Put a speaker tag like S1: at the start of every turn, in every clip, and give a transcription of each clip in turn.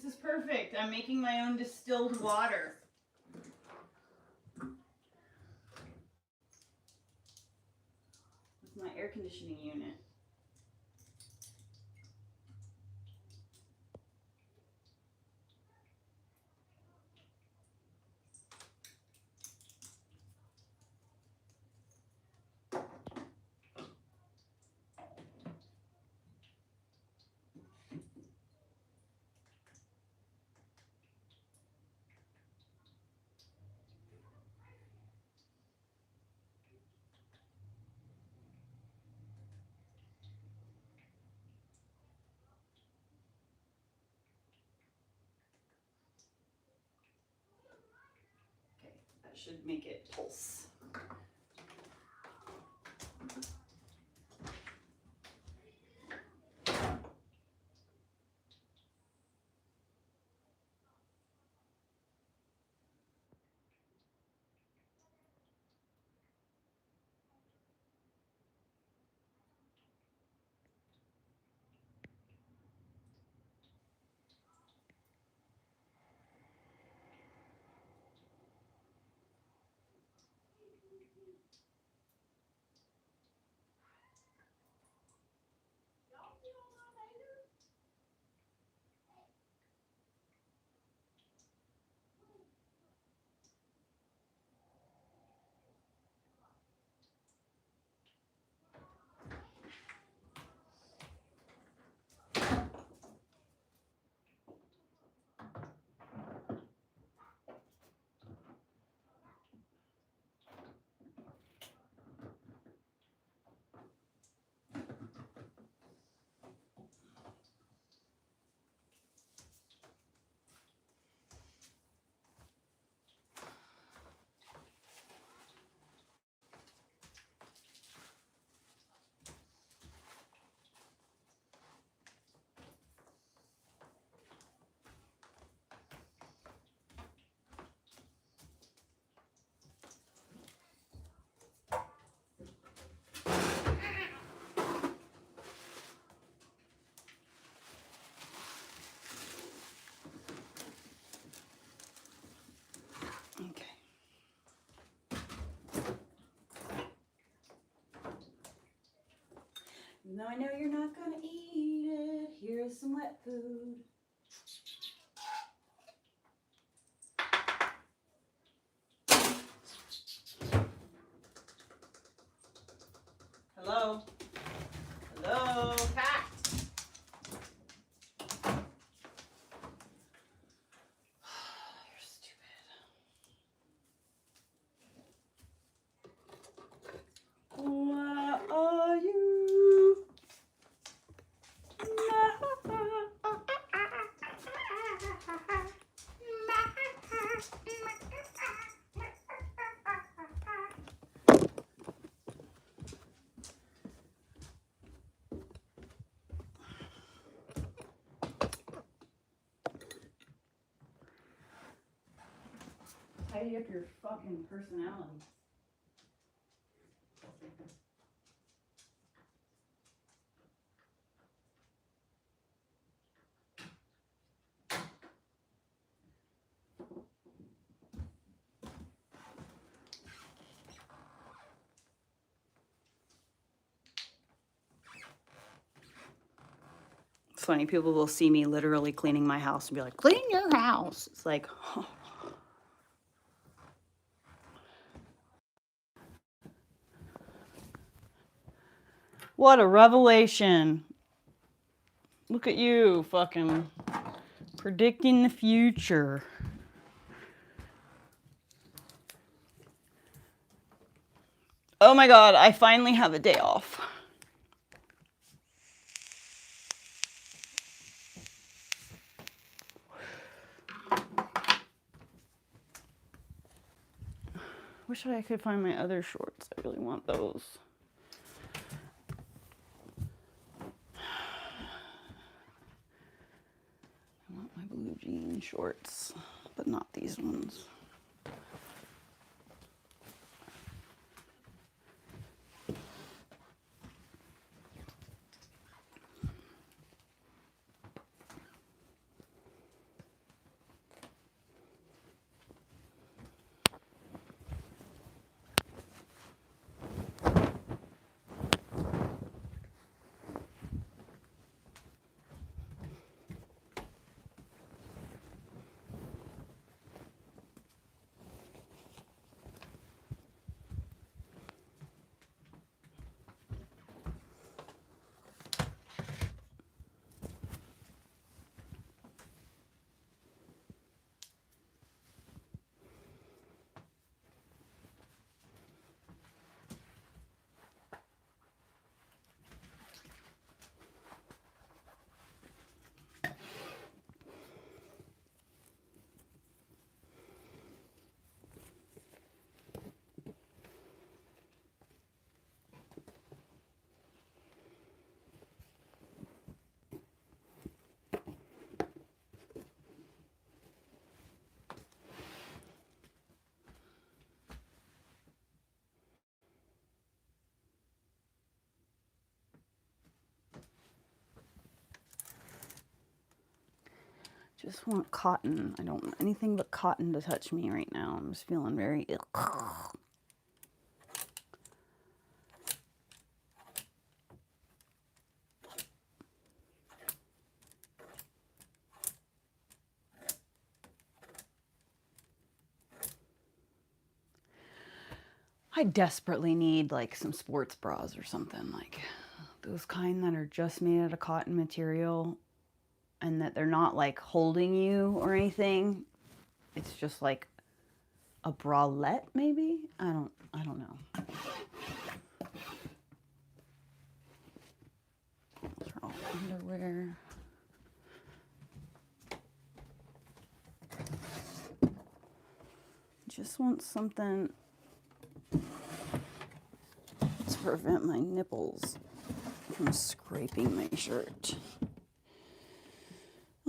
S1: is perfect. I'm making my own distilled water. With my air conditioning unit. That should make it pulse. No, I know you're not gonna eat it. Here's some wet food. Hello? Hello, cat. You're stupid. Where are you? Tidy up your fucking personality. It's funny, people will see me literally cleaning my house and be like, clean your house. It's like, oh. What a revelation. Look at you, fucking predicting the future. Oh my God, I finally have a day off. Wish I could find my other shorts. I really want those. I want my blue jean shorts, but not these ones. Just want cotton. I don't want anything but cotton to touch me right now. I'm just feeling very ill. I desperately need like some sports bras or something, like those kind that are just made out of cotton material and that they're not like holding you or anything. It's just like a bralette maybe? I don't know. Those are all underwear. Just want something to prevent my nipples from scraping my shirt.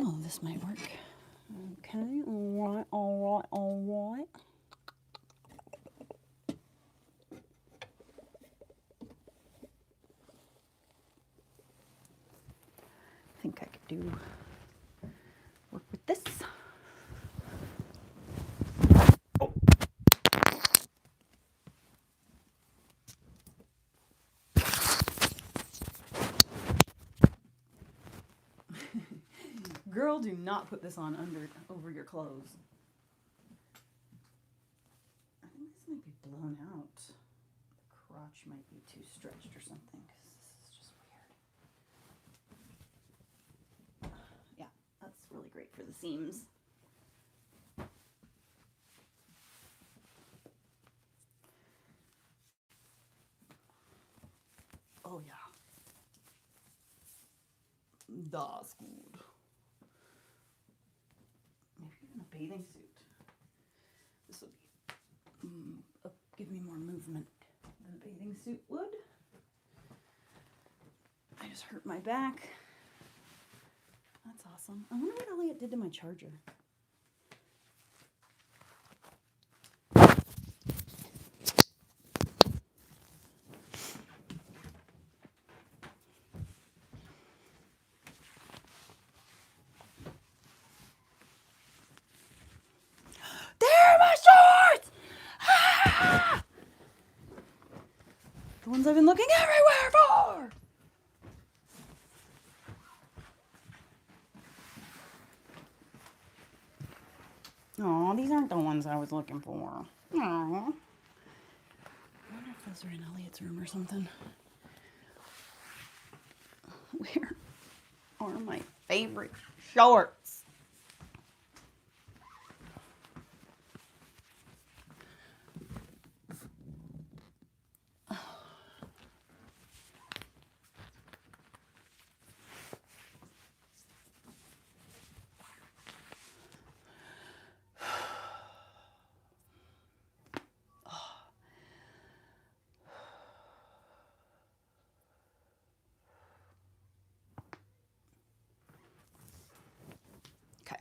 S1: Oh, this might work. Okay, all right. I think I could work with this. Oh. Girl, do not put this on over your clothes. I think this might be blown out. The crotch might be too stretched or something, because this is just weird. Yeah, that's really great for the seams. Oh yeah. Das gut. Maybe even a bathing suit. This would be give me more movement than a bathing suit would. I just hurt my back. That's awesome. I wonder what Elliot did to my charger. They're my shorts! Ah! The ones I've been looking everywhere for! Aw, these aren't the ones I was looking for. Aw. I wonder if those are in Elliot's room or something. Where are my favorite shorts? Okay.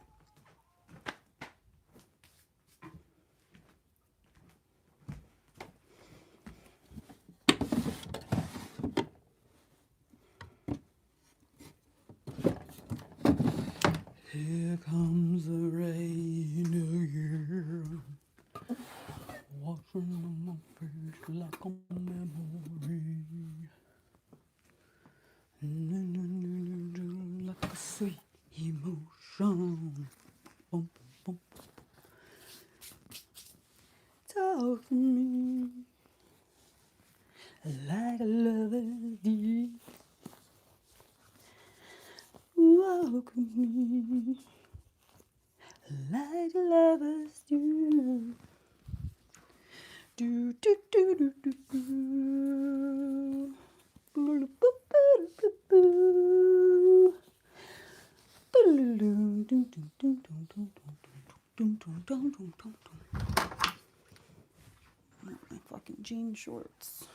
S1: Here comes the rain again, washing on my face like a memory, like a sweet emotion. Boom, boom. Talk to me like a lover do. Walk with me like lovers do. Do do do do do do. Boo boo boo boo boo. My fucking jean shorts.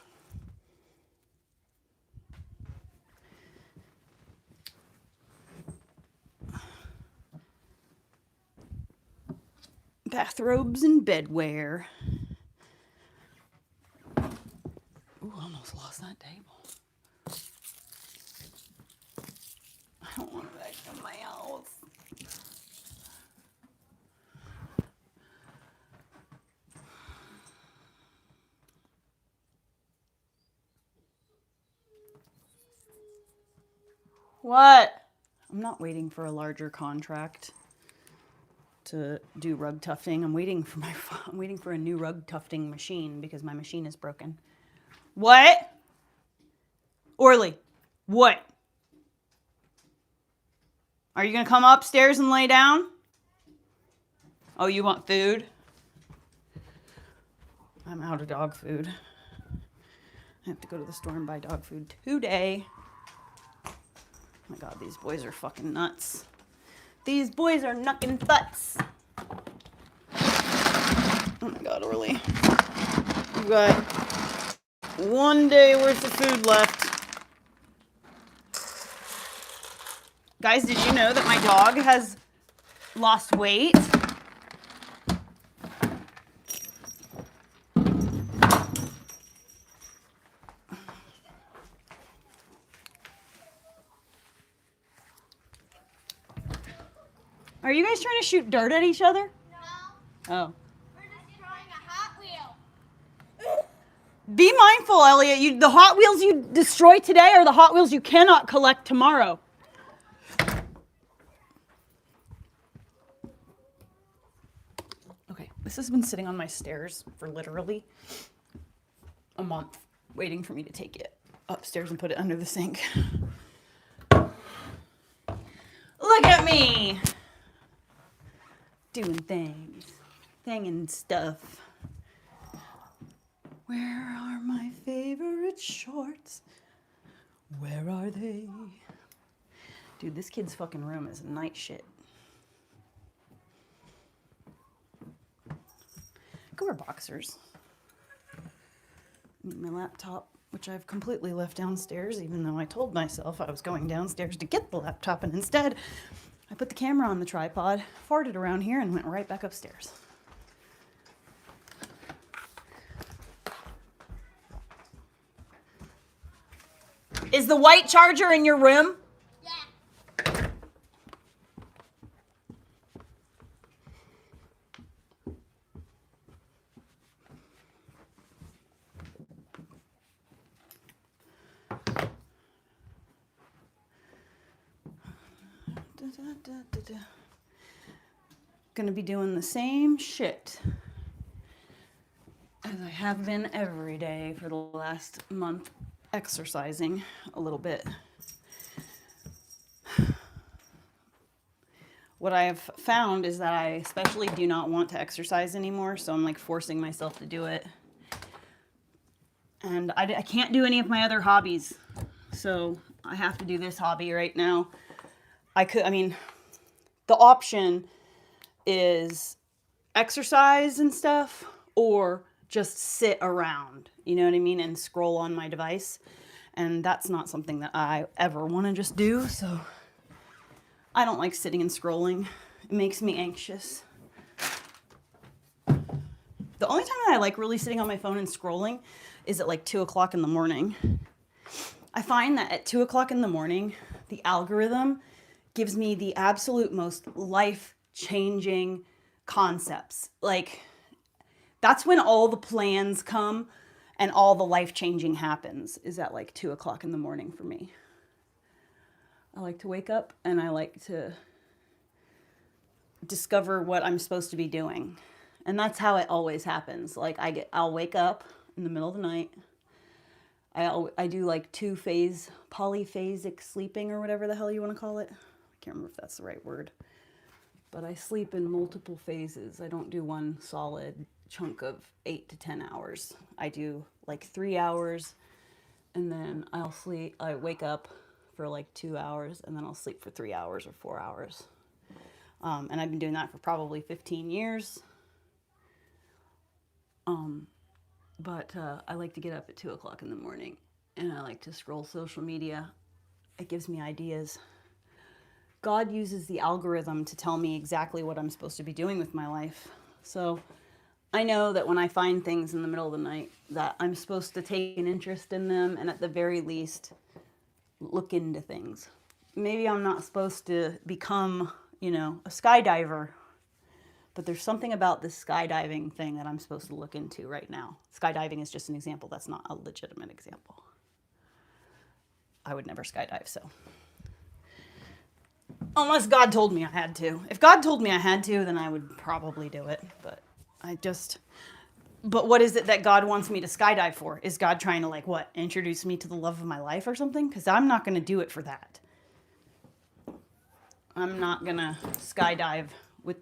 S1: Bathrobes and bedwear. Ooh, I almost lost that table. I don't want it back in my house. What? I'm not waiting for a larger contract to do rug tufting. I'm waiting for a new rug tufting machine because my machine is broken. What? Orly, what? Are you gonna come upstairs and lay down? Oh, you want food? I'm out of dog food. I have to go to the store and buy dog food today. Oh my god, these boys are fucking nuts. These boys are knuckin' butts. Oh my god, Orly. We've got 1 day worth of food left. Guys, did you know that my dog has lost weight? Are you guys trying to shoot dirt at each other? No. Oh.
S2: We're just trying a Hot Wheel.
S1: Be mindful, Elliot. The Hot Wheels you destroy today are the Hot Wheels you cannot collect tomorrow. Okay, this has been sitting on my stairs for literally a month, waiting for me to take it upstairs and put it under the sink. Look at me! Doing things. Thinging stuff. Where are my favorite shorts? Where are they? Dude, this kid's fucking room is night shit. Go wear boxers. Need my laptop, which I've completely left downstairs, even though I told myself I was going downstairs to get the laptop, and instead I put the camera on the tripod, farted around here, and went right back upstairs. Is the white charger in your room?
S2: Yeah.
S1: Gonna be doing the same shit as I have been every day for the last month, exercising a little bit. What I have found is that I especially do not want to exercise anymore, so I'm like forcing myself to do it. And I can't do any of my other hobbies, so I have to do this hobby right now. The option is exercise and stuff, or just sit around, you know what I mean, and scroll on my device. And that's not something that I ever want to just do, so I don't like sitting and scrolling. It makes me anxious. The only time that I like really sitting on my phone and scrolling is at like 2 o'clock in the morning. I find that at 2 o'clock in the morning, the algorithm gives me the absolute most life-changing concepts. Like, that's when all the plans come and all the life-changing happens, is at like 2 o'clock in the morning for me. I like to wake up and I like to discover what I'm supposed to be doing. And that's how it always happens. Like, I'll wake up in the middle of the night. I do like polyphasic sleeping, or whatever the hell you want to call it. I can't remember if that's the right word. But I sleep in multiple phases. I don't do one solid chunk of 8 to 10 hours. I do like 3 hours, and then I wake up for like 2 hours, and then I'll sleep for 3 hours or 4 hours. And I've been doing that for probably 15 years. But I like to get up at 2 o'clock in the morning, and I like to scroll social media. It gives me ideas. God uses the algorithm to tell me exactly what I'm supposed to be doing with my life. So I know that when I find things in the middle of the night, that I'm supposed to take an interest in them, and at the very least, look into things. Maybe I'm not supposed to become, a skydiver, but there's something about this skydiving thing that I'm supposed to look into right now. Skydiving is just an example. That's not a legitimate example. I would never skydive, so. Unless God told me I had to. If God told me I had to, then I would probably do it. But what is it that God wants me to skydive for? Is God trying to, like, what, introduce me to the love of my life or something? Because I'm not going to do it for that. I'm not going to skydive with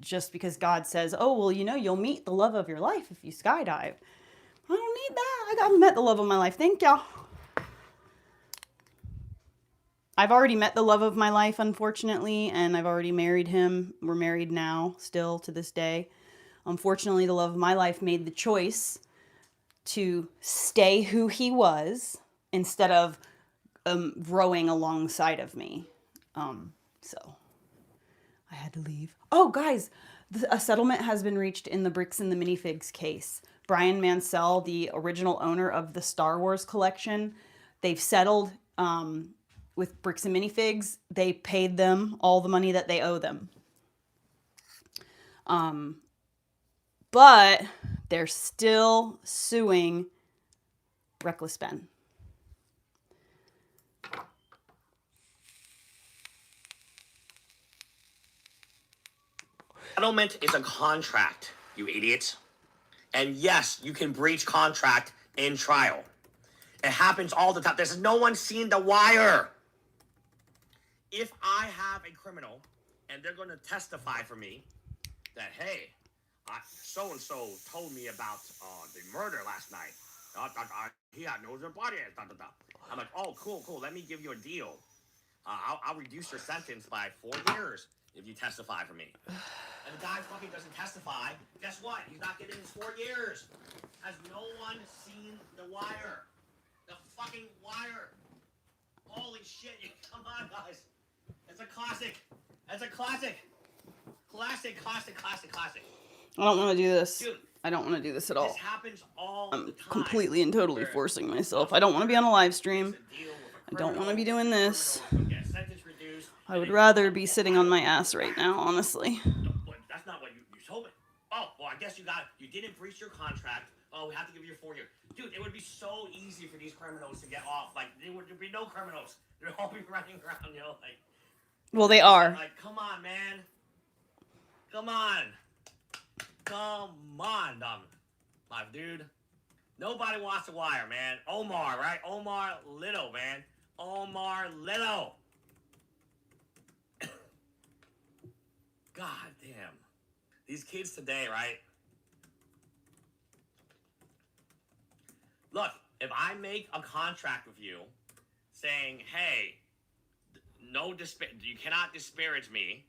S1: just because God says, oh, well, you'll meet the love of your life if you skydive. I don't need that. I've met the love of my life. Thank y'all. I've already met the love of my life, unfortunately, and I've already married him. We're married now, still to this day. Unfortunately, the love of my life made the choice to stay who he was instead of growing alongside of me. So I had to leave. Oh, guys, a settlement has been reached in the Bricks and the Minifigs case. Brian Mansell, the original owner of the Star Wars collection, they've settled with Bricks and Minifigs. They paid them all the money that they owe them. But they're still suing Reckless Ben.
S3: Settlement is a contract, you idiots. And yes, you can breach contract in trial. It happens all the time. There's no one seen The Wire. If I have a criminal and they're going to testify for me that, hey, so-and-so told me about the murder last night. He had knows their body. I'm like, oh, cool. Let me give you a deal. I'll reduce your sentence by 4 years if you testify for me. And the guy fucking doesn't testify. Guess what? He's not getting his 4 years. Has no one seen The Wire? The fucking Wire. Holy shit. Come on, guys. It's a classic. It's a classic. Classic.
S1: I don't want to do this.
S3: Dude,
S1: I don't want to do this at all.
S3: This happens all
S1: I'm
S3: the time.
S1: completely and totally forcing myself. I don't want to be on a live stream. I don't want to be doing this. I would rather be sitting on my ass right now, honestly.
S3: That's not what you told me. Oh, well, I guess you didn't breach your contract. Oh, we have to give you 4 years. Dude, it would be so easy for these criminals to get off. Like, there would be no criminals. They'd all be running around, like...
S1: Well, they are.
S3: Like, come on, man. Come on, my dude. Nobody wants The Wire, man. Omar, right? Omar Little, man. Omar Little. God damn. These kids today, right? Look, if I make a contract with you saying, hey, you cannot disparage me,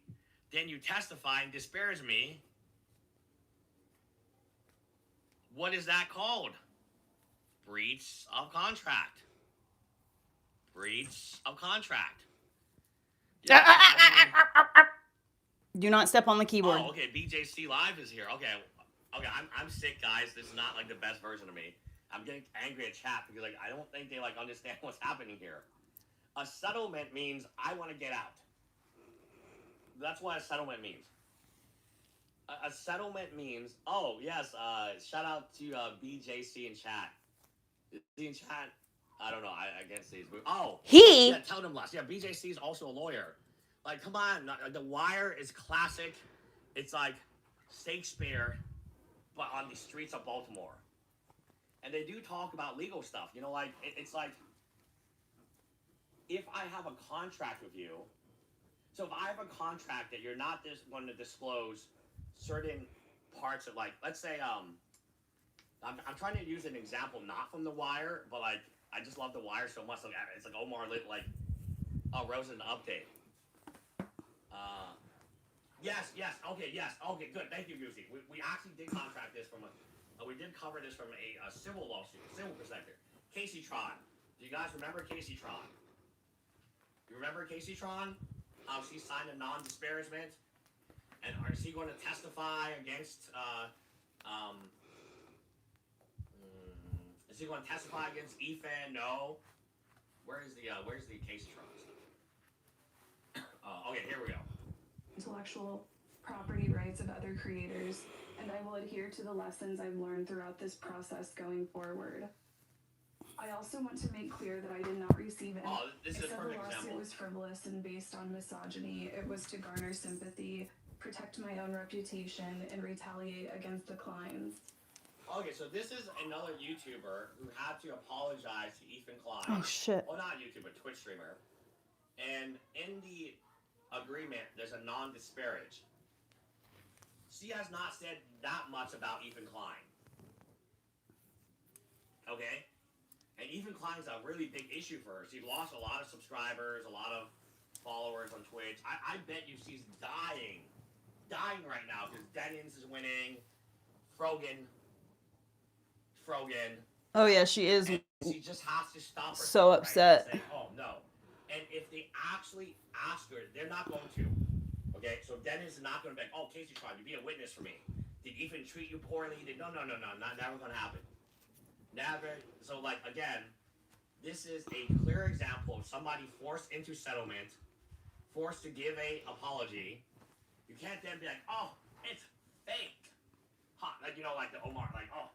S3: then you testify and disparage me, what is that called? Breach of contract. Breach of contract.
S1: Do not step on the keyboard.
S3: Oh, okay. BJC Live is here. Okay. I'm sick, guys. This is not like the best version of me. I'm getting angry at chat because I don't think they understand what's happening here. A settlement means I want to get out. That's what a settlement means. A settlement means, oh, yes, shout out to BJC in chat. Is he in chat? I don't know. I can't see his move. Oh. Yeah, tell them less. Yeah, BJC is also a lawyer. Like, come on. The Wire is classic. It's like Shakespeare, but on the streets of Baltimore. And they do talk about legal stuff. It's like, if I have a contract with you, so if I have a contract that you're not going to disclose certain parts of, like, let's say, I'm trying to use an example not from The Wire, but, like, I just love The Wire so much. Like, it's like Omar lit, like, Rosen update. Yes. Okay, good. Thank you, Goosey. We actually did contract this we did cover this from a civil lawsuit, civil perspective. Casey Tron. Do you guys remember Casey Tron? You remember Casey Tron? How she signed a non-disparagement? And is he going to testify against, is he going to testify against EFAN? No. Where's the Casey Tron stuff? Okay, here we go.
S4: Intellectual property rights of other creators, and I will adhere to the lessons I've learned throughout this process going forward. I also want to make clear that I did not receive any.
S3: This is a
S4: I said the
S3: perfect
S4: lawsuit
S3: example.
S4: was frivolous and based on misogyny. It was to garner sympathy, protect my own reputation, and retaliate against the Kleins.
S3: Okay, so this is another YouTuber who had to apologize to Ethan Klein.
S1: Oh, shit.
S3: Well, not YouTuber, Twitch streamer. And in the agreement, there's a non-disparage. She has not said that much about Ethan Klein. Okay? And Ethan Klein's a really big issue for her. She lost a lot of subscribers, a lot of followers on Twitch. I bet you she's dying right now because Dennings is winning. Frogan.
S1: Oh yeah, she is.
S3: And she just has to stop herself.
S1: So upset.
S3: Right? And say, oh no. And if they actually ask her, they're not going to. Okay, so Dennis is not going to be like, oh, Casey tried to be a witness for me. Did Ethan treat you poorly? No, never going to happen. Never. So, like, again, this is a clear example of somebody forced into settlement, forced to give a apology. You can't then be like, oh, it's fake. Like, you know, like the Omar, like, oh.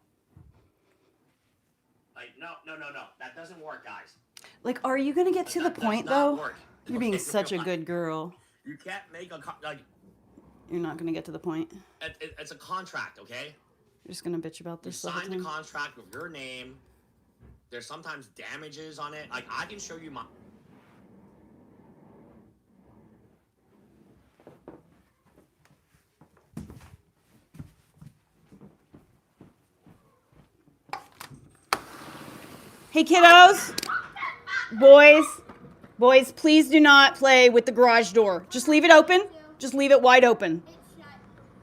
S3: Like, no. That doesn't work, guys.
S1: Like, are you gonna get to the point though?
S3: Work.
S1: You're being such a good girl.
S3: You can't make like.
S1: You're not gonna get to the point.
S3: It's a contract, okay?
S1: You're just gonna bitch about
S3: You
S1: this the whole
S3: sign the
S1: time.
S3: contract with your name. There's sometimes damages on it. Like, I can show you my.
S1: Hey kiddos, boys, please do not play with the garage door. Just leave it open. Just leave it wide open.
S2: It's shut.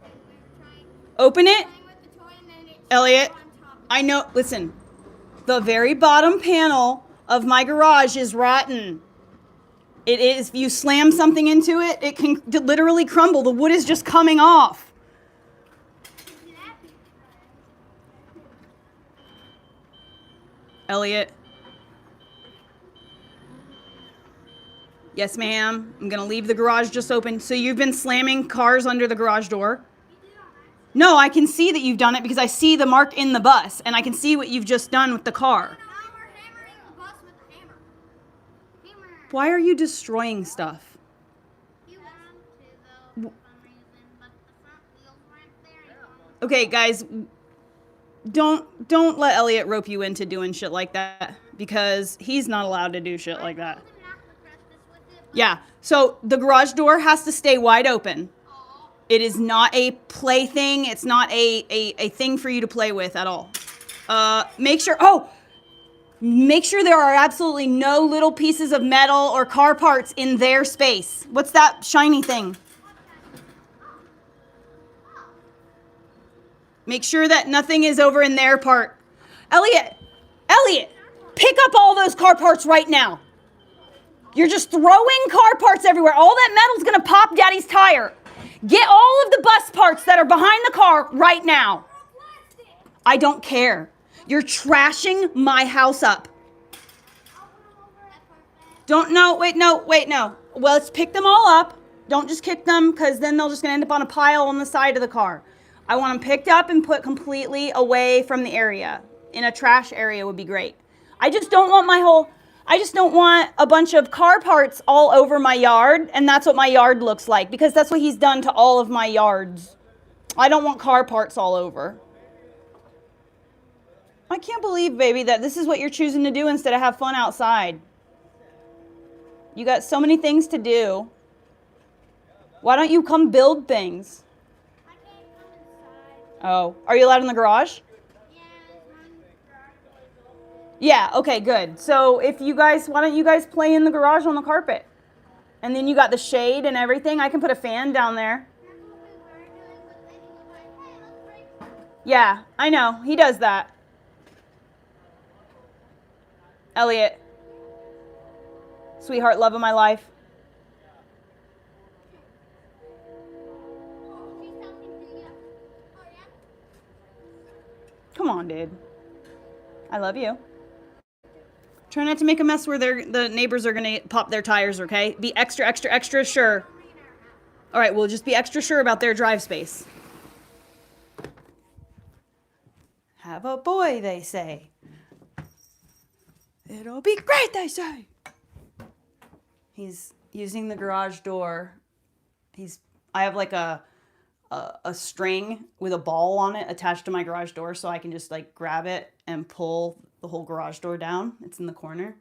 S2: And we're trying,
S1: Open it.
S2: playing with the toy and then it's
S1: Elliot,
S2: on top.
S1: I know, listen, the very bottom panel of my garage is rotten. It is, if you slam something into it, it can literally crumble. The wood is just coming off. Elliot. Yes, ma'am. I'm going to leave the garage just open. So you've been slamming cars under the garage door? No, I can see that you've done it because I see the mark in the bus, and I can see what you've just done with the car.
S2: Now we're hammering the bus with a hammer. Hammer.
S1: Why are you destroying stuff?
S2: You want to, though, for some reason, but the front wheels weren't there.
S1: Okay, guys, don't let Elliot rope you into doing shit like that because he's not allowed to do shit like that. Yeah, so the garage door has to stay wide open. It is not a plaything. It's not a thing for you to play with at all. Make sure there are absolutely no little pieces of metal or car parts in their space. What's that shiny thing? Make sure that nothing is over in their part. Elliot, pick up all those car parts right now. You're just throwing car parts everywhere. All that metal's gonna pop Daddy's tire. Get all of the bus parts that are behind the car right now. I don't care. You're trashing my house up. No. Well, let's pick them all up. Don't just kick them because then they're just gonna end up on a pile on the side of the car. I want them picked up and put completely away from the area. In a trash area would be great. I just don't want a bunch of car parts all over my yard, and that's what my yard looks like, because that's what he's done to all of my yards. I don't want car parts all over. I can't believe, baby, that this is what you're choosing to do instead of have fun outside. You got so many things to do. Why don't you come build things?
S2: I can't come inside.
S1: Oh, are you allowed in the garage?
S2: Yeah, it's mine.
S1: Yeah, okay, good. So why don't you guys play in the garage on the carpet? And then you got the shade and everything. I can put a fan down there.
S2: That's what we were doing, but then he was like, hey, let's break something.
S1: Yeah, I know. He does that. Elliot. Sweetheart, love of my life.
S2: She's talking to you. Oh, yeah?
S1: Come on, dude. I love you. Try not to make a mess where the neighbors are going to pop their tires, okay? Be extra sure. All right, well, just be extra sure about their drive space. Have a boy, they say. It'll be great, they say. He's using the garage door. I have like a string with a ball on it attached to my garage door, so I can just like grab it and pull the whole garage door down. It's in the corner.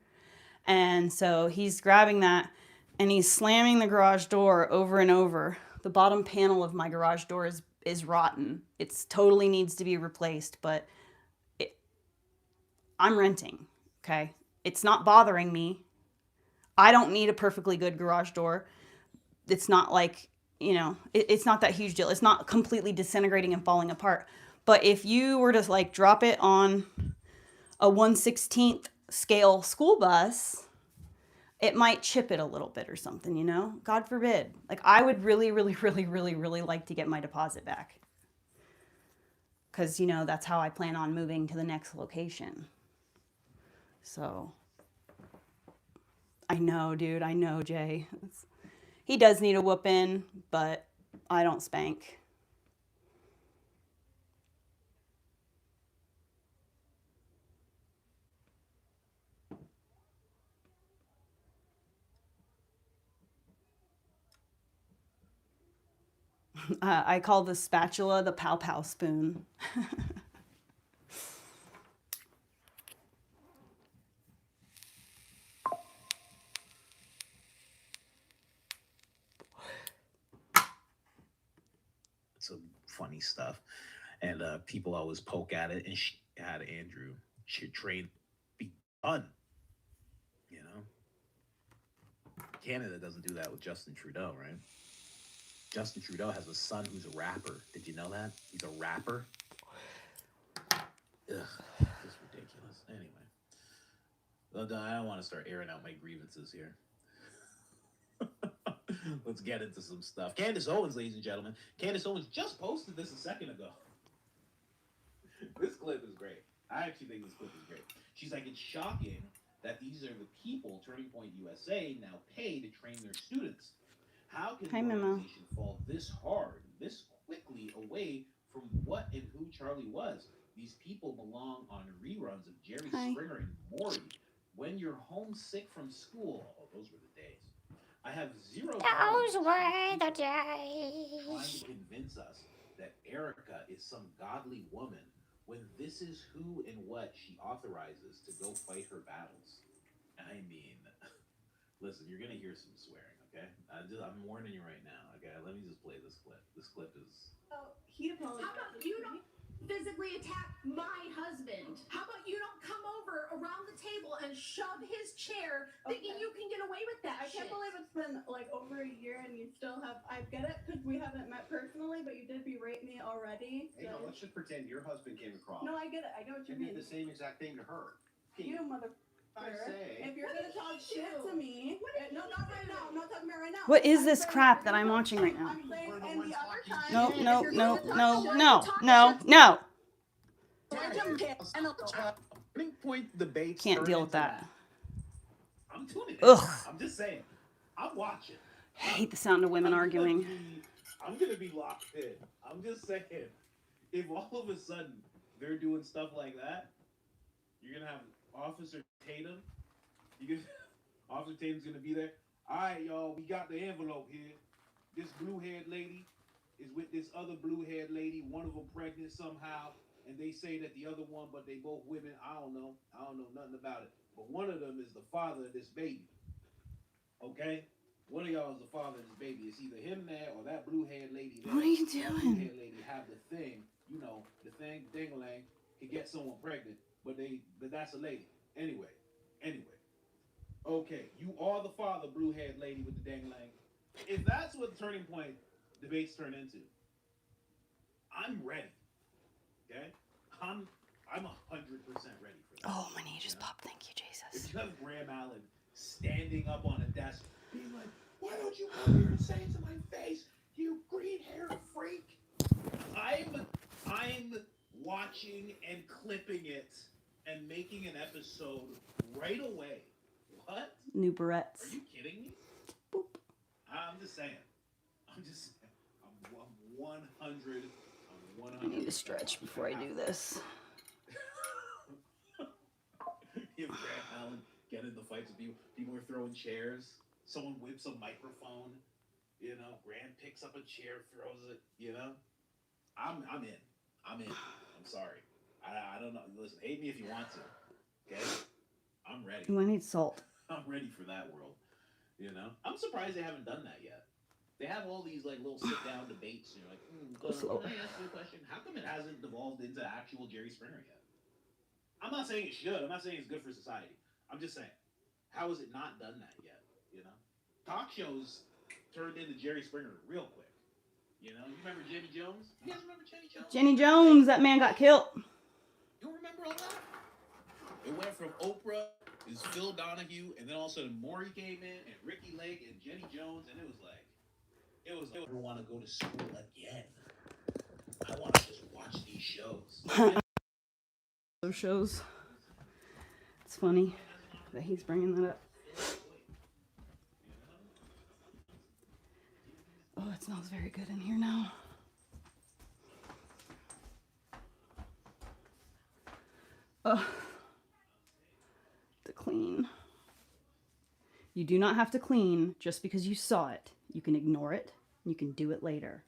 S1: And so he's grabbing that and he's slamming the garage door over and over. The bottom panel of my garage door is rotten. It's totally needs to be replaced, but I'm renting, okay? It's not bothering me. I don't need a perfectly good garage door. It's not like, it's not that huge deal. It's not completely disintegrating and falling apart. But if you were to like drop it on a 1/16th scale school bus, it might chip it a little bit or something, God forbid. Like I would really, really, really, really, really like to get my deposit back. Because, that's how I plan on moving to the next location. So, I know, dude. I know, Jay. He does need a whooping, but I don't spank. I call the spatula the pow pow spoon.
S5: Some funny stuff, and people always poke at it. And she had Andrew should trade be done. Canada doesn't do that with Justin Trudeau, right? Justin Trudeau has a son who's a rapper. Did you know that? He's a rapper. Ugh, just ridiculous. Anyway, I don't want to start airing out my grievances here. Let's get into some stuff. Candace Owens, ladies and gentlemen. Candace Owens just posted this a second ago. This clip is great. I actually think this clip is great. She's like, it's shocking that these are the people Turning Point USA now pay to train their students. How can the organization fall this hard, this quickly away from what and who Charlie was? These people belong on reruns of Jerry Springer and Maury. When you're homesick from school, those were the days. I have zero.
S2: Those were the days.
S5: Trying to convince us that Erica is some godly woman when this is who and what she authorizes to go fight her battles. I mean, listen, you're gonna hear some swearing, okay? I'm warning you right now, okay? Let me just play this clip. This clip is.
S6: He apologized. How about you don't physically attack my husband? How about you don't come over around the table and shove his chair, thinking you can get away with that?
S7: I can't believe it's been like over a year and you still have. I get it because we haven't met personally, but you did berate me already.
S8: Hey, no, let's just pretend your husband came across.
S7: No, I get it. I get what you mean.
S8: Did the same exact thing to her.
S7: You mother.
S8: I say.
S7: If you're gonna talk shit to me, no, not right now. I'm not talking about right now.
S1: What is this crap that I'm watching right now?
S7: I'm saying, and the other time.
S1: No.
S5: Turning Point debates.
S1: Can't deal with that.
S5: I'm tuning in.
S1: Ugh.
S5: I'm just saying. I'm watching.
S1: I hate the sound of women arguing.
S5: I'm gonna be locked in. I'm just saying. If all of a sudden they're doing stuff like that, you're gonna have Officer Tatum. Officer Tatum's gonna be there. All right, y'all, we got the envelope here. This blue-haired lady is with this other blue-haired lady. One of them pregnant somehow, and they say that the other one, but they both women. I don't know nothing about it. But one of them is the father of this baby. Okay, one of y'all is the father of this baby. It's either him there or that blue-haired lady there.
S1: What are you
S5: That
S1: doing?
S5: blue-haired lady have the thing, the thing, ding-a-lang, can get someone pregnant. But that's a lady. Anyway. Okay, you are the father, blue-haired lady with the dang-lang. If that's what Turning Point debates turn into, I'm ready. Okay? I'm 100% ready for that.
S1: Oh, my knee just popped. Thank you, Jesus.
S5: If you have Graham Allen standing up on a desk, being like, "Why don't you come here and say it to my face, you green-haired freak?" I'm watching and clipping it and making an episode right away. What?
S1: New barrettes.
S5: Are you kidding me?
S1: Boop.
S5: I'm just saying. I'm 100.
S1: I need to stretch before I do this.
S5: You have Grant Allen get into fights with people. People are throwing chairs. Someone whips a microphone. You know, Grant picks up a chair, throws it. You know, I'm in. I'm in. I'm sorry. I don't know. Listen, hate me if you want to. Okay, I'm ready.
S1: I need salt.
S5: I'm ready for that world. You know, I'm surprised they haven't done that yet. They have all these like little sit down debates. And you're like,
S1: Slow.
S5: can I ask you a question? How come it hasn't devolved into actual Jerry Springer yet? I'm not saying it should. I'm not saying it's good for society. I'm just saying, how has it not done that yet? You know, talk shows turned into Jerry Springer real quick. You know, you remember Jenny Jones? You guys remember Jenny Jones?
S1: Jenny Jones, that man got killed.
S5: You remember all that? It went from Oprah, is Phil Donahue, and then all of a sudden Maury came in, and Ricky Lake, and Jenny Jones, and it was like, I never want to go to school again. I want to just watch these shows.
S1: Those shows. It's funny that he's bringing that up. Oh, it smells very good in here now. To clean. You do not have to clean just because you saw it. You can ignore it. You can do it later.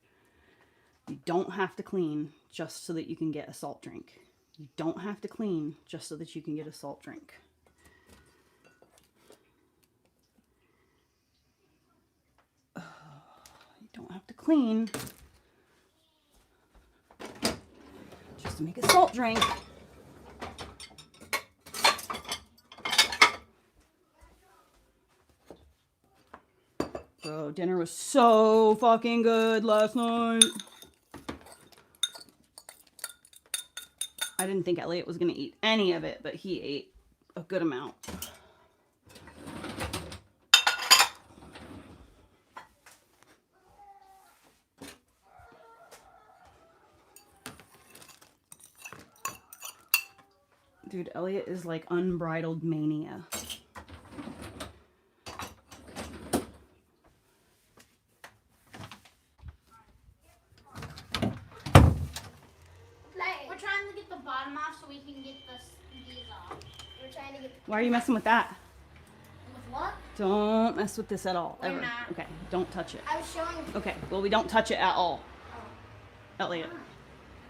S1: You don't have to clean just so that you can get a salt drink. You don't have to clean just so that you can get a salt drink. You don't have to clean just to make a salt drink. Bro, dinner was so fucking good last night. I didn't think Elliot was going to eat any of it, but he ate a good amount. Dude, Elliot is like unbridled mania.
S2: We're trying to get the bottom off so we can get these off. We're trying to get the...
S1: Why are you messing with that?
S2: With what?
S1: Don't mess with this at all.
S2: We're
S1: Ever.
S2: not.
S1: Okay, don't touch it.
S2: I was showing...
S1: Okay, well, we don't touch it at all. Elliot.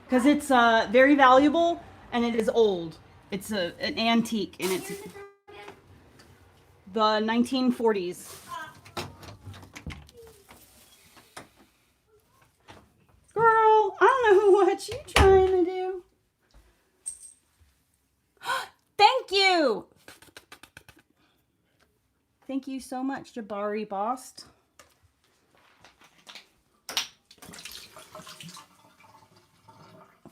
S1: Because it's very valuable and it is old. It's an antique and it's the 1940s. Girl, I don't know what you trying to do. Thank you. Thank you so much, Jabari Bost.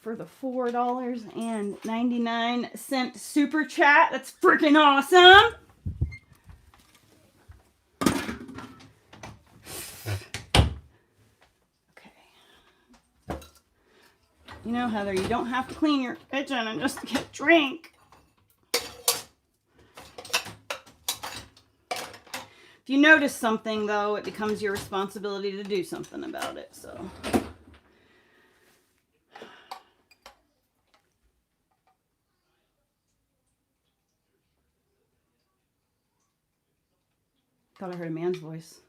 S1: For the $4.99 super chat. That's freaking awesome. Okay. You know, Heather, you don't have to clean your kitchen and just get a drink. If you notice something, though, it becomes your responsibility to do something about it, so... Thought I heard a man's voice.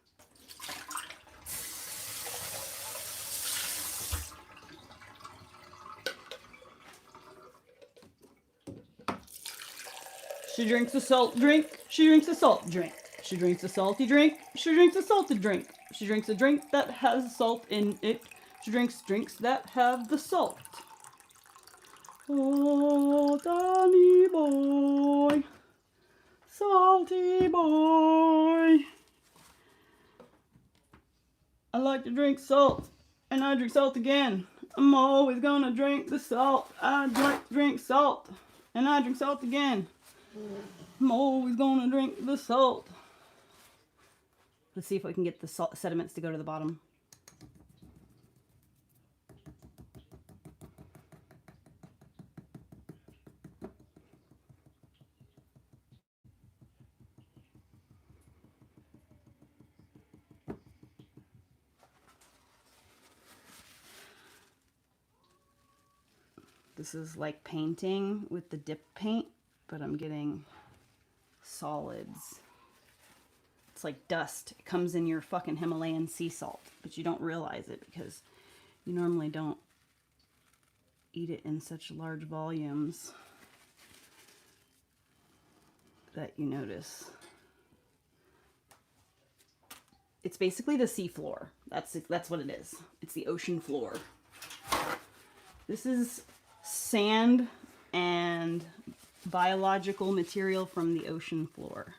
S1: She drinks a salt drink. She drinks a salt drink. She drinks a salty drink. She drinks a salted drink. She drinks a drink that has salt in it. She drinks drinks that have the salt. Oh, Danny boy. Salty boy. I like to drink salt, and I drink salt again. I'm always gonna drink the salt. I like to drink salt, and I drink salt again. I'm always gonna drink the salt. Let's see if we can get the salt sediments to go to the bottom. This is like painting with the dip paint, but I'm getting solids. It's like dust. It comes in your fucking Himalayan sea salt, but you don't realize it because you normally don't eat it in such large volumes that you notice. It's basically the sea floor. That's what it is. It's the ocean floor. This is sand and biological material from the ocean floor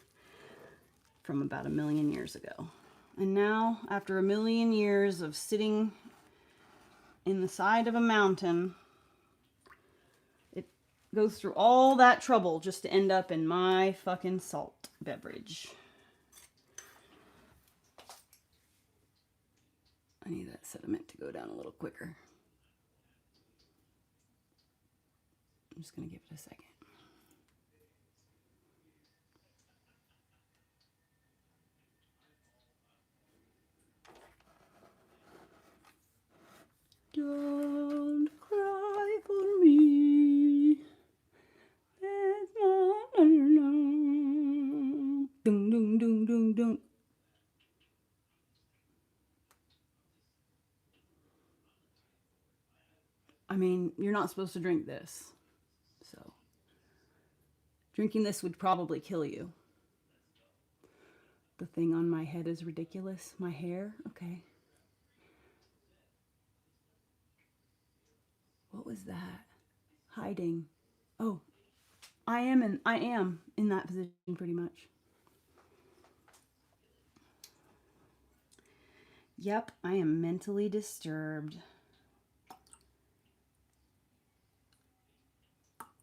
S1: from about 1 million years ago. And now, after 1 million years of sitting in the side of a mountain, it goes through all that trouble just to end up in my fucking salt beverage. I need that sediment to go down a little quicker. I'm just going to give it a second. Don't cry for me. There's not alone. Dun, dun, dun, dun, dun. I mean, you're not supposed to drink this. So, drinking this would probably kill you. The thing on my head is ridiculous. My hair? Okay. What was that? Hiding. Oh, I am in that position pretty much. Yep, I am mentally disturbed.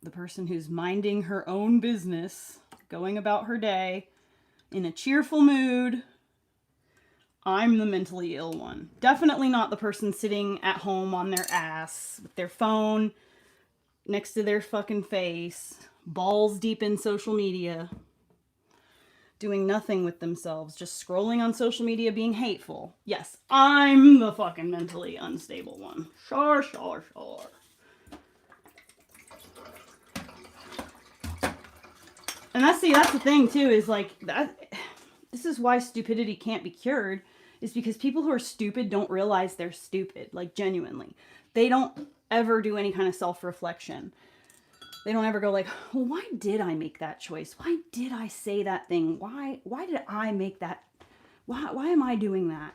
S1: The person who's minding her own business, going about her day in a cheerful mood. I'm the mentally ill one. Definitely not the person sitting at home on their ass with their phone next to their fucking face, balls deep in social media, doing nothing with themselves, just scrolling on social media, being hateful. Yes, I'm the fucking mentally unstable one. Sure. And that's the thing too, is like that. This is why stupidity can't be cured, is because people who are stupid don't realize they're stupid, like genuinely. They don't ever do any kind of self-reflection. They don't ever go like, well, why did I make that choice? Why did I say that thing? Why did I make that? Why am I doing that?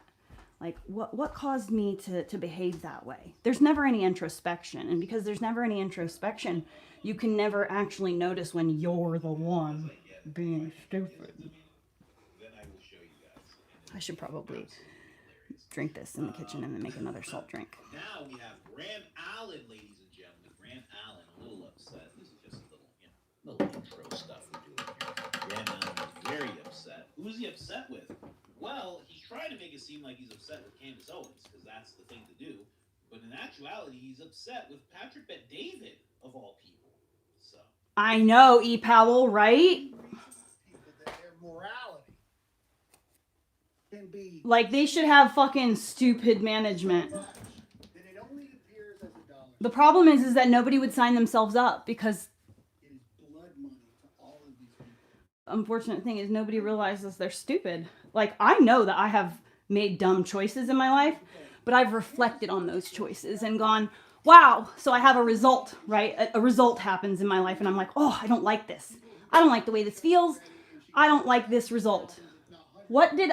S1: Like, what caused me to behave that way? There's never any introspection. And because there's never any introspection, you can never actually notice when you're the one being stupid. I should probably drink this in the kitchen and then make another salt drink.
S5: Now we have Grant Allen, ladies and gentlemen. Grant Allen, a little upset. This is just a little intro stuff we're doing here. Grant Allen is very upset. Who is he upset with? Well, he's trying to make it seem like he's upset with Candace Owens, because that's the thing to do. But in actuality, he's upset with Patrick Bet-David, of all people. So
S1: I know, E. Powell, right?
S9: Their morality can be
S1: like they should have fucking stupid management.
S9: that it only appears as a dollar.
S1: The problem is that nobody would sign themselves up because
S9: It is blood money to all of these people.
S1: unfortunate thing is nobody realizes they're stupid. Like, I know that I have made dumb choices in my life, but I've reflected on those choices and gone, wow, so I have a result, right? A result happens in my life and I'm like, oh, I don't like this. I don't like the way this feels. I don't like this result. What did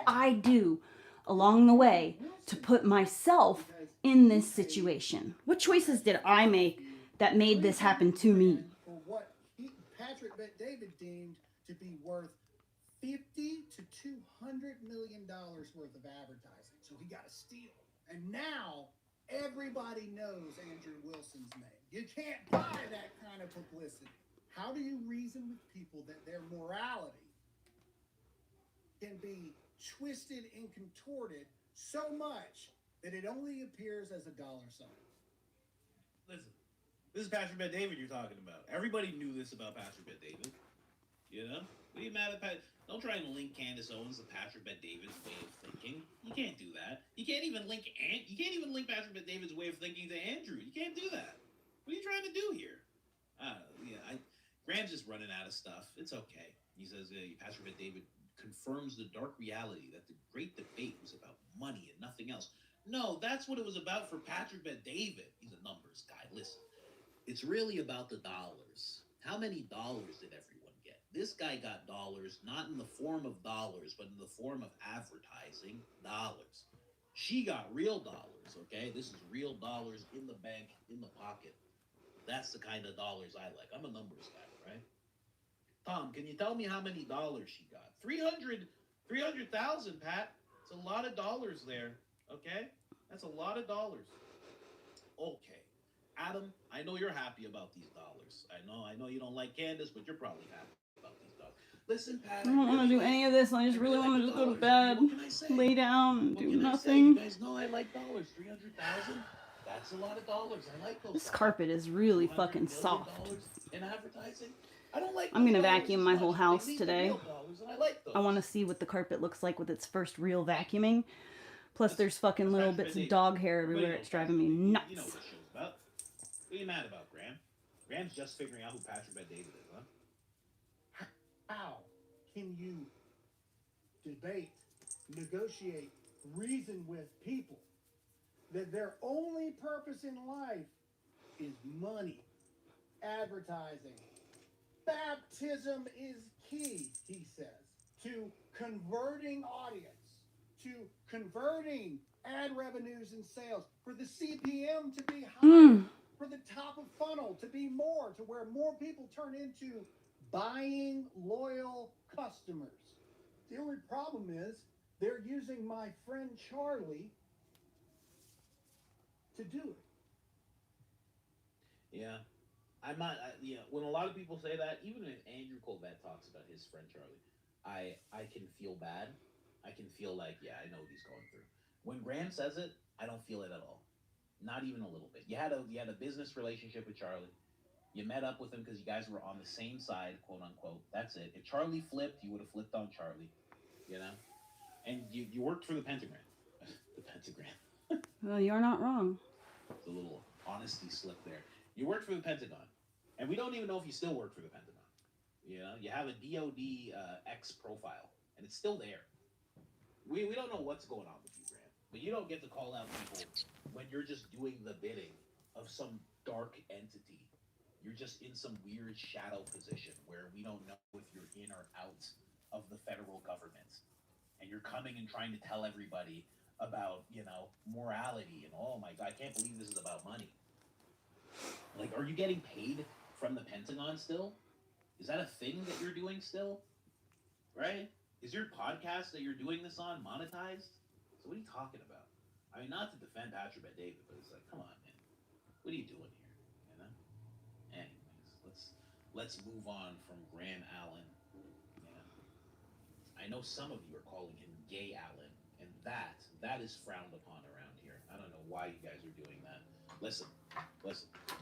S1: I do along the way to put myself in this situation? What choices did I make that made this happen to me?
S9: For what Patrick Bet-David deemed to be worth $50 to $200 million worth of advertising. So he got a steal. And now everybody knows Andrew Wilson's name. You can't buy that kind of publicity. How do you reason with people that their morality can be twisted and contorted so much that it only appears as a dollar sign?
S5: listen, this is Patrick Bet-David you're talking about. Everybody knew this about Patrick Bet-David. You know? What are you mad at Pat? Don't try and link Candace Owens to Patrick Bet-David's way of thinking. You can't do that. You can't even link Patrick Bet-David's way of thinking to Andrew. You can't do that. What are you trying to do here? Graham's just running out of stuff. It's okay. He says Patrick Bet David confirms the dark reality that the great debate was about money and nothing else. No, that's what it was about for Patrick Bet David. He's a numbers guy. Listen, it's really about the dollars. How many dollars did everyone get? This guy got dollars, not in the form of dollars, but in the form of advertising dollars. She got real dollars, okay? This is real dollars in the bank, in the pocket. That's the kind of dollars I like. I'm a numbers guy, right? Tom, can you tell me how many dollars she got? 300,000, Pat. It's a lot of dollars there, okay? That's a lot of dollars. Okay. Adam, I know you're happy about these dollars. I know you don't like Candace, but you're probably happy about these dollars. Listen, Pat.
S1: I don't want to do any of this. I just really want to just go to bed, lay down, and do nothing.
S5: You guys know I like dollars. 300,000. That's a lot of dollars. I like those.
S1: This carpet is really fucking soft.
S5: In advertising, I don't like.
S1: I'm gonna vacuum my whole house today. I want to see what the carpet looks like with its first real vacuuming. Plus, there's fucking little bits of dog hair everywhere. It's driving me nuts.
S5: You know what the show's about. What are you mad about, Graham? Graham's just figuring out who Patrick Bet David is, huh?
S9: How can you debate, negotiate, reason with people that their only purpose in life is money, advertising? Baptism is key, he says, to converting audience, to converting ad revenues and sales, for the CPM to be higher, for the top of funnel to be more, to where more people turn into buying loyal customers. The only problem is they're using my friend Charlie to do it.
S5: Yeah. I'm not, when a lot of people say that, even if Andrew Colbert talks about his friend Charlie, I can feel bad. I can feel like, yeah, I know what he's going through. When Graham says it, I don't feel it at all. Not even a little bit. You had a business relationship with Charlie. You met up with him because you guys were on the same side, quote unquote. That's it. If Charlie flipped, you would have flipped on Charlie, you know? And you worked for the Pentagram. The Pentagram.
S1: Well, you're not wrong.
S5: It's a little honesty slip there. You worked for the Pentagon. And we don't even know if you still work for the Pentagon. You know, you have a DOD X profile, and it's still there. We don't know what's going on with you, Graham. But you don't get to call out people when you're just doing the bidding of some dark entity. You're just in some weird shadow position where we don't know if you're in or out of the federal government. And you're coming and trying to tell everybody about, morality and, oh my God, I can't believe this is about money. Like, are you getting paid from the Pentagon still? Is that a thing that you're doing still? Right? Is your podcast that you're doing this on monetized? So what are you talking about? I mean, not to defend Patrick Bet David, but it's like, come on, man. What are you doing here? You know? Anyways, let's move on from Graham Allen. Yeah. I know some of you are calling him Gay Allen, and that is frowned upon around here. I don't know why you guys are doing that. Listen.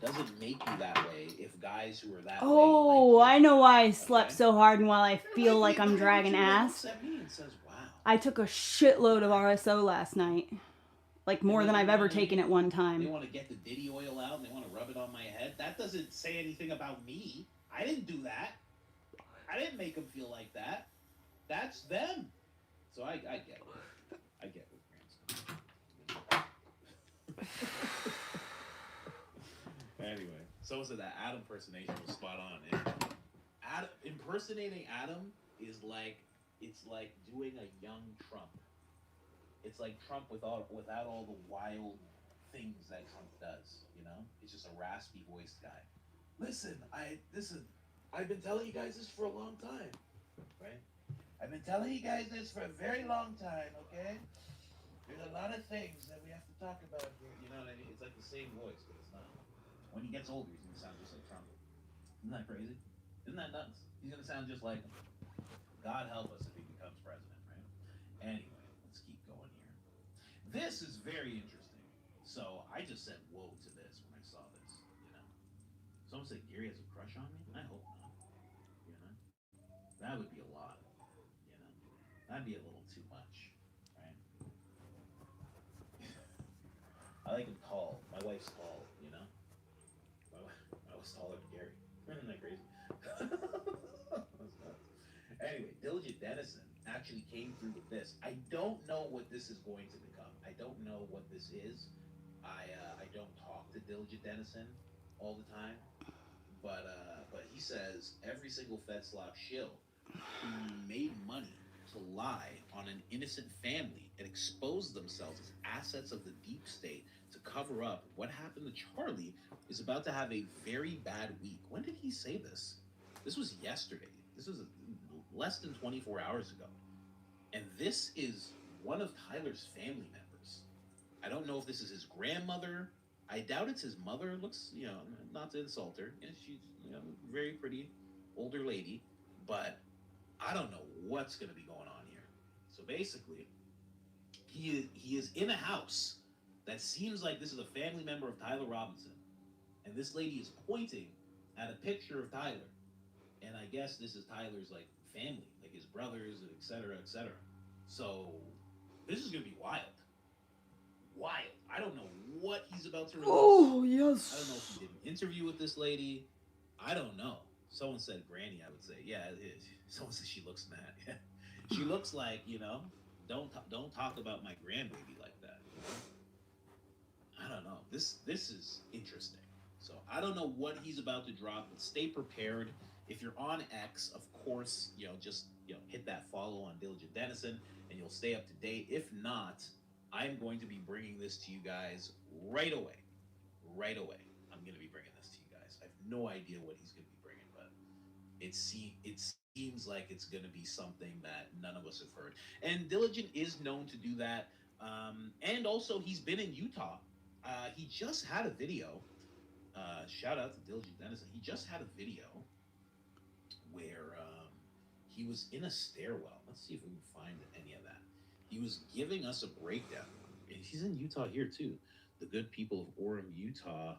S5: Doesn't make you that way if guys who are that way.
S1: Oh, I know why I slept so hard and while I feel like I'm dragging ass.
S5: Says, wow.
S1: I took a shitload of RSO last night. Like more than I've ever taken at one time.
S5: They want to get the Diddy oil out and they want to rub it on my head. That doesn't say anything about me. I didn't do that. I didn't make them feel like that. That's them. So I get it. I get what Grant's Anyway, so that Adam impersonation was spot on. And impersonating Adam is like, it's like doing a young Trump. It's like Trump without all the wild things that Trump does, It's just a raspy voiced guy. Listen, I've been telling you guys this for a long time, right? I've been telling you guys this for a very long time, okay? There's a lot of things that we have to talk about here. You know what I mean? It's like the same voice, but it's not. When he gets older, he's going to sound just like Trump. Isn't that crazy? Isn't that nuts? He's going to sound just like him. God help us if he becomes president, right? Anyway, let's keep going here. This is very interesting. So I just said whoa to this when I saw this, Someone said Gary has a crush on me? I hope not. That would be a lot. That'd be a little too much, right? I like him tall. My wife's tall, I was taller than Gary. Isn't that crazy? actually came through with this. I don't know what this is going to become. I don't know what this is. I don't talk to Diligent Dennison all the time, but he says every single Fed slop shill who made money to lie on an innocent family and expose themselves as assets of the deep state to cover up what happened to Charlie is about to have a very bad week. When did he say this? This was yesterday. This was less than 24 hours ago. And this is one of Tyler's family members. I don't know if this is his grandmother. I doubt it's his mother. It looks, not to insult her. And she's, very pretty older lady. But I don't know what's going to be going on here. So basically, he is in a house that seems like this is a family member of Tyler Robinson. And this lady is pointing at a picture of Tyler. And I guess this is Tyler's, family, his brothers, et cetera, et cetera. So this is going to be wild. Wild. I don't know what he's about to release.
S1: Oh, yes.
S5: I don't know if he did an interview with this lady. I don't know. Someone said Granny, I would say. Yeah, someone said she looks mad. She looks like, don't talk about my grandbaby like that. I don't know. This is interesting. So I don't know what he's about to drop, but stay prepared. If you're on X, of course, just hit that follow on Diligent Dennison, and you'll stay up to date. If not, I'm going to be bringing this to you guys right away. Right away. I'm going to be bringing this to you guys. I have no idea what he's going to be bringing, but it seems like it's going to be something that none of us have heard. And Diligent is known to do that. And also, he's been in Utah. He just had a video. Shout out to Diligent Dennison. He just had a video where he was in a stairwell. Let's see if we can find any of that. He was giving us a breakdown. And he's in Utah here, too. The good people of Orem, Utah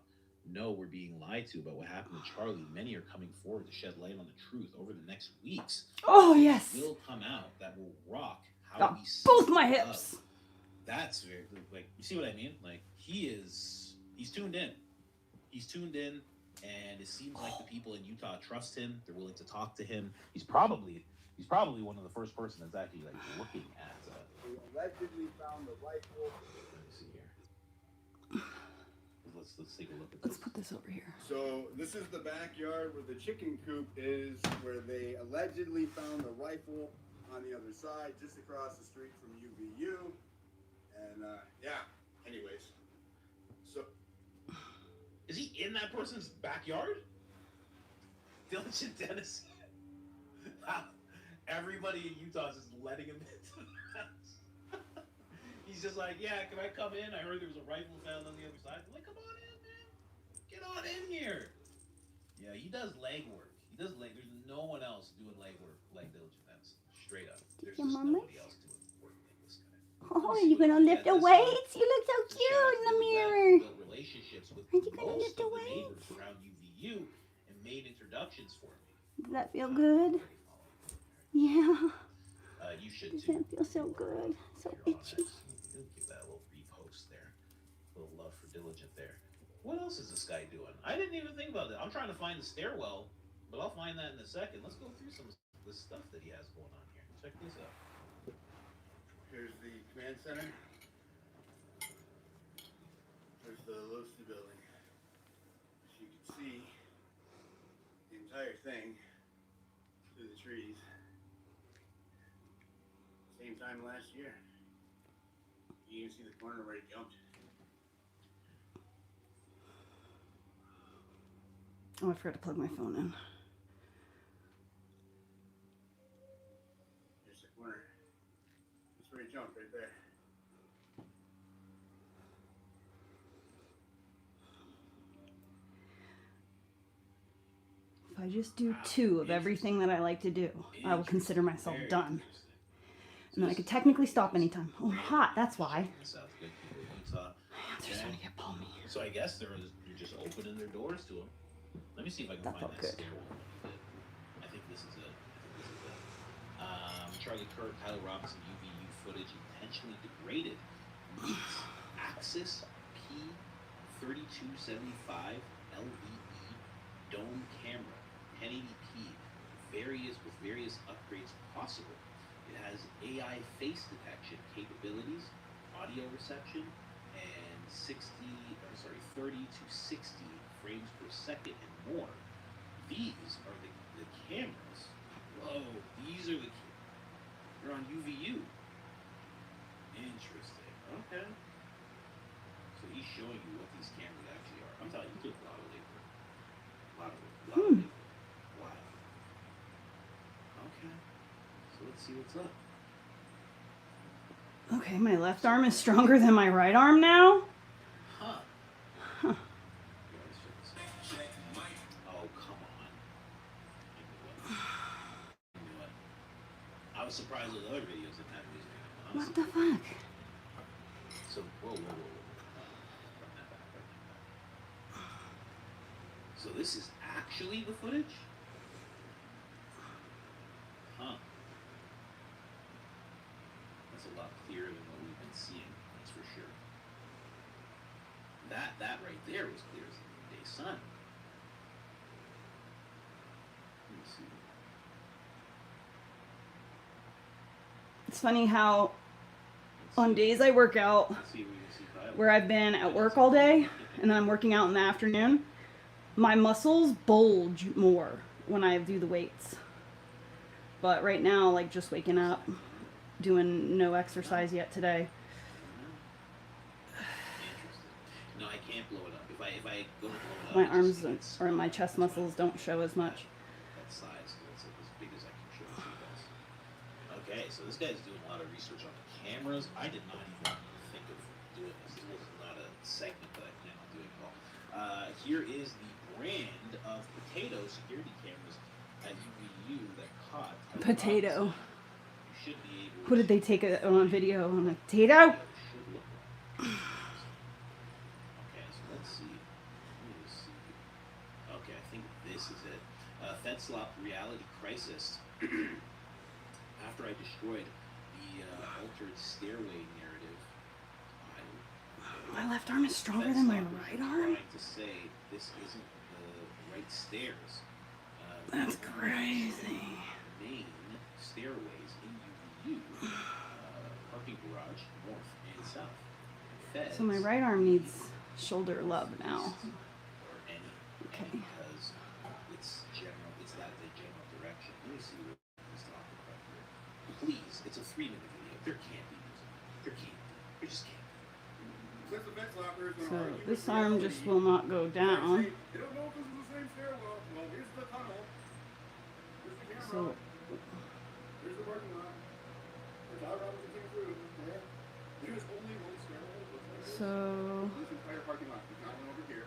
S5: know we're being lied to about what happened to Charlie. Many are coming forward to shed light on the truth over the next weeks.
S1: Oh, yes.
S5: Will come out that will rock how
S1: Got
S5: we see
S1: both my hips.
S5: love. That's very, you see what I mean? He's tuned in. He's tuned in, and it seems like the people in Utah trust him. They're willing to talk to him. He's probably one of the first person that's actually looking at.
S10: We allegedly found the rifle.
S5: Let me see here. Let's take a look at this.
S1: Let's put this over here.
S10: So this is the backyard where the chicken coop is, where they allegedly found the rifle on the other side, just across the street from UVU. And anyways, so
S5: Is he in that person's backyard? Diligent Dennis. Everybody in Utah is just letting him into the house. He's just like, yeah, can I come in? I heard there was a rifle found on the other side. I'm like, come on in, man. Get on in here. Yeah, he does leg work. There's no one else doing leg work like Diligent Dennis. Straight up. There's just nobody else doing work like this guy.
S1: Oh, are you going to lift the weights? You look so cute in the mirror.
S5: Built relationships with
S1: Are you gonna
S5: most
S1: lift the
S5: of the
S1: weights?
S5: neighbors around UVU and made introductions for me.
S1: Does that feel good? Yeah.
S5: You should
S1: Does
S5: too.
S1: that feel so good? So
S5: If you're on
S1: itchy.
S5: X, give that a little repost there. A little love for Diligent there. What else is this guy doing? I didn't even think about that. I'm trying to find the stairwell, but I'll find that in a second. Let's go through some of the stuff that he has going on here. Check this out.
S10: here's the command center. There's the Lucy building. As you can see, the entire thing through the trees. Same time last year. You can see the corner where it jumped.
S1: Oh, I forgot to plug my phone in.
S10: There's the corner. That's where it jumped, right there.
S1: If I just do 2 of everything that I like to do, I will consider myself
S5: Very
S1: done.
S5: interesting.
S1: And then I could technically stop anytime. Oh, hot, that's why.
S5: Check this out, the good people in Utah.
S1: My hands are starting to get palmy.
S5: So I guess you're just opening their doors to him. Let me see if I can
S1: That
S5: find
S1: felt
S5: that
S1: good.
S5: stairwell. I think this is it. Charlie Kirk, Tyler Robinson, UVU footage intentionally degraded. Leaks Axis P3275 LVE dome camera, 1080p, with various upgrades possible.
S11: It has AI face detection capabilities, audio reception, and 30 to 60 frames per second and more. These are the cameras. Whoa, these are they're on UVU. Interesting. Okay. So he's showing you what these cameras actually are. I'm telling you, he took a lot of labor. A lot of labor. Wow. Okay. So let's see what's up.
S1: Okay, my left arm is stronger than my right arm now?
S11: Huh.
S1: Huh.
S11: Oh, come on. I knew it. I was surprised with other videos that had music in it.
S1: What the fuck?
S11: So, whoa. So this is actually the footage? Huh. That's a lot clearer than what we've been seeing, that's for sure. That right there was clear as the noonday sun. Let me see.
S1: It's funny how on days I work out
S11: Let's see if we can see Kyle.
S1: where I've been at work all day and then I'm working out in the afternoon, my muscles bulge more when I do the weights. But right now, like just waking up, doing no exercise yet today.
S11: Interesting. No, I can't blow it up. If I go to blow it up,
S1: My
S11: it just
S1: arms
S11: gets-
S1: or my chest muscles don't show as much.
S11: That size, that's as big as I can show it to you guys. Okay, so this guy's doing a lot of research on the cameras. I did not even think of doing this. This was not a segment that I planned on doing at all. Here is the brand of potato security cameras at UVU that caught
S1: Potato.
S11: You should be able
S1: What did they take it on video? On a potato?
S11: should look like. Okay, so let's see. Let me just see. Okay, I think this is it. FedSlop Reality Crisis. After I destroyed the altered stairway narrative,
S1: My left arm is stronger than my right arm?
S11: trying to say this isn't the right stairs.
S1: That's
S11: the
S1: crazy.
S11: Main stairways in UVU, parking garage, north and south. Feds,
S1: So my right arm needs shoulder love now.
S11: or any,
S1: Okay.
S11: because it's that the general direction. Let me see what he's talking about here. Please, it's a 3-minute video. There can't be music. There can't be. There just can't be.
S10: Since the fence lockers gonna
S1: So
S10: argue
S1: this
S10: with
S1: arm
S10: reality,
S1: just will not go down.
S10: They don't know if this is the same stairwell. Well, here's the tunnel. Here's the camera.
S1: So
S10: Here's the parking lot. There's how Robinson came through. There. There's only one stairwell. It looks like this.
S1: So
S10: This entire parking lot. There's not one over here.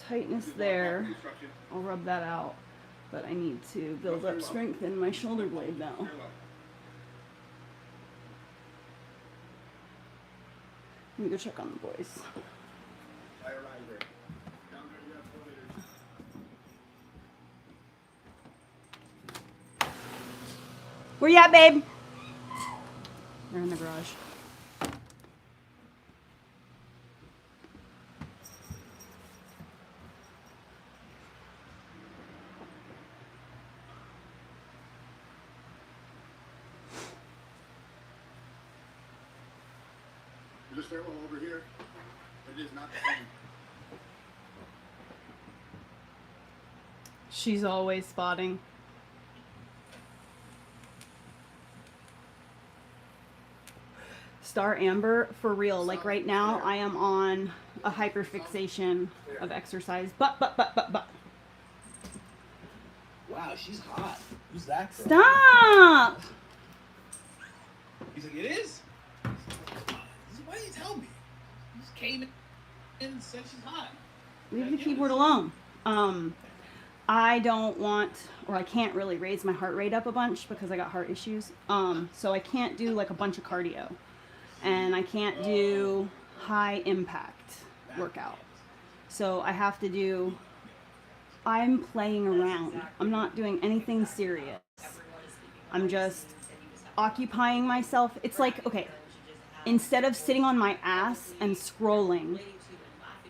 S1: tightness
S10: This is
S1: there.
S10: construction.
S1: I'll rub that out. But I need to build up strength in my shoulder blade now.
S10: Stairwell.
S1: Let me go check on the boys.
S10: Fire riser. Down there you have elevators.
S1: Where you at, babe? They're in the garage.
S10: There's a stairwell over here. It is not the same.
S1: She's always spotting. Star Amber, for real. Like right now, I am on a hyperfixation of exercise. But.
S11: Wow, she's hot. Who's that girl?
S1: Stop!
S11: He's like, it is? Why didn't you tell me? You just came in and said she's hot.
S1: Leave the keyboard alone. I don't want, or I can't really raise my heart rate up a bunch because I got heart issues. So I can't do like a bunch of cardio. And I can't do high impact workout. So I have to do, I'm playing around. I'm not doing anything serious. I'm just occupying myself. It's like, okay, instead of sitting on my ass and scrolling,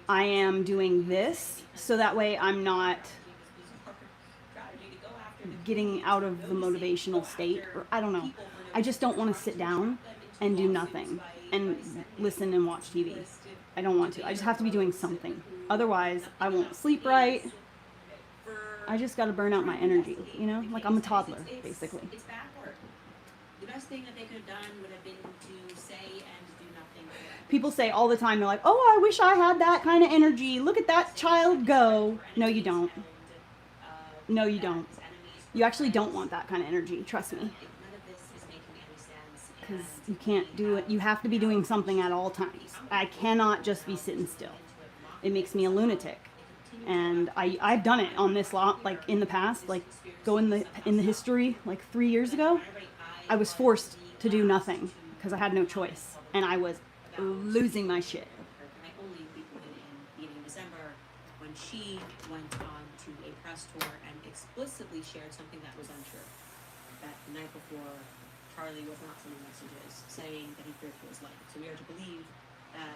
S1: I am doing this so that way I'm not getting out of the motivational state, or I don't know. I just don't want to sit down and do nothing and listen and watch TV. I don't want to. I just have to be doing something. Otherwise, I won't sleep right. I just got to burn out my energy, you know? Like I'm a toddler, basically.
S12: It's backward. The best thing that they could have done would have been to say and do nothing.
S1: People say all the time, they're like, oh, I wish I had that kind of energy. Look at that child go. No, you don't. No, you don't. You actually don't want that kind of energy. Trust me. Because you can't do it. You have to be doing something at all times. I cannot just be sitting still. It makes me a lunatic. And I've done it on this lot, like in the past, like go in the history, like 3 years ago, I was forced to do nothing because I had no choice. And I was losing my shit.
S12: My only in December, when she went on to a press tour and explicitly shared something that was untrue. That the night before, Charlie was not sending messages saying that he feared for his life. So we are to believe that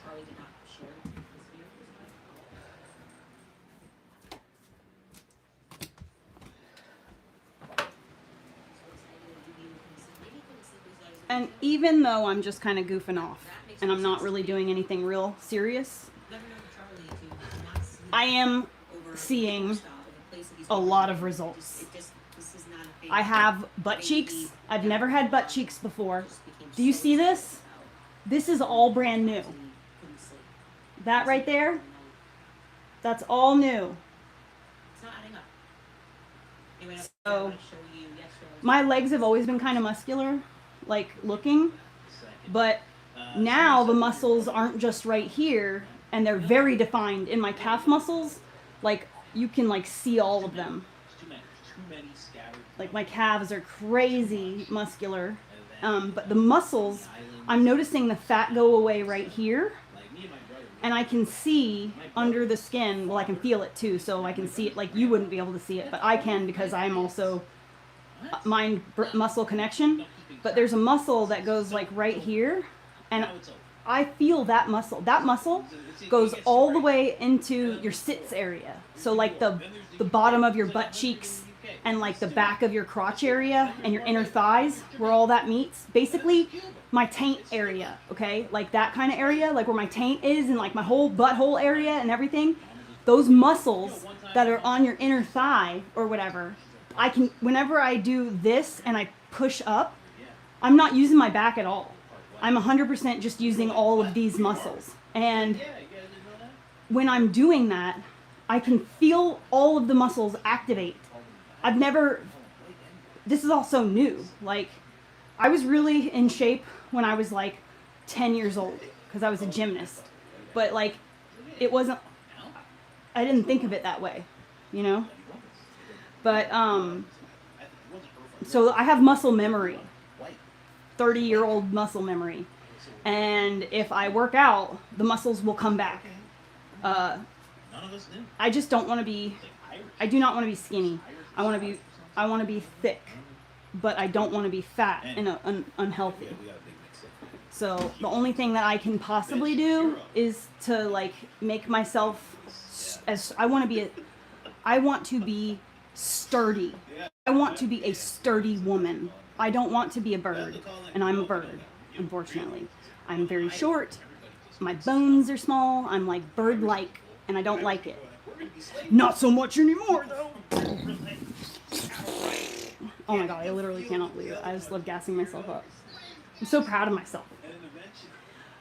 S12: Charlie did not share his fear for his life.
S1: And even though I'm just kind of goofing off and I'm not really doing anything real serious, I am seeing a lot of results. I have butt cheeks. I've never had butt cheeks before. Do you see this? This is all brand new. That right there, that's all new. So my legs have always been kind of muscular, like looking, but now the muscles aren't just right here and they're very defined. In my calf muscles, like you can like see all of them. Like my calves are crazy muscular, but the muscles, I'm noticing the fat go away right here, and I can see under the skin. Well, I can feel it too, so I can see it. Like you wouldn't be able to see it, but I can because I'm also mind muscle connection. But there's a muscle that goes like right here, and I feel that muscle. That muscle goes all the way into your sits area. So like the bottom of your butt cheeks and like the back of your crotch area and your inner thighs, where all that meets. Basically, my taint area, okay? Like that kind of area, like where my taint is and like my whole butthole area and everything. Those muscles that are on your inner thigh or whatever, I can, whenever I do this and I push up, I'm not using my back at all. I'm 100% just using all of these muscles. And when I'm doing that, I can feel all of the muscles activate. I've never, this is also new. Like, I was really in shape when I was like 10 years old because I was a gymnast. But like, it wasn't, I didn't think of it that way, you know? But, so I have muscle memory, 30-year-old muscle memory. And if I work out, the muscles will come back. I just don't want to be, I do not want to be skinny. I want to be thick, but I don't want to be fat and unhealthy. So the only thing that I can possibly do is to like make myself as, I want to be sturdy. I want to be a sturdy woman. I don't want to be a bird, and I'm a bird, unfortunately. I'm very short, my bones are small, I'm like bird-like, and I don't like it. Not so much anymore, though. Oh my god, I literally cannot believe it. I just love gassing myself up. I'm so proud of myself.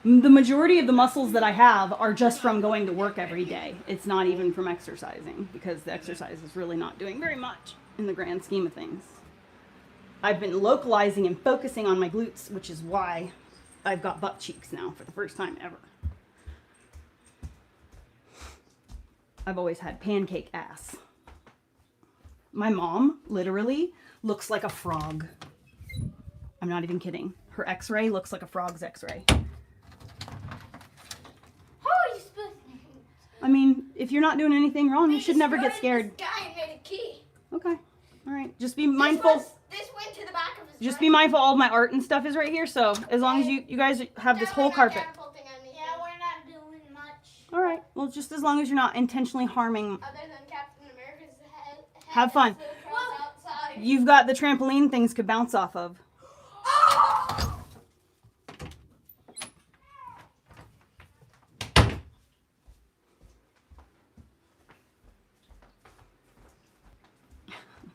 S1: The majority of the muscles that I have are just from going to work every day. It's not even from exercising, because the exercise is really not doing very much in the grand scheme of things. I've been localizing and focusing on my glutes, which is why I've got butt cheeks now for the first time ever. I've always had pancake ass. My mom literally looks like a frog. I'm not even kidding. Her x-ray looks like a frog's x-ray.
S2: How are you supposed to?
S1: I mean, if you're not doing anything wrong, you should never get scared.
S2: This guy made a key.
S1: Okay. All right. Just be mindful.
S2: This went to the back of his
S1: Just be mindful all of my art and stuff is right here. So as long as you guys have this whole carpet.
S2: Yeah, we're not doing much.
S1: All right. Well, just as long as you're not intentionally harming.
S2: Other than Captain America's
S1: Have fun. You've got the trampoline things could bounce off of.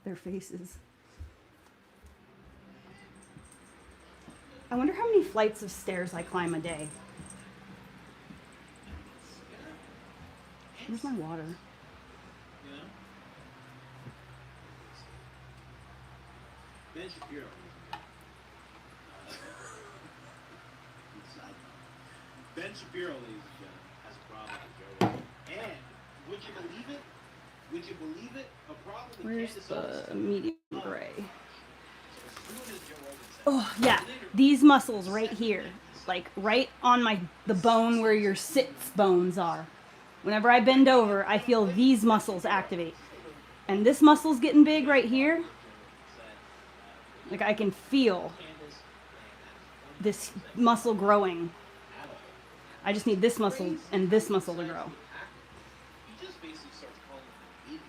S1: Their faces. I wonder how many flights of stairs I climb a day. Where's my water?
S11: You know? Ben Shapiro. Ben Shapiro, ladies and gentlemen, has a problem with Joe Rogan. And would you believe it? Would you believe it? A problem with
S1: Where's
S11: Candace
S1: the medium gray?
S11: So as soon as Joe Rogan said,
S1: Oh yeah, these muscles right here, like right on the bone where your sits bones are. Whenever I bend over, I feel these muscles activate. And this muscle's getting big right here. Like I can feel this muscle growing. I just need this muscle and this muscle to grow.
S11: he just basically starts calling him an idiot.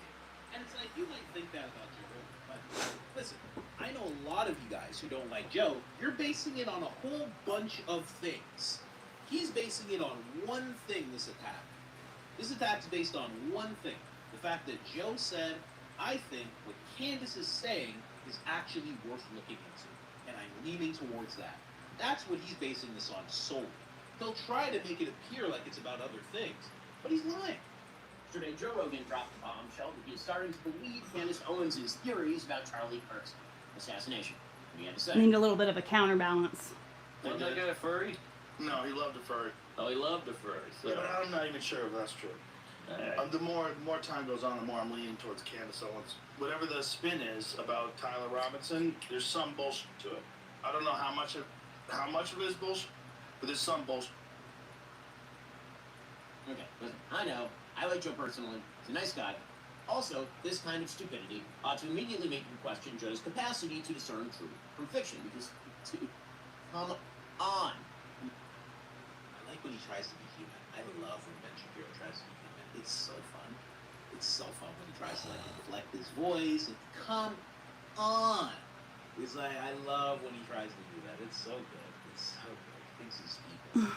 S11: And it's like, you might think that about Joe Rogan, but listen, I know a lot of you guys who don't like Joe. You're basing it on a whole bunch of things. He's basing it on one thing, this attack. This attack's based on one thing. The fact that Joe said, I think what Candace is saying is actually worth looking into. And I'm leaning towards that. That's what he's basing this on solely. He'll try to make it appear like it's about other things, but he's lying.
S13: Yesterday, Joe Rogan dropped a bombshell that he is starting to believe Candace Owens' theories about Charlie Kirk's assassination. What do you have to say?
S1: I need a little bit of a counterbalance.
S14: Wasn't that guy a furry?
S10: No, he loved a furry.
S14: Oh, he loved the furry. So.
S10: Yeah, but I'm not even sure if that's true. The more time goes on, the more I'm leaning towards Candace Owens. Whatever the spin is about Tyler Robinson, there's some bullshit to it. I don't know how much of it is bullshit, but there's some bullshit.
S13: Okay, listen, I know. I like Joe personally. He's a nice guy. Also, this kind of stupidity ought to immediately make you question Joe's capacity to discern truth from fiction, because, come on.
S11: I like when he tries to be human. I love when Ben Shapiro tries to be human. It's so fun. It's so fun when he tries to like inflect his voice. And, come on. It's like, I love when he tries to do that. It's so good. It's so good. He thinks he's people.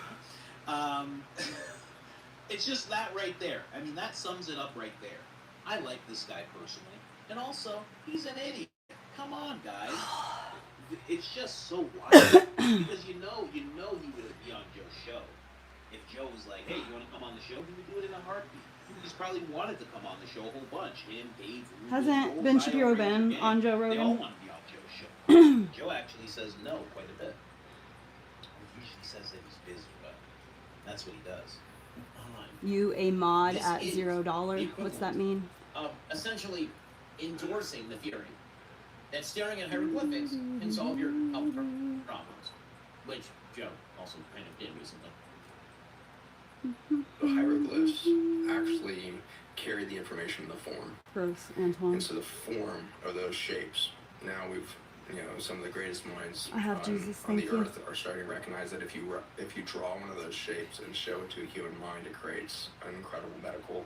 S11: It's just that right there. I mean, that sums it up right there. I like this guy personally. And also, he's an idiot. Come on, guys. It's just so wild. Because you know he would be on Joe's show. If Joe was like, hey, you want to come on the show? He would do it in a heartbeat. He's probably wanted to come on the show a whole bunch. Him, Dave, Ruben,
S1: Hasn't
S11: Joel,
S1: Ben
S11: Ryan,
S1: Shapiro been
S11: gang.
S1: on Joe
S11: They all
S1: Rogan?
S11: want to be on Joe's show. Joe actually says no quite a bit. He usually says that he's busy, but that's what he does.
S1: You a mod
S13: This
S1: at
S13: is
S1: $0. What's that mean?
S13: Essentially endorsing the theory that staring at hieroglyphics can solve your health problems, which Joe also kind of did recently.
S15: The hieroglyphs actually carry the information in the form.
S1: Gross, Antoine.
S15: And so the form are those shapes. Now some of the greatest minds
S1: I have Jesus,
S15: on the
S1: thank you.
S15: earth are starting to recognize that if you draw one of those shapes and show it to a human mind, it creates an incredible medical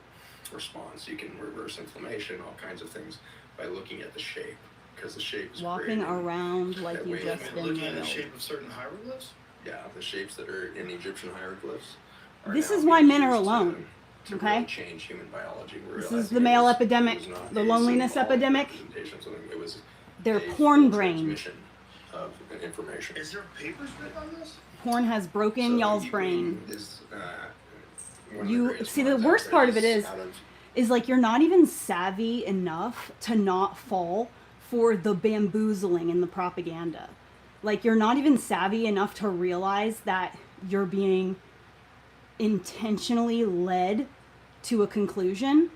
S15: response. You can reverse inflammation, all kinds of things by looking at the shape, because the shape is
S1: Walking
S15: creating
S1: around like
S15: that
S1: you
S15: wave
S1: just
S15: of
S1: been
S10: Looking at the
S1: nailed.
S10: shape of certain hieroglyphs?
S15: Yeah, the shapes that are in Egyptian hieroglyphs. Are
S1: This
S15: now
S1: is why
S15: being
S1: men are
S15: used
S1: alone.
S15: to
S1: Okay?
S15: really change human biology. We're
S1: This is
S15: realizing
S1: the
S15: it
S1: male
S15: was-
S1: epidemic,
S15: it was not
S1: the
S15: a
S1: loneliness
S15: symbolic
S1: epidemic.
S15: representation of something. It was
S1: They're
S15: a
S1: porn
S15: full
S1: brained.
S15: transmission of information.
S10: Is there papers written on this?
S1: Porn has broken y'all's brain.
S15: Is, one of the
S1: You
S15: greatest
S1: see, the
S15: minds out
S1: worst
S15: there
S1: part of it is
S15: out of
S1: like you're not even savvy enough to not fall for the bamboozling and the propaganda. Like you're not even savvy enough to realize that you're being intentionally led to a conclusion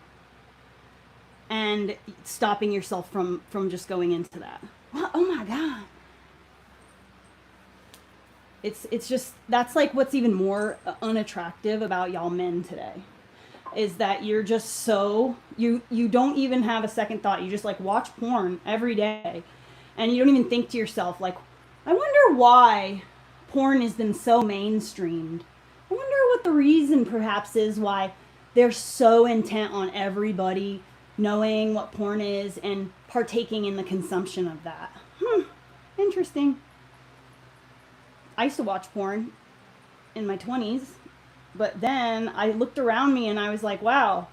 S1: and stopping yourself from just going into that. Oh my God. It's just, that's like what's even more unattractive about y'all men today, is that you're just so, you don't even have a second thought. You just like watch porn every day and you don't even think to yourself like, I wonder why porn has been so mainstreamed. I wonder what the reason perhaps is why they're so intent on everybody knowing what porn is and partaking in the consumption of that. Interesting. I used to watch porn in my 20s, but then I looked around me and I was like, wow,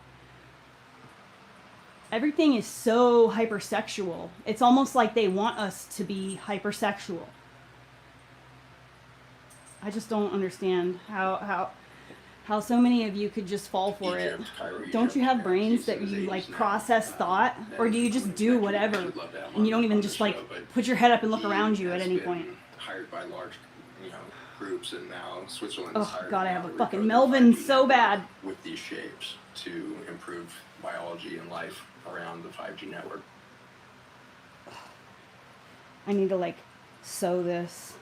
S1: everything is so hypersexual. It's almost like they want us to be hypersexual. I just don't understand how so many of you could just fall for it. Don't you have brains that you like process thought, or do you just do whatever and you don't even just like put your head up and look around you at any point?
S15: Hired by large, groups, and now Switzerland is
S1: Oh
S15: hired
S1: God, I have a
S15: to
S1: fucking
S15: recode
S1: Melvin
S15: 5G
S1: so
S15: network
S1: bad.
S15: with these shapes to improve biology and life around the 5G network.
S1: I need to like sew this.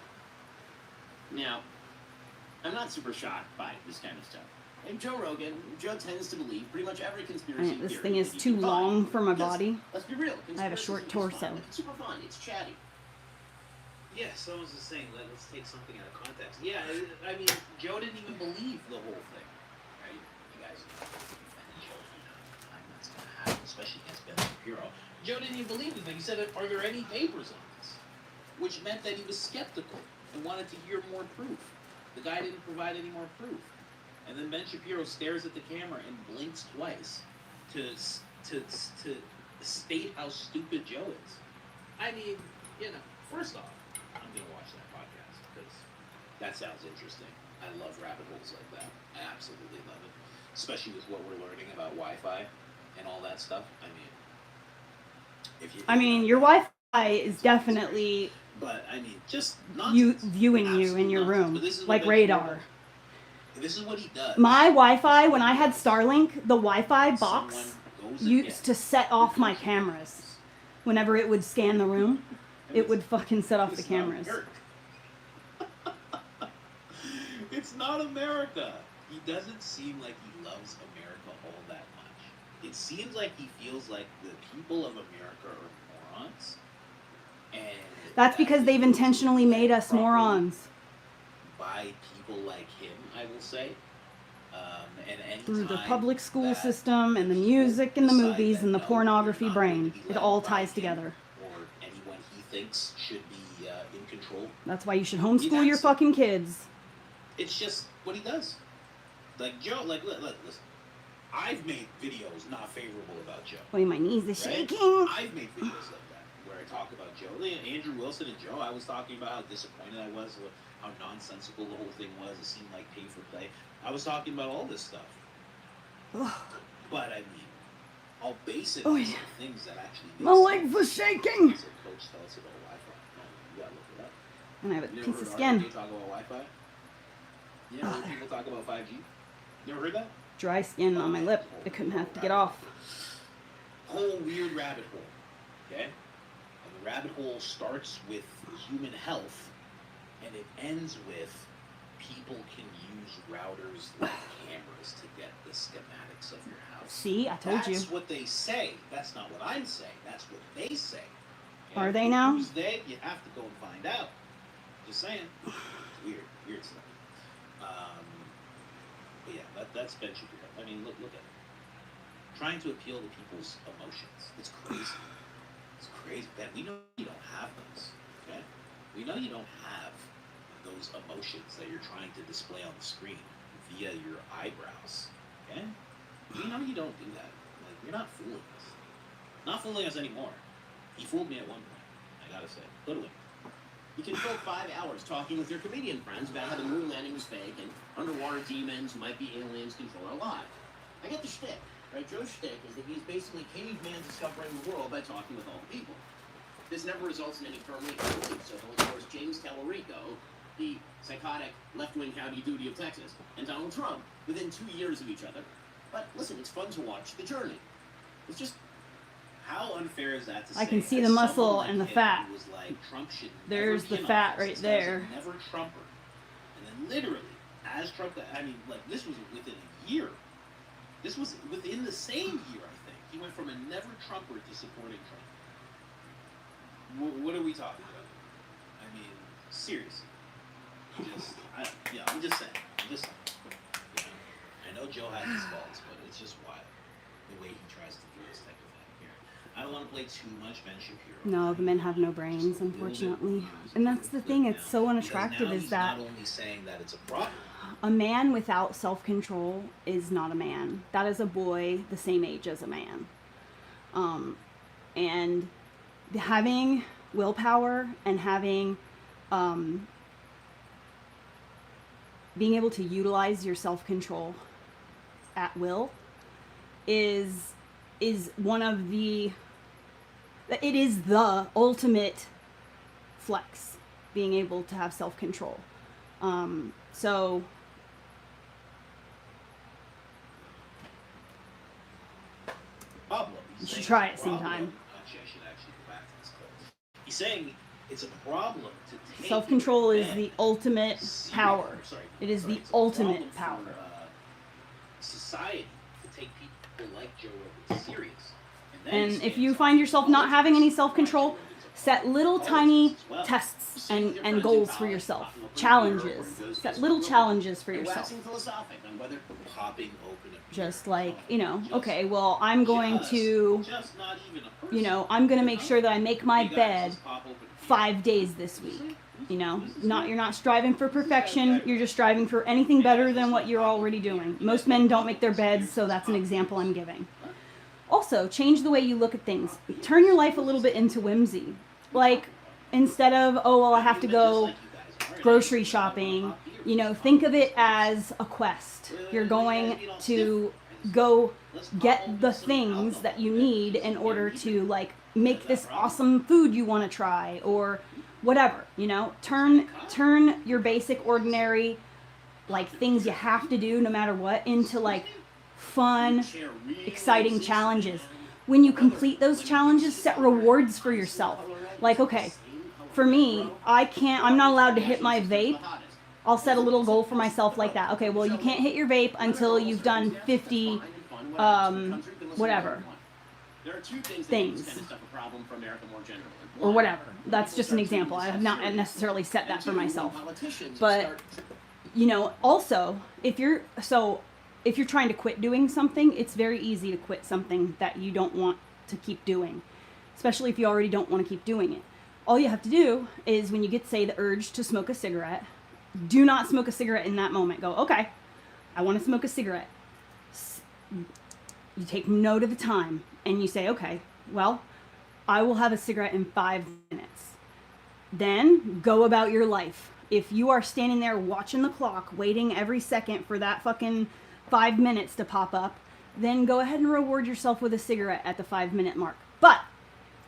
S13: Now, I'm not super shocked by this kind of stuff. Like Joe Rogan, Joe tends to believe pretty much every conspiracy
S1: This
S13: theory
S1: thing is
S13: that you
S1: too
S13: can find.
S1: long for my
S13: Because,
S1: body.
S13: let's be real.
S1: I have a short
S13: conspiracy
S1: torso.
S13: is fun. It's super fun. It's chatty.
S11: Yeah, someone's just saying, let's take something out of context. Yeah, I mean, Joe didn't even believe the whole thing, right? You guys defending Joe for time that's going to happen, especially against Ben Shapiro. Joe didn't even believe the thing. He said, are there any papers on this? Which meant that he was skeptical and wanted to hear more proof. The guy didn't provide any more proof. And then Ben Shapiro stares at the camera and blinks twice to state how stupid Joe is. I mean, first off, I'm going to watch that podcast because that sounds interesting. I love rabbit holes like that. I absolutely love it. Especially with what we're learning about Wi-Fi and all that stuff. I mean,
S1: Your Wi-Fi is definitely
S11: but I mean, just
S1: viewing you in your room, like radar.
S11: This is what he does.
S1: My Wi-Fi, when I had Starlink, the Wi-Fi box used to set off my cameras. Whenever it would scan the room, it would fucking set off the cameras.
S11: It's not America. He doesn't seem like he loves America all that much. It seems like he feels like the people of America are morons. And
S1: That's because they've intentionally made us morons.
S11: By people like him, I will say. And
S1: Through the public school system and the music and the movies and the pornography brain. It all ties together.
S11: Or anyone he thinks should be in control.
S1: That's why you should homeschool your fucking kids.
S11: It's just what he does. Like Joe, listen. I've made videos not favorable about Joe.
S1: Wait, my knees are shaking.
S11: I've made videos like that where I talk about Joe. Andrew Wilson and Joe, I was talking about how disappointed I was with how nonsensical the whole thing was. It seemed like pay for play. I was talking about all this stuff. But I mean, I'll base it on some things that actually make
S1: My legs are shaking.
S11: So coach, tell us about Wi-Fi. You gotta look it up.
S1: And I have a
S11: You
S1: piece
S11: never
S1: of
S11: heard
S1: skin.
S11: RJ talk about Wi-Fi? You never heard people talk about 5G? You ever heard that?
S1: Dry skin on my lip. I couldn't have to get off.
S11: Whole weird rabbit hole. Okay? And the rabbit hole starts with human health and it ends with people can use routers like cameras to get the schematics of your house.
S1: See, I told you.
S11: That's what they say. That's not what I'm saying. That's what they say. Okay?
S1: Are they now?
S11: Who's they? You have to go and find out. Just saying. It's weird stuff. But yeah, that's Ben Shapiro. I mean, look at it. Trying to appeal to people's emotions. It's crazy. It's crazy. Ben, we know you don't have those. Okay? We know you don't have those emotions that you're trying to display on the screen via your eyebrows. Okay? We know you don't do that. Like, you're not fooling us. Not fooling us anymore. He fooled me at one point. I gotta say. Literally.
S13: You can fill 5 hours talking with your comedian friends about how the moon landing was fake and underwater demons who might be aliens control our lives. I get the shtick, right? Joe's shtick is that he's basically caveman discovering the world by talking with all the people. This never results in any firmly held beliefs, so of course James Tallarico, the psychotic left-wing howdy doody of Texas, and Donald Trump within 2 years of each other. But listen, it's fun to watch the journey. It's just...
S11: How unfair is that to say?
S1: I can see the muscle and the fat.
S11: Like, Trump should
S1: There's the fat right there.
S11: Never Trumper. And then literally, as Trump, I mean, like, this was within a year. This was within the same year, I think. He went from a never Trumper to supporting Trump. What are we talking about? I mean, seriously. I'm just saying. I know Joe has his faults, but it's just wild the way he tries to do this type of thing. I don't want to play too much Ben Shapiro.
S1: No, the men have no brains, unfortunately. And that's the thing, it's so unattractive is that
S11: not only saying that it's a problem.
S1: A man without self-control is not a man. That is a boy the same age as a man. And having willpower and having being able to utilize your self-control at will is one of the, it is the ultimate flex, being able to have self-control. So you should try it sometime.
S11: Actually, I should actually go back to this quote. He's saying it's a problem to take
S1: Self-control is the ultimate power. It is the
S11: it's a
S1: ultimate
S11: problem
S1: power.
S11: for, society to take people like Joe Rogan serious.
S1: And if you find yourself not having any self-control, set little tiny tests and goals for yourself. Challenges. Set little challenges for yourself. Just like, you know, okay, well, I'm going to, you know, I'm going to make sure that I make my bed 5 days this week. You know, you're not striving for perfection. You're just striving for anything better than what you're already doing. Most men don't make their beds, so that's an example I'm giving. Also, change the way you look at things. Turn your life a little bit into whimsy. Like, instead of, oh, well, I have to go grocery shopping, you know, think of it as a quest. You're going to go get the things that you need in order to, like, make this awesome food you want to try, or whatever, you know. Turn your basic, ordinary, like, things you have to do no matter what into, like, fun, exciting challenges. When you complete those challenges, set rewards for yourself. Like, okay, for me, I'm not allowed to hit my vape. I'll set a little goal for myself like that. Okay, well, you can't hit your vape until you've done 50, whatever, things. Or whatever. That's just an example. I have not necessarily set that for myself. But, you know, also, if you're trying to quit doing something, it's very easy to quit something that you don't want to keep doing, especially if you already don't want to keep doing it. All you have to do is, when you get, say, the urge to smoke a cigarette, do not smoke a cigarette in that moment. Go, okay, I want to smoke a cigarette. You take note of the time and you say, okay, well, I will have a cigarette in 5 minutes. Then go about your life. If you are standing there watching the clock, waiting every second for that fucking 5 minutes to pop up, then go ahead and reward yourself with a cigarette at the 5-minute mark. But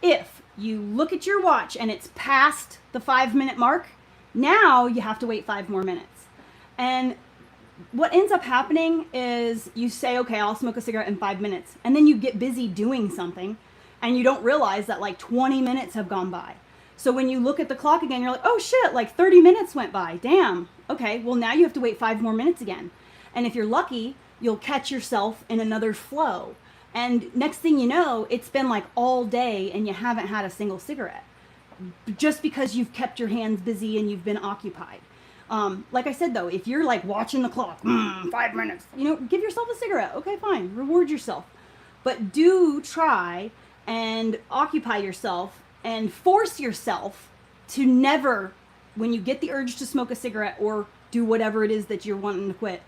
S1: if you look at your watch and it's past the 5-minute mark, now you have to wait 5 more minutes. And what ends up happening is you say, okay, I'll smoke a cigarette in 5 minutes. And then you get busy doing something and you don't realize that like 20 minutes have gone by. So when you look at the clock again, you're like, oh shit, like 30 minutes went by. Damn. Okay, well now you have to wait 5 more minutes again. And if you're lucky, you'll catch yourself in another flow. And next thing you know, it's been like all day and you haven't had a single cigarette. Just because you've kept your hands busy and you've been occupied. Like I said though, if you're like watching the clock, 5 minutes, you know, give yourself a cigarette. Okay, fine, reward yourself. But do try and occupy yourself and force yourself to never, when you get the urge to smoke a cigarette or do whatever it is that you're wanting to quit,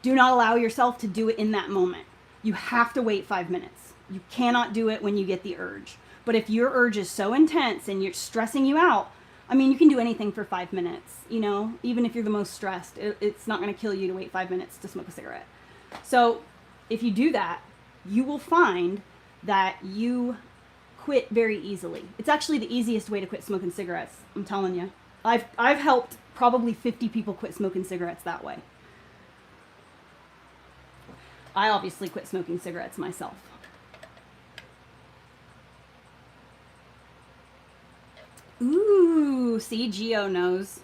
S1: do not allow yourself to do it in that moment. You have to wait 5 minutes. You cannot do it when you get the urge. But if your urge is so intense and you're stressing you out, I mean, you can do anything for 5 minutes, you know, even if you're the most stressed, it's not going to kill you to wait 5 minutes to smoke a cigarette. So if you do that, you will find that you quit very easily. It's actually the easiest way to quit smoking cigarettes. I'm telling you. I've helped probably 50 people quit smoking cigarettes that way. I obviously quit smoking cigarettes myself. Ooh, see, Geo knows.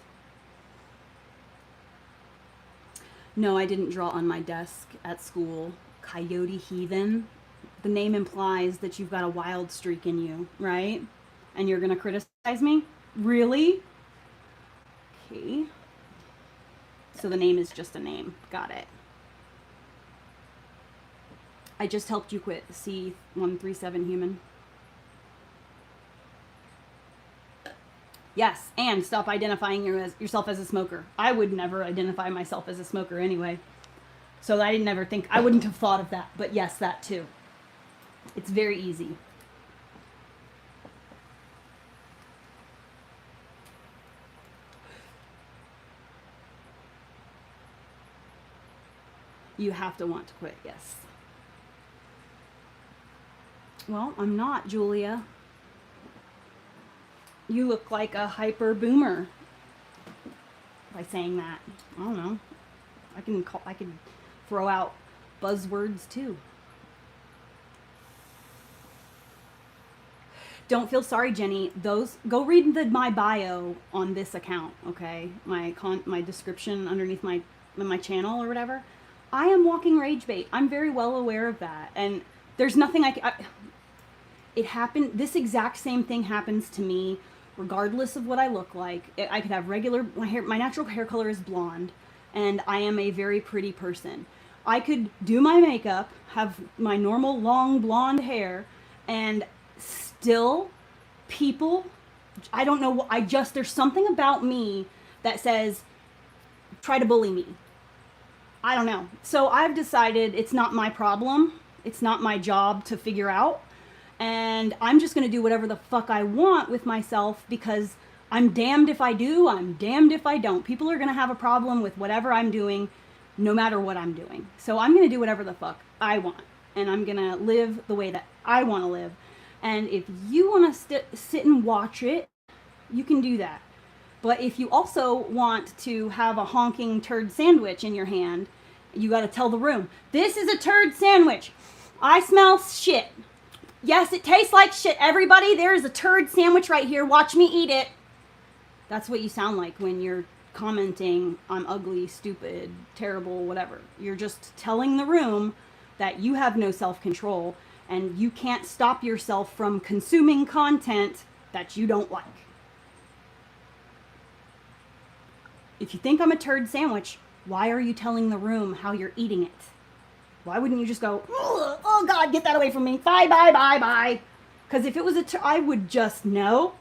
S1: No, I didn't draw on my desk at school. Coyote Heathen. The name implies that you've got a wild streak in you, right? And you're gonna criticize me? Really? Okay. So the name is just a name. Got it. I just helped you quit C137 human. Yes, and stop identifying yourself as a smoker. I would never identify myself as a smoker anyway. So I didn't ever think, I wouldn't have thought of that. But yes, that too. It's very easy. You have to want to quit, yes. Well, I'm not, Julia. You look like a hyper boomer by saying that. I don't know. I can throw out buzzwords too. Don't feel sorry, Jenny. Those, go read my bio on this account, okay? My description underneath my channel or whatever. I am walking rage bait. I'm very well aware of that, and there's nothing it happened. This exact same thing happens to me, regardless of what I look like. I could have my natural hair color is blonde, and I am a very pretty person. I could do my makeup, have my normal long blonde hair, and still people, I don't know, there's something about me that says, try to bully me. I don't know. So I've decided it's not my problem. It's not my job to figure out. And I'm just going to do whatever the fuck I want with myself, because I'm damned if I do, I'm damned if I don't. People are going to have a problem with whatever I'm doing, no matter what I'm doing. So I'm going to do whatever the fuck I want. And I'm going to live the way that I want to live. And if you want to sit and watch it, you can do that. But if you also want to have a honking turd sandwich in your hand, you got to tell the room, this is a turd sandwich. I smell shit. Yes, it tastes like shit. Everybody, there is a turd sandwich right here. Watch me eat it. That's what you sound like when you're commenting, I'm ugly, stupid, terrible, whatever. You're just telling the room that you have no self-control and you can't stop yourself from consuming content that you don't like. If you think I'm a turd sandwich, why are you telling the room how you're eating it? Why wouldn't you just go, oh God, get that away from me. Bye, bye, bye, bye. Because if it was I would just, nope,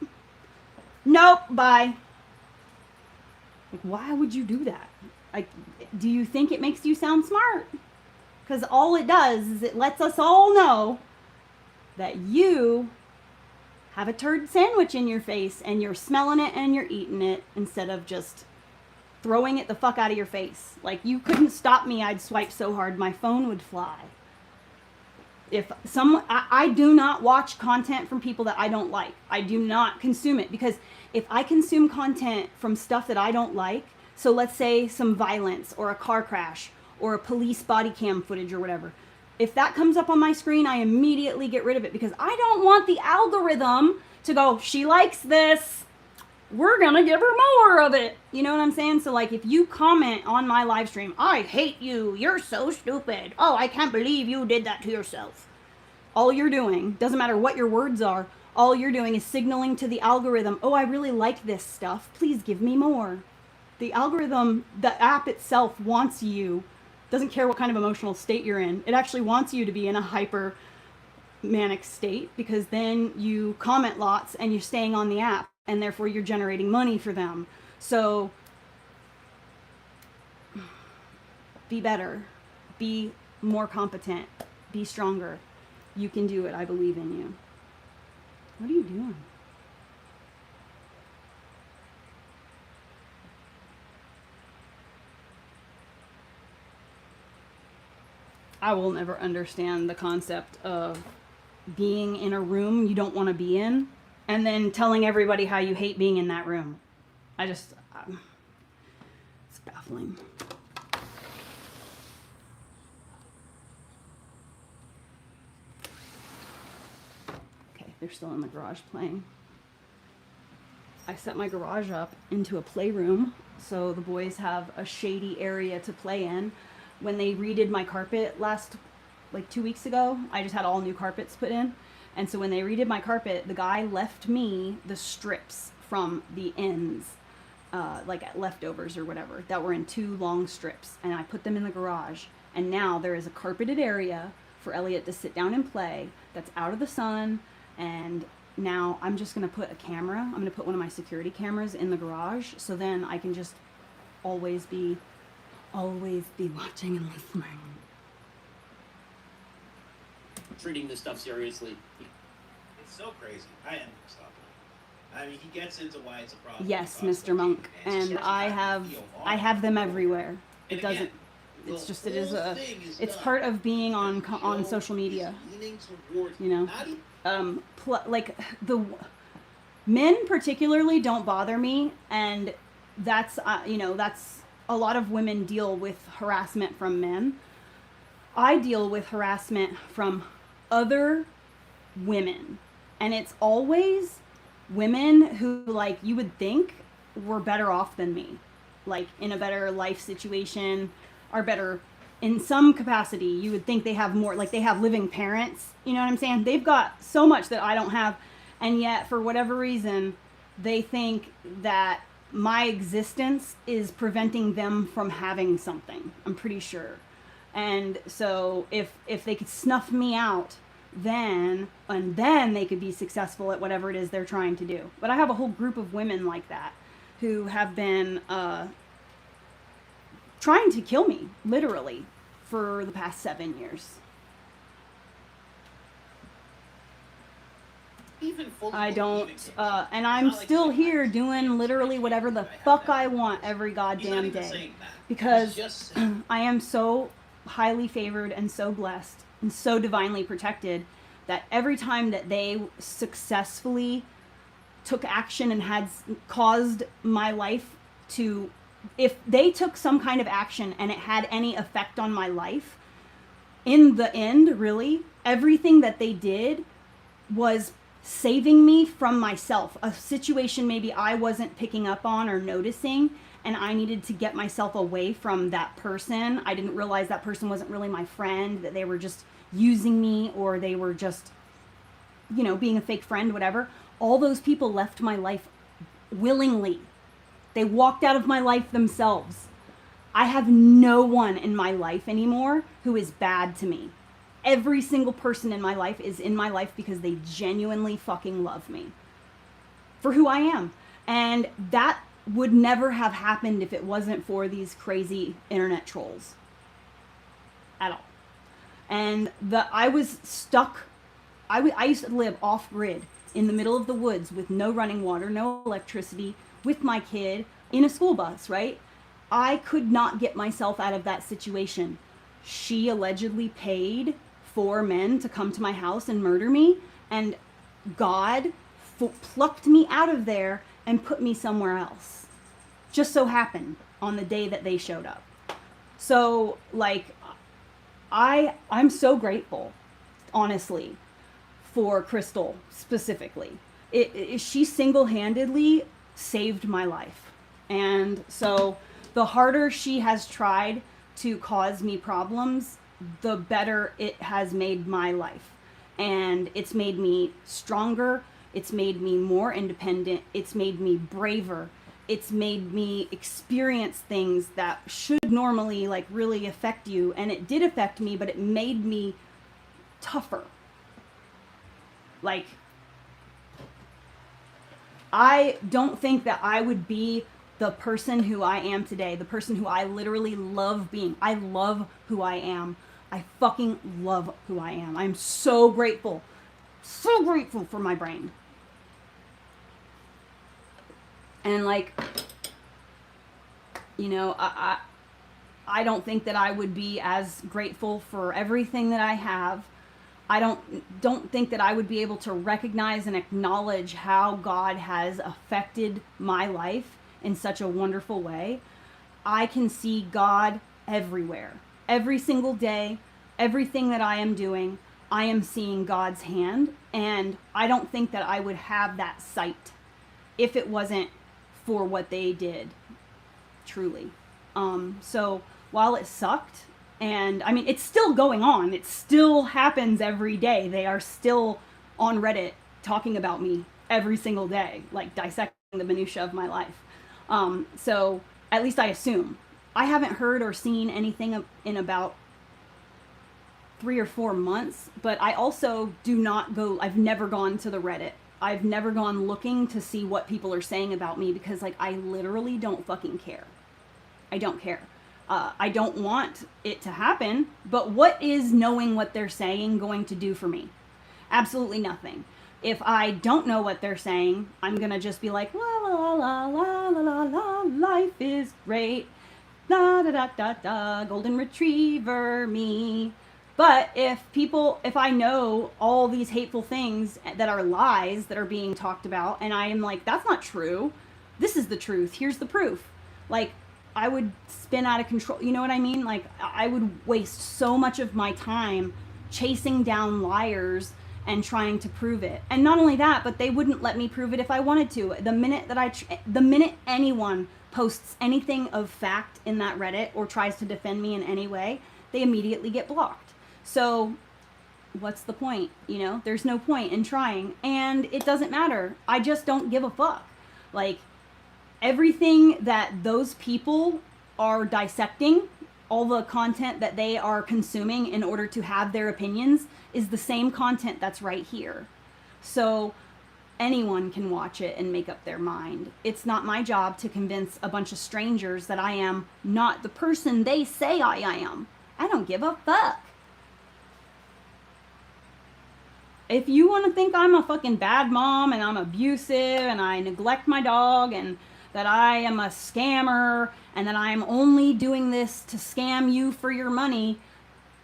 S1: bye. Like, why would you do that? Like, do you think it makes you sound smart? Because all it does is it lets us all know that you have a turd sandwich in your face and you're smelling it and you're eating it instead of just throwing it the fuck out of your face. Like, you couldn't stop me. I'd swipe so hard my phone would fly. If I do not watch content from people that I don't like. I do not consume it, because if I consume content from stuff that I don't like, so let's say some violence or a car crash or a police body cam footage or whatever, if that comes up on my screen, I immediately get rid of it, because I don't want the algorithm to go, she likes this, we're gonna give her more of it. You know what I'm saying? So like, if you comment on my live stream, I hate you, you're so stupid, oh, I can't believe you did that to yourself. All you're doing, doesn't matter what your words are, all you're doing is signaling to the algorithm, oh, I really like this stuff, please give me more. The algorithm, the app itself wants you, doesn't care what kind of emotional state you're in, it actually wants you to be in a hyper manic state, because then you comment lots and you're staying on the app, and therefore you're generating money for them. So be better, be more competent, be stronger. You can do it. I believe in you. What are you doing? I will never understand the concept of being in a room you don't want to be in and then telling everybody how you hate being in that room. It's baffling. Okay, they're still in the garage playing. I set my garage up into a playroom so the boys have a shady area to play in. When they redid my carpet like 2 weeks ago, I just had all new carpets put in. And so when they redid my carpet, the guy left me the strips from the ends, like leftovers or whatever, that were in 2 long strips. And I put them in the garage. And now there is a carpeted area for Elliot to sit down and play that's out of the sun and now I'm just going to put a camera. I'm going to put one of my security cameras in the garage, so then I can just always be watching and listening.
S13: Treating this stuff seriously.
S11: It's so crazy. I am gonna stop it. I mean, he gets into why it's a problem.
S1: Yes, Mr. Monk, and I have them everywhere. It doesn't. It's just it's part of being on social media. You know, like the men particularly don't bother me, and that's that's a lot of women deal with harassment from men. I deal with harassment from other women, and it's always women who, like, you would think were better off than me, like in a better life situation, are better in some capacity. You would think they have more, like they have living parents, you know what I'm saying? They've got so much that I don't have, and yet for whatever reason they think that my existence is preventing them from having something, I'm pretty sure. And so if they could snuff me out, then they could be successful at whatever it is they're trying to do. But I have a whole group of women like that who have been trying to kill me, literally, for the past 7 years. I don't, and I'm still here doing literally whatever the fuck I want every goddamn day, because I am so highly favored and so blessed and so divinely protected that every time that they successfully took action and had caused my life to, if they took some kind of action and it had any effect on my life, in the end, really, everything that they did was saving me from myself, a situation maybe I wasn't picking up on or noticing, and I needed to get myself away from that person. I didn't realize that person wasn't really my friend, that they were just using me, or they were just, you know, being a fake friend, whatever. All those people left my life willingly. They walked out of my life themselves. I have no one in my life anymore who is bad to me. Every single person in my life is in my life because they genuinely fucking love me for who I am. And that would never have happened if it wasn't for these crazy internet trolls at all. And I was stuck. I used to live off grid in the middle of the woods with no running water, no electricity, with my kid in a school bus, right? I could not get myself out of that situation. She allegedly paid for men to come to my house and murder me, and God plucked me out of there and put me somewhere else. Just so happened on the day that they showed up. So, like, I'm so grateful, honestly, for Crystal specifically. She single-handedly saved my life. And so the harder she has tried to cause me problems, the better it has made my life. And it's made me stronger. It's made me more independent. It's made me braver. It's made me experience things that should normally, like, really affect you. And it did affect me, but it made me tougher. Like, I don't think that I would be the person who I am today, the person who I literally love being. I love who I am. I fucking love who I am. I'm so grateful for my brain. And, like, you know, I don't think that I would be as grateful for everything that I have. I don't think that I would be able to recognize and acknowledge how God has affected my life in such a wonderful way. I can see God everywhere. Every single day, everything that I am doing, I am seeing God's hand, and I don't think that I would have that sight if it wasn't for what they did, truly. So while it sucked, and I mean, it's still going on. It still happens every day. They are still on Reddit talking about me every single day, like dissecting the minutia of my life. So at least I assume. I haven't heard or seen anything in about 3 or 4 months, but I also do not go, I've never gone to the Reddit I've never gone looking to see what people are saying about me because, like, I literally don't fucking care. I don't care. I don't want it to happen, but what is knowing what they're saying going to do for me? Absolutely nothing. If I don't know what they're saying, I'm gonna just be like, la la la la la la la, life is great, la da da da da, golden retriever me. But if I know all these hateful things that are lies that are being talked about, and I am like, that's not true, this is the truth, here's the proof, like, I would spin out of control. You know what I mean? Like, I would waste so much of my time chasing down liars and trying to prove it. And not only that, but they wouldn't let me prove it if I wanted to. The minute anyone posts anything of fact in that Reddit or tries to defend me in any way, they immediately get blocked. So what's the point? You know, there's no point in trying, and it doesn't matter. I just don't give a fuck. Like, everything that those people are dissecting, all the content that they are consuming in order to have their opinions, is the same content that's right here. So anyone can watch it and make up their mind. It's not my job to convince a bunch of strangers that I am not the person they say I am. I don't give a fuck. If you want to think I'm a fucking bad mom and I'm abusive and I neglect my dog and that I am a scammer and that I'm only doing this to scam you for your money,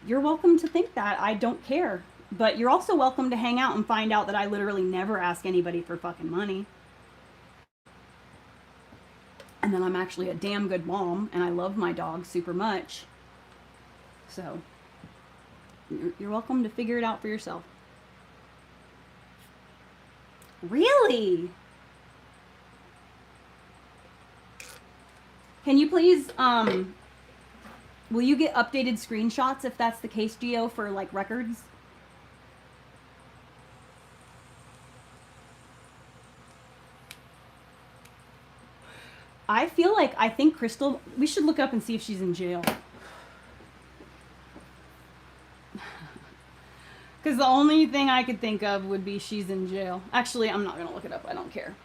S1: you're welcome to think that. I don't care. But you're also welcome to hang out and find out that I literally never ask anybody for fucking money. And that I'm actually a damn good mom and I love my dog super much. So, you're welcome to figure it out for yourself. Really? Can you please, will you get updated screenshots if that's the case, Gio, for like records? I think Crystal, we should look up and see if she's in jail. Because the only thing I could think of would be she's in jail. Actually, I'm not going to look it up. I don't care.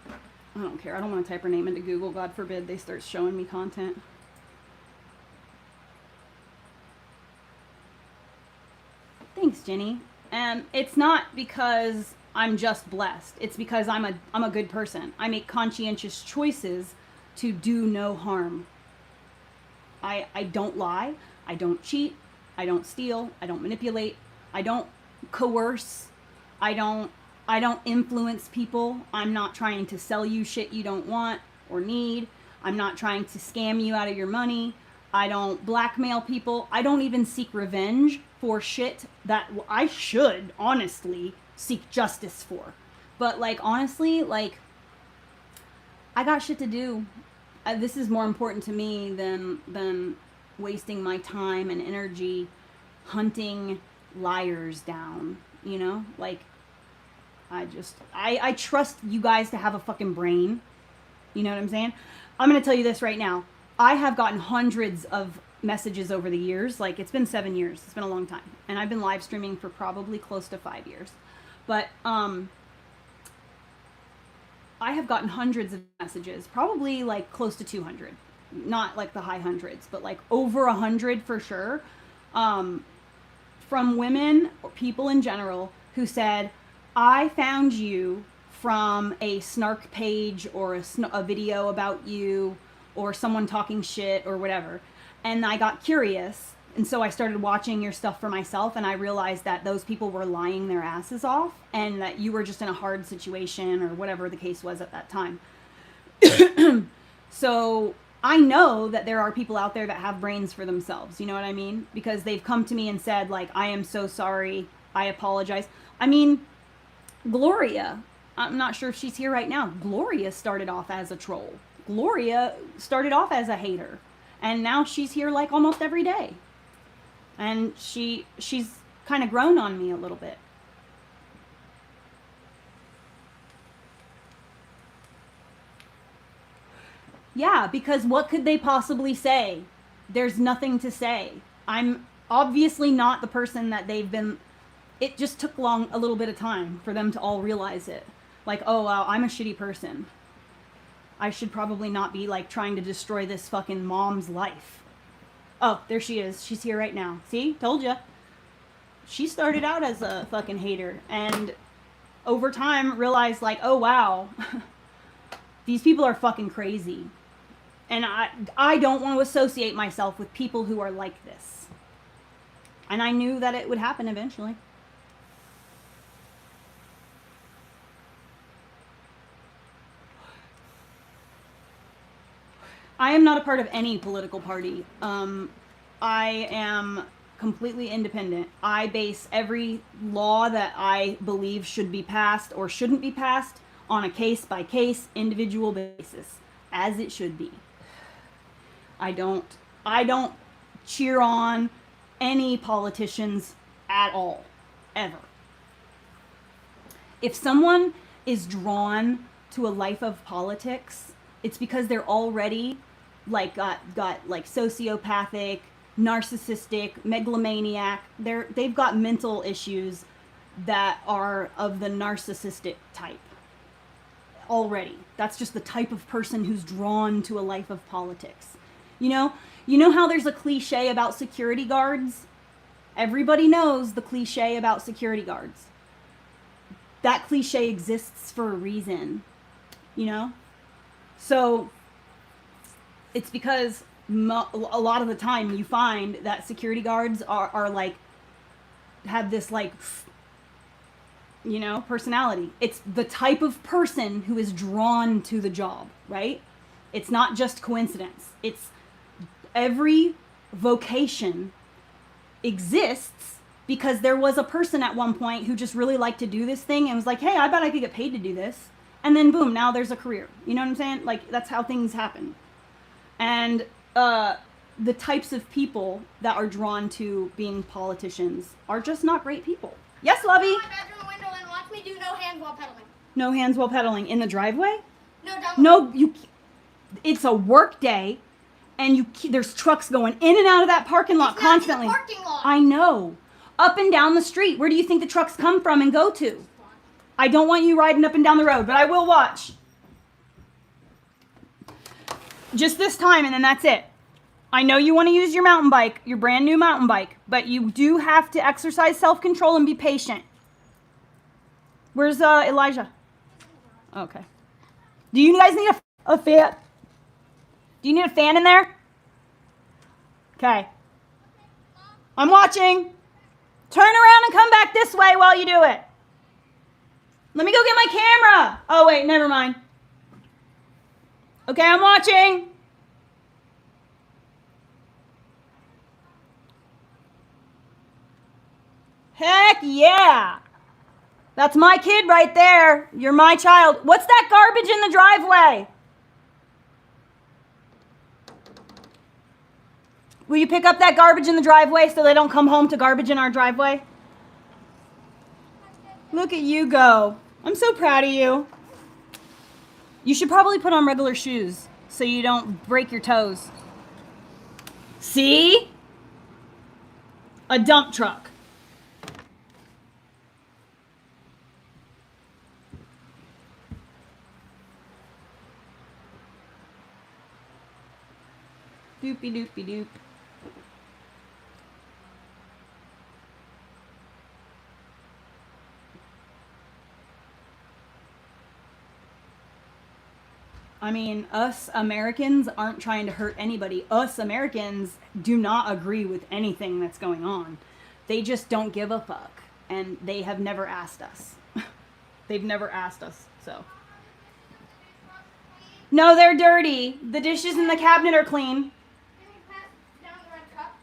S1: I don't care. I don't want to type her name into Google. God forbid they start showing me content. Thanks, Jenny. It's not because I'm just blessed. It's because I'm a good person. I make conscientious choices to do no harm. I don't lie. I don't cheat. I don't steal. I don't manipulate. I don't coerce. I don't influence people. I'm not trying to sell you shit you don't want or need. I'm not trying to scam you out of your money. I don't blackmail people. I don't even seek revenge for shit that I should honestly seek justice for. But like, honestly, like, I got shit to do. This is more important to me than wasting my time and energy hunting liars down, you know? Like, I trust you guys to have a fucking brain. You know what I'm saying? I'm going to tell you this right now. I have gotten hundreds of messages over the years. Like, it's been 7 years. It's been a long time. And I've been live streaming for probably close to 5 years. But, I have gotten hundreds of messages, probably like close to 200. Not like the high hundreds, but like over 100 for sure. From women or people in general who said, I found you from a snark page or a video about you or someone talking shit or whatever. And I got curious. And so I started watching your stuff for myself, and I realized that those people were lying their asses off and that you were just in a hard situation or whatever the case was at that time. So I know that there are people out there that have brains for themselves. You know what I mean? Because they've come to me and said, like, I am so sorry. I apologize. I mean, Gloria, I'm not sure if she's here right now. Gloria started off as a troll. Gloria started off as a hater. And now she's here like almost every day. And she's kind of grown on me a little bit. Yeah, because what could they possibly say? There's nothing to say. I'm obviously not the person that they've been. It just took a little bit of time for them to all realize it. Like, oh, wow, I'm a shitty person. I should probably not be, like, trying to destroy this fucking mom's life. Oh, there she is. She's here right now. See? Told ya. She started out as a fucking hater, and over time realized, like, oh, wow, these people are fucking crazy. And I don't want to associate myself with people who are like this. And I knew that it would happen eventually. I am not a part of any political party. I am completely independent. I base every law that I believe should be passed or shouldn't be passed on a case-by-case, individual basis, as it should be. I don't cheer on any politicians at all, ever. If someone is drawn to a life of politics, it's because they're already like got like sociopathic, narcissistic, megalomaniac. They've got mental issues that are of the narcissistic type already. That's just the type of person who's drawn to a life of politics. You know how there's a cliche about security guards? Everybody knows the cliche about security guards. That cliche exists for a reason, you know? So it's because a lot of the time you find that security guards are like, have this like, you know, personality. It's the type of person who is drawn to the job, right? It's not just coincidence. It's every vocation exists because there was a person at one point who just really liked to do this thing and was like, hey, I bet I could get paid to do this. And then boom, now there's a career. You know what I'm saying? Like, that's how things happen. And the types of people that are drawn to being politicians are just not great people. Yes, Lovey?
S2: Go in my bedroom window and watch me do no hands while pedaling.
S1: No hands while pedaling. In the driveway?
S2: No, down
S1: No, it's a work day, and there's trucks going in and out of that parking lot constantly.
S2: It's not in the parking lot.
S1: I know. Up and down the street. Where do you think the trucks come from and go to? I don't want you riding up and down the road, but I will watch. Just this time, and then that's it. I know you want to use your mountain bike, your brand new mountain bike, but you do have to exercise self-control and be patient. Where's Elijah? Okay. Do you guys need a fan? Do you need a fan in there? Okay. I'm watching. Turn around and come back this way while you do it. Let me go get my camera. Oh, wait, never mind. Okay, I'm watching. Heck yeah. That's my kid right there. You're my child. What's that garbage in the driveway? Will you pick up that garbage in the driveway so they don't come home to garbage in our driveway? Look at you go. I'm so proud of you. You should probably put on regular shoes so you don't break your toes. See? A dump truck. Doopy doopy doop. I mean, us Americans aren't trying to hurt anybody. Us Americans do not agree with anything that's going on. They just don't give a fuck. And they have never asked us. They've never asked us, so. No, they're dirty. The dishes in the cabinet are clean.
S2: Can you pass down the red cup?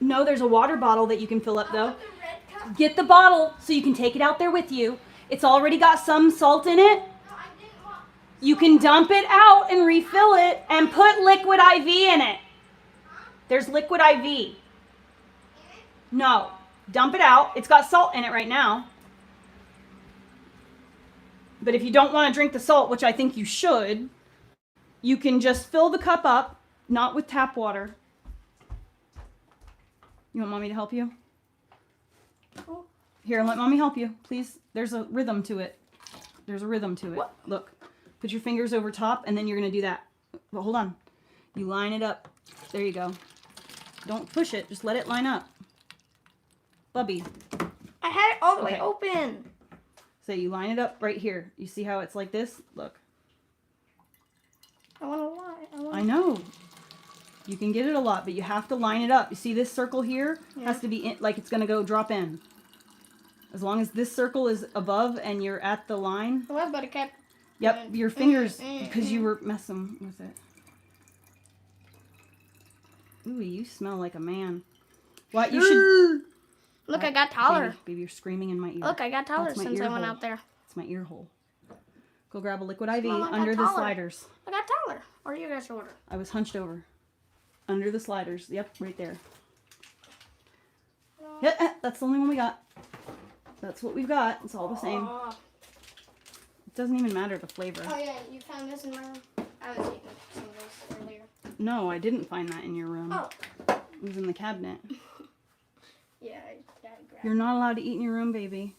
S1: No, there's a water bottle that you can fill up, though.
S2: The red cup?
S1: Get the bottle so you can take it out there with you. It's already got some salt in it. You can dump it out and refill it and put liquid IV in it. There's liquid IV. No, dump it out. It's got salt in it right now. But if you don't want to drink the salt, which I think you should, you can just fill the cup up, not with tap water. You want mommy to help you? Here, let mommy help you, please. There's a rhythm to it. There's a rhythm to it.
S16: What?
S1: Look. Put your fingers over top, and then you're going to do that. But hold on. You line it up. There you go. Don't push it. Just let it line up. Bubby.
S16: I had it all the way
S1: Okay.
S16: open.
S1: So you line it up right here. You see how it's like this? Look.
S16: I want a lot.
S1: I know. You can get it a lot, but you have to line it up. You see this circle here?
S16: Yeah.
S1: Has to be in, like it's going to go drop in. As long as this circle is above and you're at the line.
S16: What, but it kept...
S1: Yep, your fingers, because you were messing with it. Ooh, you smell like a man. What? You should...
S16: Look, I got taller.
S1: Baby, you're screaming in my ear.
S16: Look, I got taller
S1: That's my
S16: since
S1: ear
S16: I went
S1: hole.
S16: out there.
S1: It's my ear hole. Go grab a liquid IV
S16: Mom, I got
S1: under the
S16: taller.
S1: sliders.
S16: I got taller. Or you got shorter.
S1: I was hunched over. Under the sliders. Yep, right there. Yeah, that's the only one we got. That's what we've got. It's all the same. It doesn't even matter the flavor.
S16: Oh yeah, you found this in my room? I was eating some of this earlier.
S1: No, I didn't find that in your room.
S16: Oh.
S1: It was in the cabinet.
S16: Yeah, I gotta grab
S1: You're not allowed to eat in your room, baby.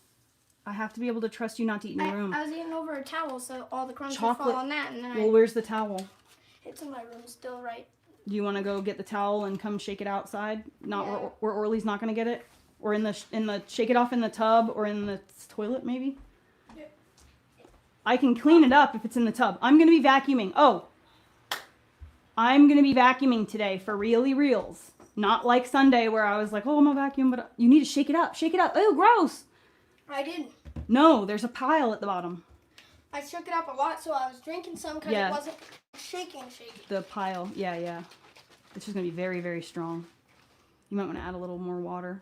S1: I have to be able to trust you not to eat in your room.
S16: I was eating over a towel, so all the crumbs
S1: Chocolate.
S16: would fall on that, and then
S1: Well, where's the towel?
S16: it's in my room still, right?
S1: Do you want to go get the towel and come shake it outside? Not
S16: Yeah.
S1: where Orly's not going to get it, or in the shake it off in the tub or in the toilet maybe.
S16: Yeah.
S1: I can clean it up if it's in the tub. I'm going to be vacuuming. Oh, I'm going to be vacuuming today for really reals. Not like Sunday where I was like, oh, I'm gonna vacuum, but you need to shake it up. Shake it up. Oh, gross.
S16: I didn't.
S1: No, there's a pile at the bottom.
S16: I shook it up a lot, so I was drinking some because
S1: Yeah.
S16: it wasn't shaking.
S1: The pile. Yeah. It's just going to be very, very strong. You might want to add a little more water.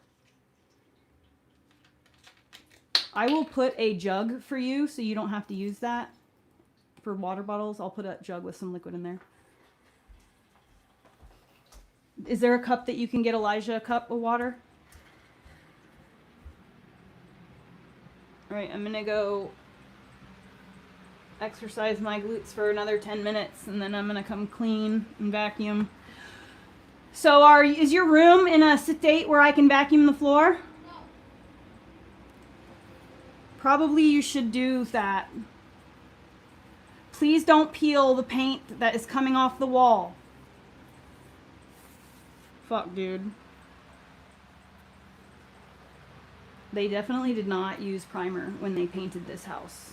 S1: I will put a jug for you so you don't have to use that for water bottles. I'll put a jug with some liquid in there. Is there a cup that you can get Elijah a cup of water? All right, I'm going to go exercise my glutes for another 10 minutes, and then I'm going to come clean and vacuum. So is your room in a state where I can vacuum the floor? No. Probably you should do that. Please don't peel the paint that is coming off the wall. Fuck, dude. They definitely did not use primer when they painted this house.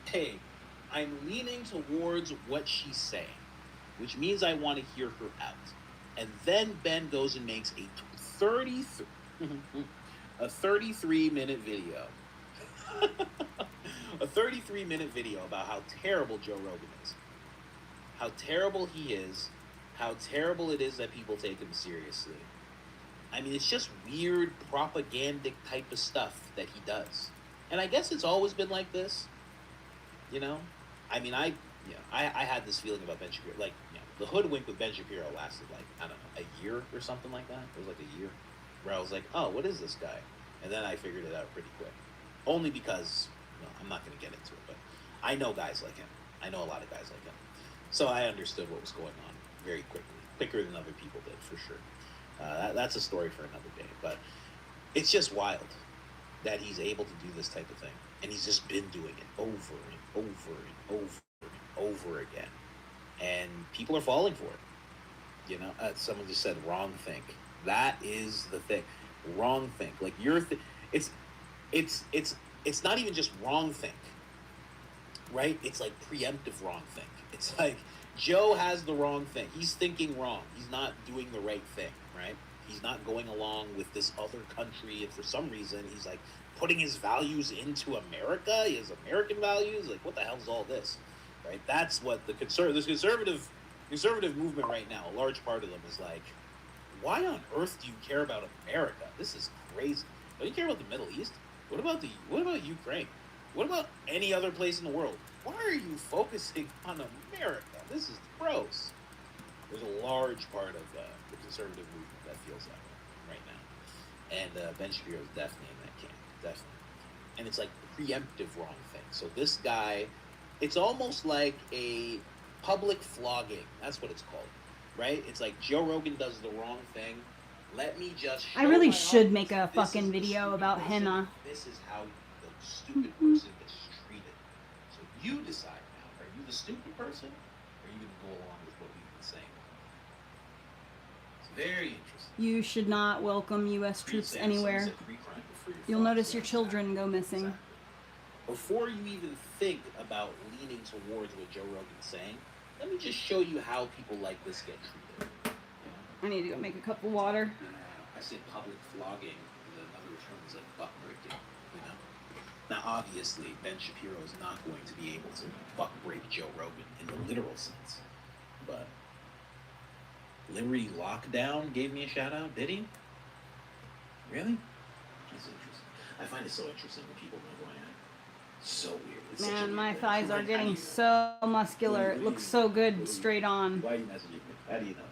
S11: Hey, I'm leaning towards what she's saying, which means I want to hear her out. And then Ben goes and makes a 33-minute video. A 33-minute video about how terrible Joe Rogan is. How terrible he is. How terrible it is that people take him seriously. I mean, it's just weird propagandic type of stuff that he does. And I guess it's always been like this. You know? I mean, I had this feeling about Ben Shapiro. Like, the hoodwink with Ben Shapiro lasted, like, I don't know, a year or something like that. It was like a year. Where I was like, oh, what is this guy? And then I figured it out pretty quick. Only because, I'm not going to get into it, but I know guys like him. I know a lot of guys like him. So I understood what was going on very quickly. Quicker than other people did, for sure. That's a story for another day. But it's just wild that he's able to do this type of thing. And he's just been doing it over and over and over and over again. And people are falling for it. You know, someone just said wrong think. That is the thing. Wrong think. Like it's not even just wrong think. Right? It's like preemptive wrong think. It's like Joe has the wrong thing. He's thinking wrong. He's not doing the right thing, right? He's not going along with this other country, and for some reason he's like putting his values into America. He has American values. Like, what the hell is all this? Right? That's what this conservative movement right now, a large part of them is like, why on earth do you care about America? This is crazy. Don't you care about the Middle East? What about Ukraine? What about any other place in the world? Why are you focusing on America? This is gross. There's a large part of the conservative movement that feels that way right now. And Ben Shapiro is definitely in that camp. Definitely. And it's like preemptive wrong thing. So this guy, it's almost like a public flogging. That's what it's called. Right? It's like Joe Rogan does the wrong thing. Let me just show
S1: I really
S11: my
S1: should
S11: audience
S1: make a
S11: this
S1: fucking
S11: is the
S1: video
S11: stupid
S1: about
S11: person.
S1: henna.
S11: This is how stupid person gets treated. So you decide now, are you the stupid person, or are you going to go along with what we've been saying? It's very interesting.
S1: You should not welcome U.S. troops anywhere. You'll notice your children go missing.
S11: Before you even think about leaning towards what Joe Rogan's saying, let me just show you how people like this get treated.
S1: I need to go make a cup of water.
S11: I say public flogging, another term is like buck breaking, you know? Now, obviously, Ben Shapiro is not going to be able to buck break Joe Rogan in the literal sense, but Liberty Lockdown gave me a shout out, did he? Really? That's interesting. I find it so interesting when people know who I am. So weird. It's such a
S1: Man,
S11: weird
S1: my
S11: thing.
S1: thighs are
S11: How do
S1: getting
S11: you-
S1: so muscular. It looks so good straight on.
S11: Why are you messaging me? How do you know?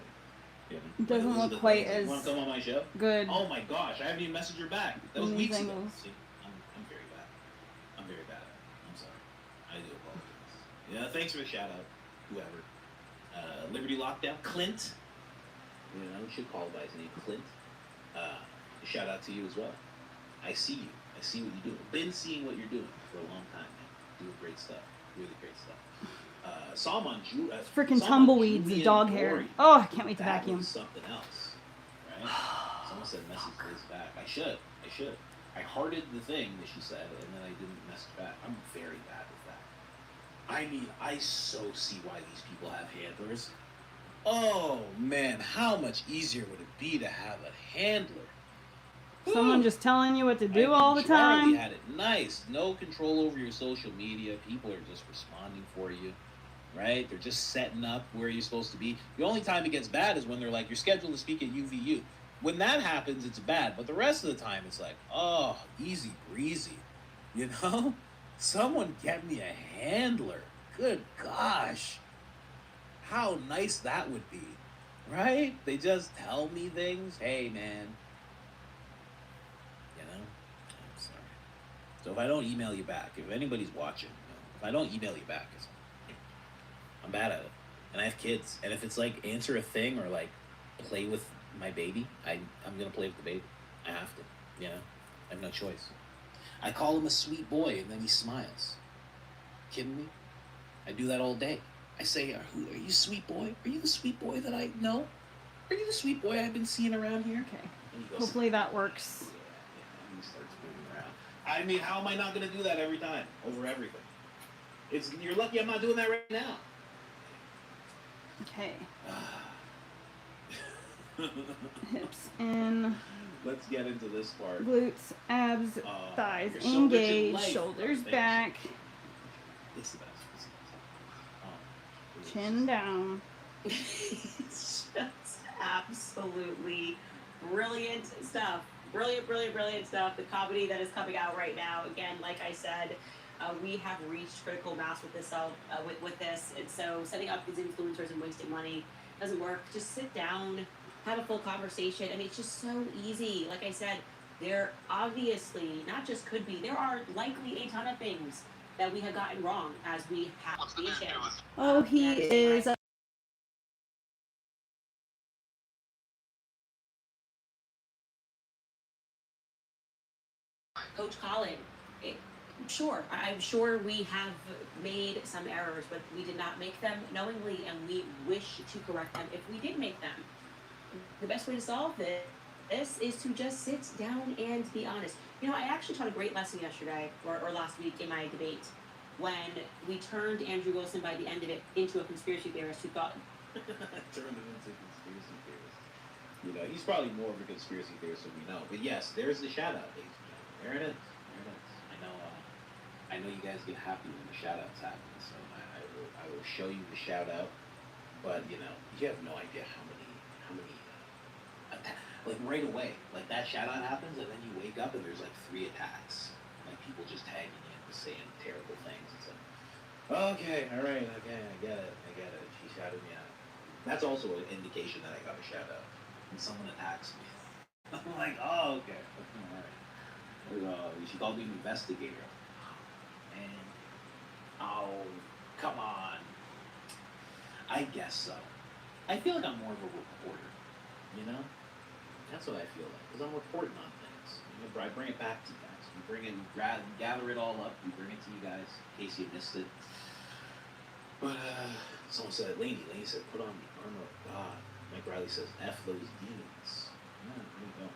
S1: It doesn't look quite as
S11: You want to come on my show?
S1: good.
S11: Oh my gosh, I haven't even messaged her back. That was
S1: From
S11: weeks
S1: these
S11: ago.
S1: angles.
S11: See, I'm very bad. I'm very bad at it. I'm sorry. I do apologize. Yeah, thanks for the shout out, whoever. Liberty Lockdown, Clint. You know, you should call by his name, Clint. Shout out to you as well. I see you. I see what you're doing. Been seeing what you're doing for a long time now. Doing great stuff. Really great stuff. Salman
S1: Freaking tumbleweeds of dog hair. Oh, I can't wait to
S11: that
S1: vacuum.
S11: was something else, right? Someone said message Liz back. I should. I hearted the thing that she said, and then I didn't message back. I'm very bad with that. I mean, I so see why these people have handlers. Oh man, how much easier would it be to have a handler?
S1: Someone just telling you what to do all the
S11: Charlie
S1: time.
S11: had it nice. No control over your social media. People are just responding for you, right? They're just setting up where you're supposed to be. The only time it gets bad is when they're like, you're scheduled to speak at UVU. When that happens, it's bad. But the rest of the time, it's like, oh, easy breezy. You know? Someone get me a handler. Good gosh. How nice that would be, right? They just tell me things. Hey, man. You know? I'm sorry. So if I don't email you back, if anybody's watching, you know, if I don't email you back, I'm bad at it. And I have kids. And if it's like answer a thing or like play with my baby, I'm going to play with the baby. I have to, you know? I have no choice. I call him a sweet boy and then he smiles. Kidding me? I do that all day. I say, are you sweet boy? Are you the sweet boy that I know? Are you the sweet boy I've been seeing around here?
S1: Okay.
S11: And he goes,
S1: Hopefully that works.
S11: yeah, and he starts moving around. I mean, how am I not going to do that every time? Over everything. You're lucky I'm not doing that right now.
S1: Okay. Hips in.
S11: Let's get into this part.
S1: Glutes, abs, thighs
S11: you're so rich in
S1: engaged,
S11: life.
S1: shoulders
S11: Thanks.
S1: back,
S11: It's the best.
S1: chin down.
S12: It's just absolutely brilliant stuff. Brilliant stuff. The comedy that is coming out right now. Again, like I said, we have reached critical mass with this. With this, and so setting up these influencers and wasting money doesn't work. Just sit down, have a full conversation. I mean, it's just so easy. Like I said, there obviously not just could be. There are likely a ton of things that we have gotten wrong as we have vision.
S1: Oh, he is.
S12: Coach Colin, I'm sure we have made some errors, but we did not make them knowingly, and we wish to correct them if we did make them. The best way to solve this is to just sit down and be honest. You know, I actually taught a great lesson yesterday, or last week in my debate, when we turned Andrew Wilson by the end of it into a conspiracy theorist who thought...
S11: Turned him into a conspiracy theorist. You know, he's probably more of a conspiracy theorist than we know. But yes, there's the shout out, ladies and gentlemen. There it is. I know you guys get happy when the shout outs happen, so I will show you the shout out. But you know, you have no idea how many like right away, like that shout out happens, and then you wake up and there's like 3 attacks, like people just tagging you and saying terrible things. It's like, okay, all right, okay, I get it. She shouted me out. That's also an indication that I got a shout out. When someone attacks me, I'm like, oh, okay, all right. She called me an investigator. And oh, come on. I guess so. I feel like I'm more of a reporter, you know? That's what I feel like, because I'm reporting on things. You know, I bring it back to you guys. gather it all up. We bring it to you guys in case you missed it. But someone said, Laney said, put on the armor of God. Mike Riley says, F those demons. Yeah, there you go.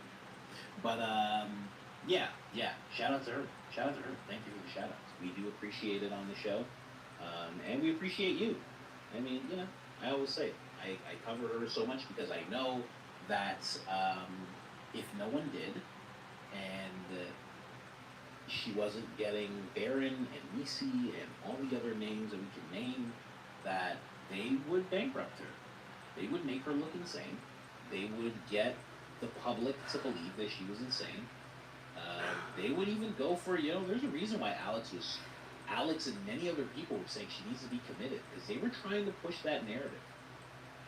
S11: But yeah. Shout out to her. Thank you for the shout outs. We do appreciate it on the show. And we appreciate you. I mean, I always say it. I cover her so much because I know that if no one did, and she wasn't getting Baron and Nisi and all the other names that we can name, that they would bankrupt her. They would make her look insane. They would get the public to believe that she was insane. They would even go for, there's a reason why Alex and many other people were saying she needs to be committed, because they were trying to push that narrative.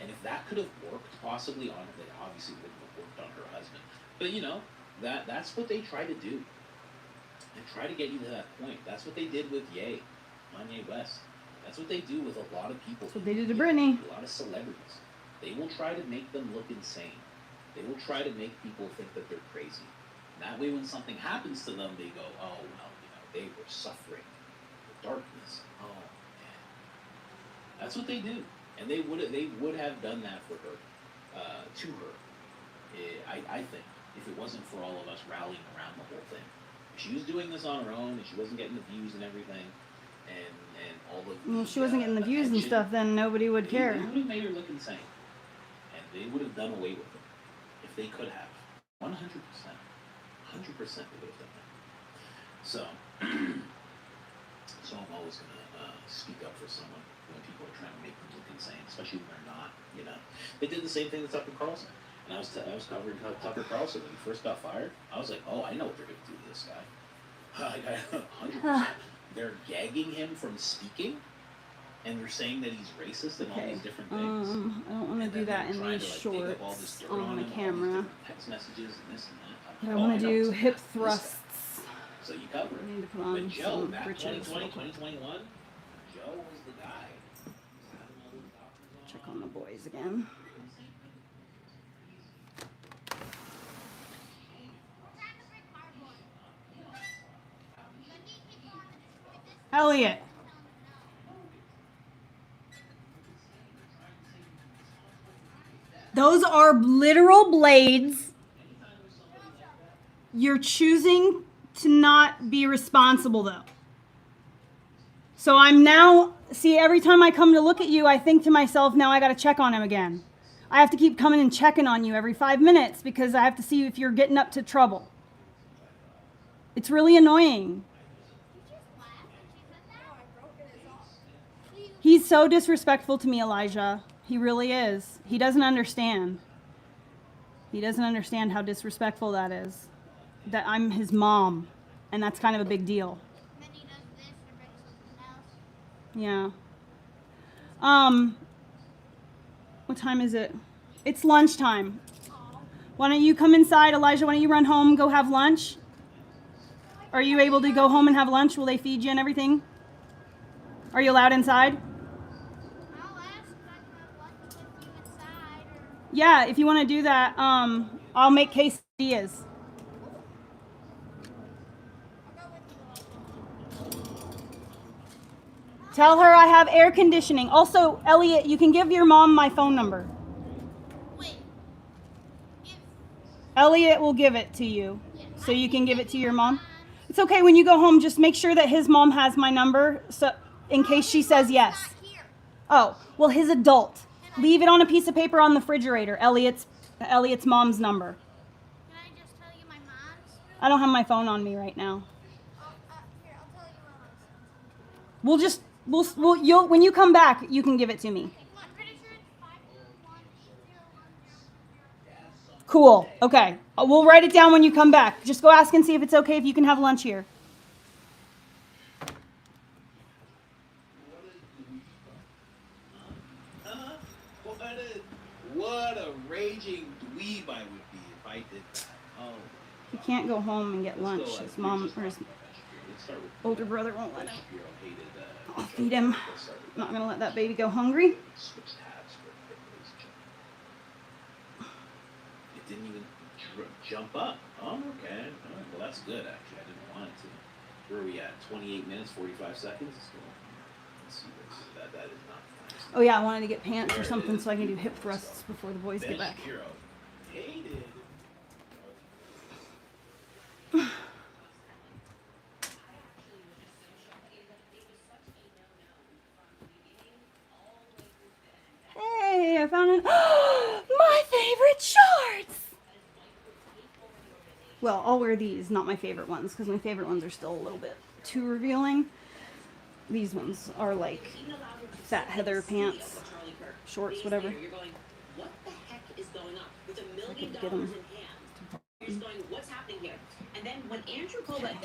S11: And if that could have worked possibly on her, it obviously wouldn't have worked on her husband. But that's what they try to do. They try to get you to that point. That's what they did with Kanye West. That's what they do with a lot of people.
S1: That's what they did to Britney.
S11: A lot of celebrities. They will try to make them look insane. They will try to make people think that they're crazy. That way when something happens to them, they go, oh, well, they were suffering the darkness. Oh, man. That's what they do. And they would have done that for her, to her. I think, if it wasn't for all of us rallying around the whole thing. If she was doing this on her own, and she wasn't getting the views and everything, and all of the,
S1: Well, if she wasn't getting the views and stuff, then nobody would care.
S11: They would have made her look insane. And they would have done away with her. If they could have. 100%. 100% they would have done that. So I'm always going to speak up for someone when people are trying to make them look insane, especially when they're not, They did the same thing with Tucker Carlson. And I was covering Tucker Carlson when he first got fired. I was like, oh, I know what they're going to do to this guy. 100%. They're gagging him from speaking, and they're saying that he's racist and all these different things.
S1: I don't want to do that in these shorts on the camera.
S11: Text messages and this and that.
S1: But I want to do hip thrusts.
S11: So you cover it.
S1: I need to put on
S11: But Joe,
S1: some
S11: back
S1: britches.
S11: 2020, 2021, Joe was the guy.
S1: Check on the boys again. Elliot. Those are literal blades. You're choosing to not be responsible, though. So I'm now, see, every time I come to look at you, I think to myself, now I got to check on him again. I have to keep coming and checking on you every 5 minutes because I have to see if you're getting up to trouble. It's really annoying. He's so disrespectful to me, Elijah. He really is. He doesn't understand. He doesn't understand how disrespectful that is. That I'm his mom, and that's kind of a big deal.
S2: Then he does this or brings something else.
S1: Yeah. What time is it? It's lunchtime. Why don't you come inside, Elijah? Why don't you run home, go have lunch? Are you able to go home and have lunch? Will they feed you and everything? Are you allowed inside?
S2: I'll ask if I can have lunch with you inside.
S1: Yeah, if you want to do that, I'll make quesadillas. Tell her I have air conditioning. Also, Elliot, you can give your mom my phone number.
S2: Wait.
S1: Elliot will give it to you, so you can give it to your mom. It's okay when you go home. Just make sure that his mom has my number, so in case she says yes. Oh, well, his adult. Leave it on a piece of paper on the refrigerator. Elliot's mom's number.
S2: Can I just tell you my mom's?
S1: I don't have my phone on me right now.
S2: Here, I'll tell you my mom's.
S1: You'll when you come back, you can give it to me.
S2: I'm pretty sure it's 541-801-000.
S1: Cool. Okay. We'll write it down when you come back. Just go ask and see if it's okay if you can have lunch here.
S11: What a raging dweeb I would be if I did that. Oh.
S1: He can't go home and get lunch. His mom or his older brother won't let him. I'll feed him. I'm not gonna let that baby go hungry.
S11: It didn't even jump up. Oh, okay. All right. Well, that's good, actually. I didn't want wanted to. Where are we at? 28 minutes, 45 seconds? Let's see this. That is not nice.
S1: Oh yeah, I wanted to get pants
S11: There
S1: or
S11: it
S1: something
S11: is.
S1: so I can do hip thrusts before the boys
S11: Ben
S1: get back.
S11: Shapiro hated.
S1: Hey, I found my favorite shorts! Well, I'll wear these, not my favorite ones, because my favorite ones are still a little bit too revealing. These ones are like Fat Heather pants, shorts, whatever.
S12: You're going, what the heck is going on? With $1
S1: I
S12: million
S1: could get
S12: in
S1: 'em.
S12: hand, you're just going, what's happening here? And then when Andrew Colbert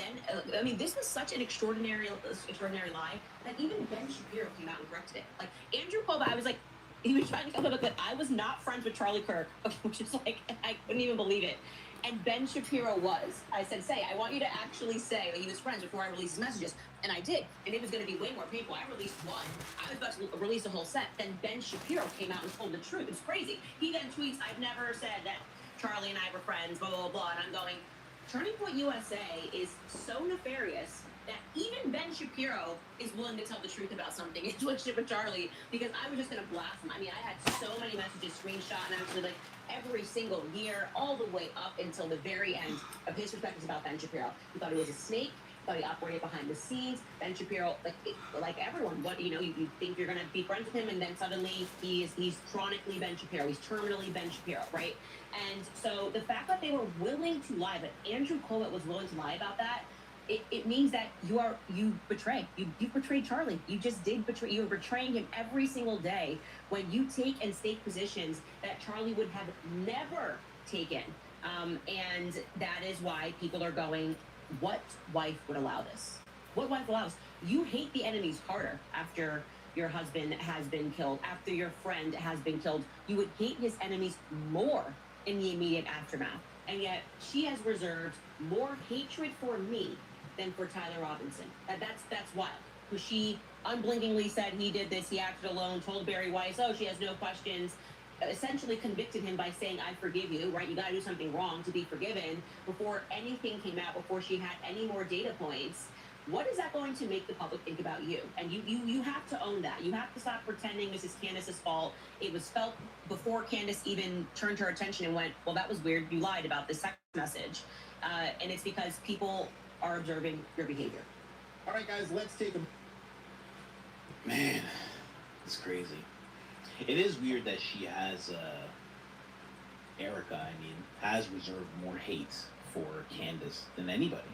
S12: I mean, this was such an extraordinary lie that even Ben Shapiro came out and corrected it. Like, Andrew Colbert, I was like, he was trying to come up with, I was not friends with Charlie Kirk, which is like, I couldn't even believe it. And Ben Shapiro was. I said, I want you to actually say that he was friends before I released his messages. And I did. And it was going to be way more painful. I released one. I was about to release a whole set. Then Ben Shapiro came out and told the truth. It's crazy. He then tweets, I've never said that Charlie and I were friends, blah, blah, blah. And I'm going, Turning Point USA is so nefarious that even Ben Shapiro is willing to tell the truth about something in relationship with Charlie, because I was just going to blast him. I mean, I had so many messages screenshot and actually like every single year, all the way up until the very end of his perspectives about Ben Shapiro. He thought he was a snake, thought he operated behind the scenes. Ben Shapiro, like everyone, you think you're going to be friends with him, and then suddenly he's chronically Ben Shapiro. He's terminally Ben Shapiro, right? And so the fact that they were willing to lie, that Andrew Colbert was willing to lie about that, it means that you betrayed Charlie. You just did betray. You are betraying him every single day when you take and state positions that Charlie would have never taken. And that is why people are going, what wife would allow this? What wife allows? You hate the enemies harder after your husband has been killed, after your friend has been killed. You would hate his enemies more in the immediate aftermath. And yet she has reserved more hatred for me than for Tyler Robinson. That's wild. Because she unblinkingly said he did this, he acted alone, told Barry Weiss, oh, she has no questions, essentially convicted him by saying, I forgive you, right? You gotta do something wrong to be forgiven, before anything came out, before she had any more data points. What is that going to make the public think about you? And you have to own that. You have to stop pretending this is Candace's fault. It was felt before Candace even turned her attention and went, well, that was weird. You lied about this text message. And it's because people are observing your behavior.
S13: All right, guys, let's take a...
S11: Man, it's crazy. It is weird that she has, Erica, has reserved more hate for Candace than anybody.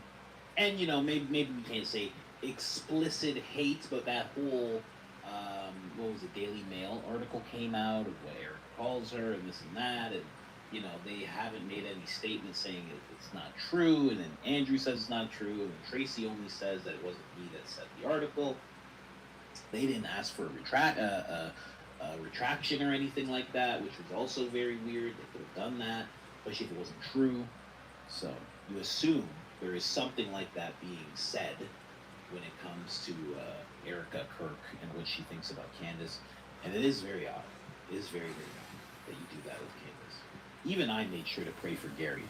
S11: And, maybe we can't say explicit hate, but that whole, what was it, Daily Mail article came out of what Erica calls her and this and that, and, they haven't made any statement saying it's not true, and then Andrew says it's not true, and Tracy only says that it wasn't me that said the article. They didn't ask for a retraction or anything like that, which was also very weird. They could have done that, especially if it wasn't true. So you assume there is something like that being said when it comes to Erica Kirk and what she thinks about Candace. And it is very odd. It is very, very odd that you do that with Candace. Even I made sure to pray for Gary.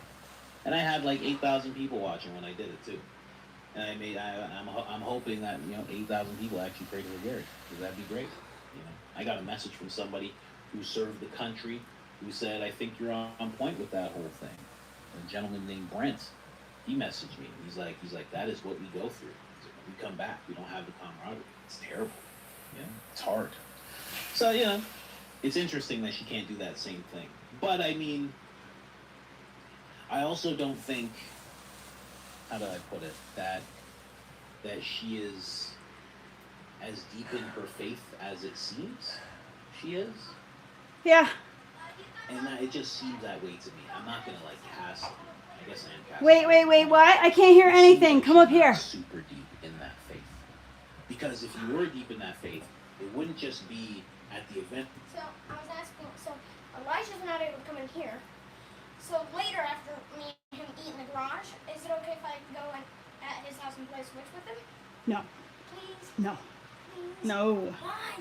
S11: And I had like 8,000 people watching when I did it too. And I'm hoping that, 8,000 people actually prayed for Gary, because that'd be great. I got a message from somebody who served the country who said, I think you're on point with that whole thing. A gentleman named Brent, he messaged me. He's like, that is what we go through. He's like, when we come back, we don't have the camaraderie. It's terrible. It's hard. So, it's interesting that she can't do that same thing. But I also don't think, how do I put it, that she is as deep in her faith as it seems she is.
S1: Yeah.
S11: And it just seems that way to me. I'm not gonna cast. I guess I am casting.
S1: Wait, what? I can't hear anything. Come up here.
S11: Super deep in that faith. Because if you were deep in that faith, it wouldn't just be at the event.
S16: So I was asking, Elijah's not able to come in here. So later, after me and him eat in the garage, is it okay if I go at his house and play Switch with him?
S1: No.
S16: Please?
S1: No.
S16: Please?
S1: No.
S16: Why?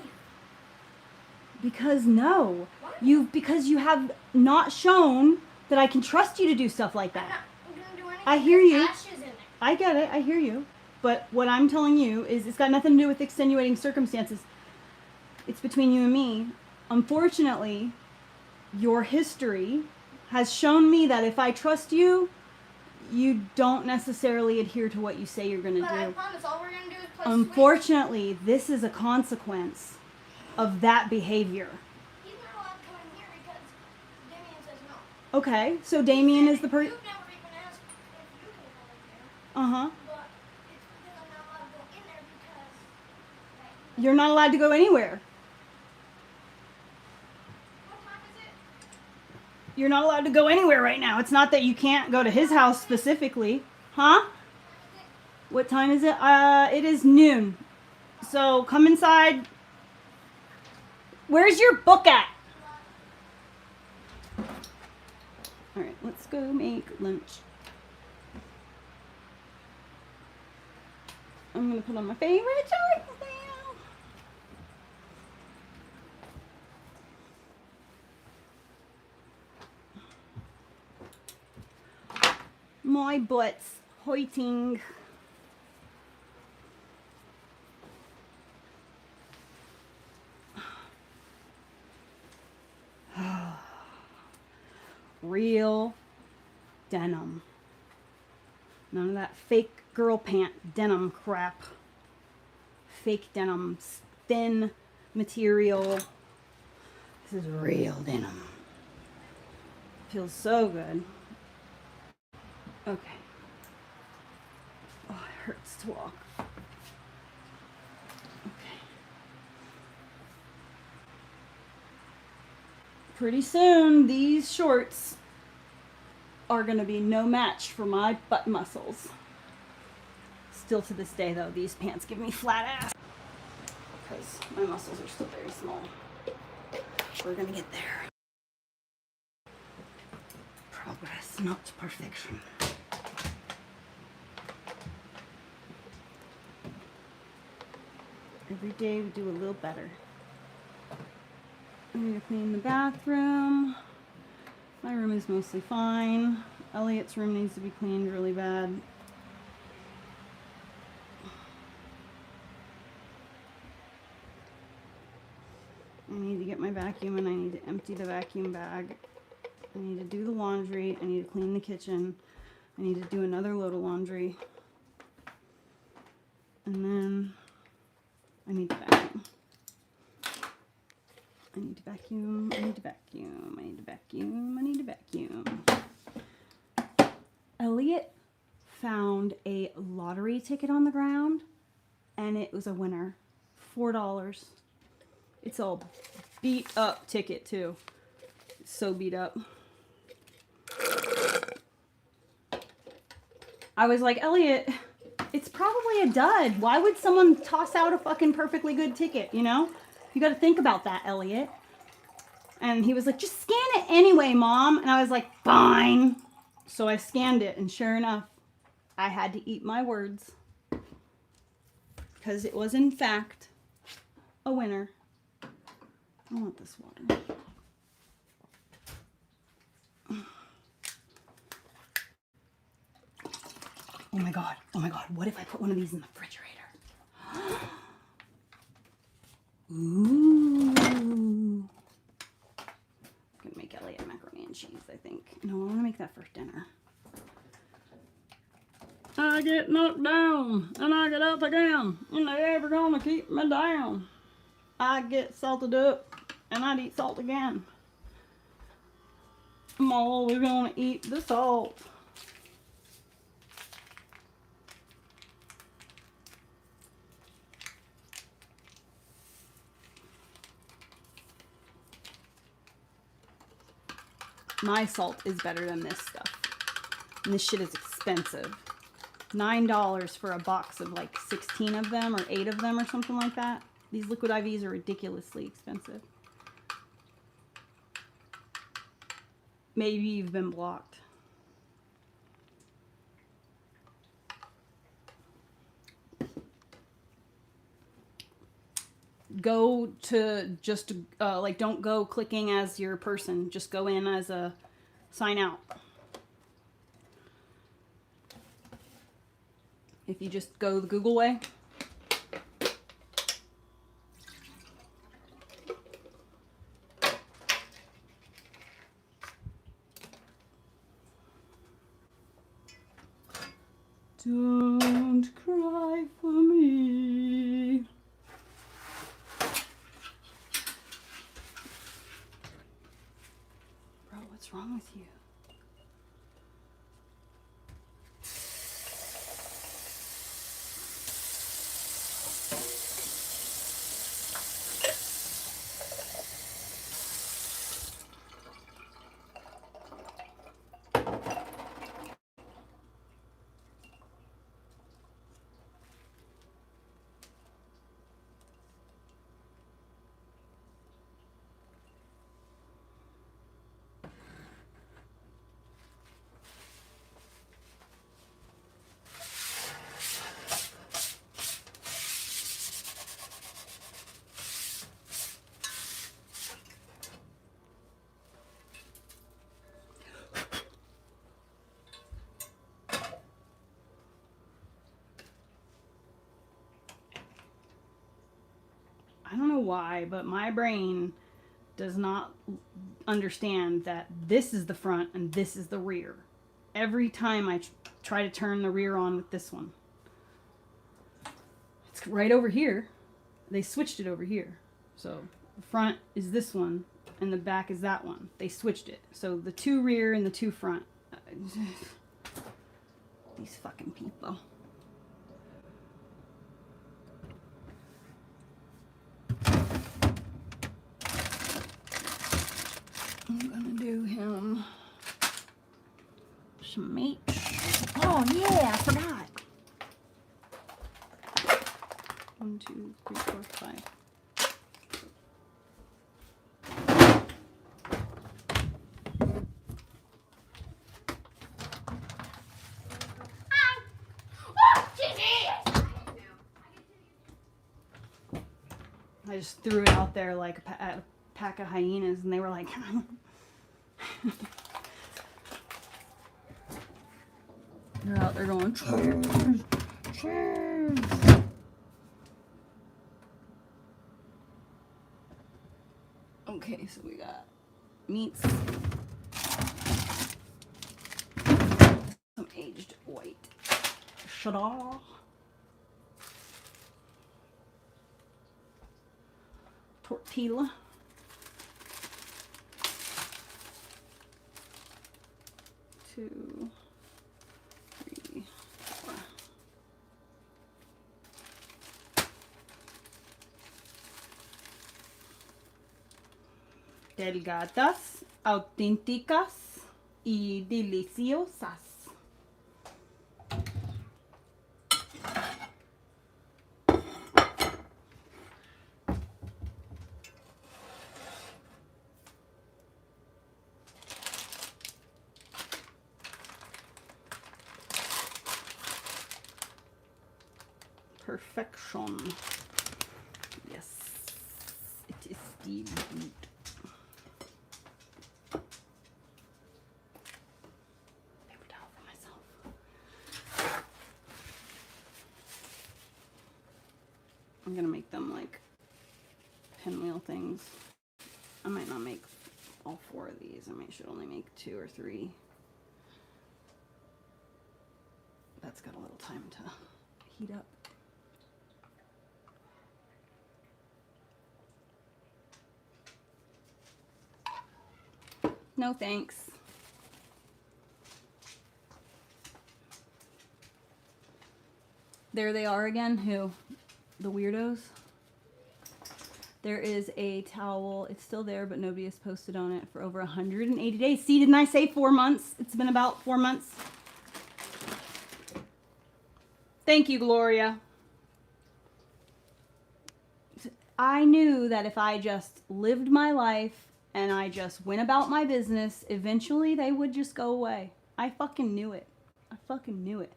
S1: Because no.
S16: What?
S1: Because you have not shown that I can trust you to do stuff like
S16: I'm
S1: that.
S16: not gonna do anything.
S1: I hear you.
S16: Ash is in there.
S1: I get it. I hear you. But what I'm telling you is it's got nothing to do with extenuating circumstances. It's between you and me. Unfortunately, your history has shown me that if I trust you, you don't necessarily adhere to what you say you're going to do.
S16: But I promise all we're going to do is play
S1: Unfortunately, this is a consequence of that behavior.
S16: Switch. He's not allowed to come in here because Damien says no.
S1: Okay, so Damien is the person.
S16: You've never even asked if you can go in there.
S1: Uh-huh.
S16: But it's because I'm not allowed to go in there because...
S1: You're not allowed to go anywhere.
S16: What time is it?
S1: You're not allowed to go anywhere right now. It's not that you can't go to his house specifically. Huh? What time is it? It is noon. So come inside. Where's your book at? All right, let's go make lunch. I'm gonna put on my favorite shorts now. My butt's hoiting. Real denim. None of that fake girl pant denim crap. Fake denim, thin material. This is real denim. Feels so good. Okay. Oh, it hurts to walk. Okay. Pretty soon, these shorts are going to be no match for my butt muscles. Still to this day, though, these pants give me flat ass because my muscles are still very small. We're going to get there. Progress, not perfection. Every day we do a little better. I'm going to clean the bathroom. My room is mostly fine. Elliot's room needs to be cleaned really bad. I need to get my vacuum and I need to empty the vacuum bag. I need to do the laundry. I need to clean the kitchen. I need to do another load of laundry. And then I need to vacuum. I need to vacuum. I need to vacuum. I need to vacuum. I need to vacuum. Elliot found a lottery ticket on the ground and it was a winner. $4. It's all beat up ticket too. It's so beat up. I was like, Elliot, it's probably a dud. Why would someone toss out a fucking perfectly good ticket, you know? You got to think about that, Elliot. And he was like, just scan it anyway, Mom. And I was like, fine. So I scanned it, and sure enough, I had to eat my words. Because it was, in fact, a winner. I want this water. Oh my God. Oh my God. What if I put one of these in the refrigerator? Ooh. I'm gonna make Elliot macaroni and cheese, I think. No, I wanna make that for dinner. I get knocked down and I get up again, and they ever gonna keep me down. I get salted up and I'd eat salt again. I'm always gonna eat the salt. My salt is better than this stuff. And this shit is expensive. $9 for a box of like 16 of them or 8 of them or something like that. These liquid IVs are ridiculously expensive. Maybe you've been blocked. Go to just, like, don't go clicking as your person. Just go in as a sign out. if you just go the Google way. Don't cry for me. Bro, what's wrong with you? I don't know why, but my brain does not understand that this is the front and this is the rear. Every time I try to turn the rear on with this one. It's right over here. They switched it over here. So the front is this one and the back is that one. They switched it. So the two rear and the two front. These fucking people. I'm gonna do him some meat. Oh yeah, I forgot. 1, 2, 3, 4, 5. I just threw it out there like a pack of hyenas, and they were like, they're out there going, cheers, cheers. Okay, so we got meats, some aged white cheddar, tortilla, two, three, four. Delgadas, auténticas y deliciosas. Perfection. Yes, it is still good. Paper towel for myself. I'm gonna make them like pinwheel things. I might not make all 4 of these. I should only make 2 or 3. That's got a little time to heat up. No thanks. There they are again. Who? The weirdos? There is a towel. It's still there, but nobody has posted on it for over 180 days. See, didn't I say 4 months? It's been about 4 months. Thank you, Gloria. I knew that if I just lived my life and I just went about my business, eventually they would just go away. I fucking knew it. I fucking knew it.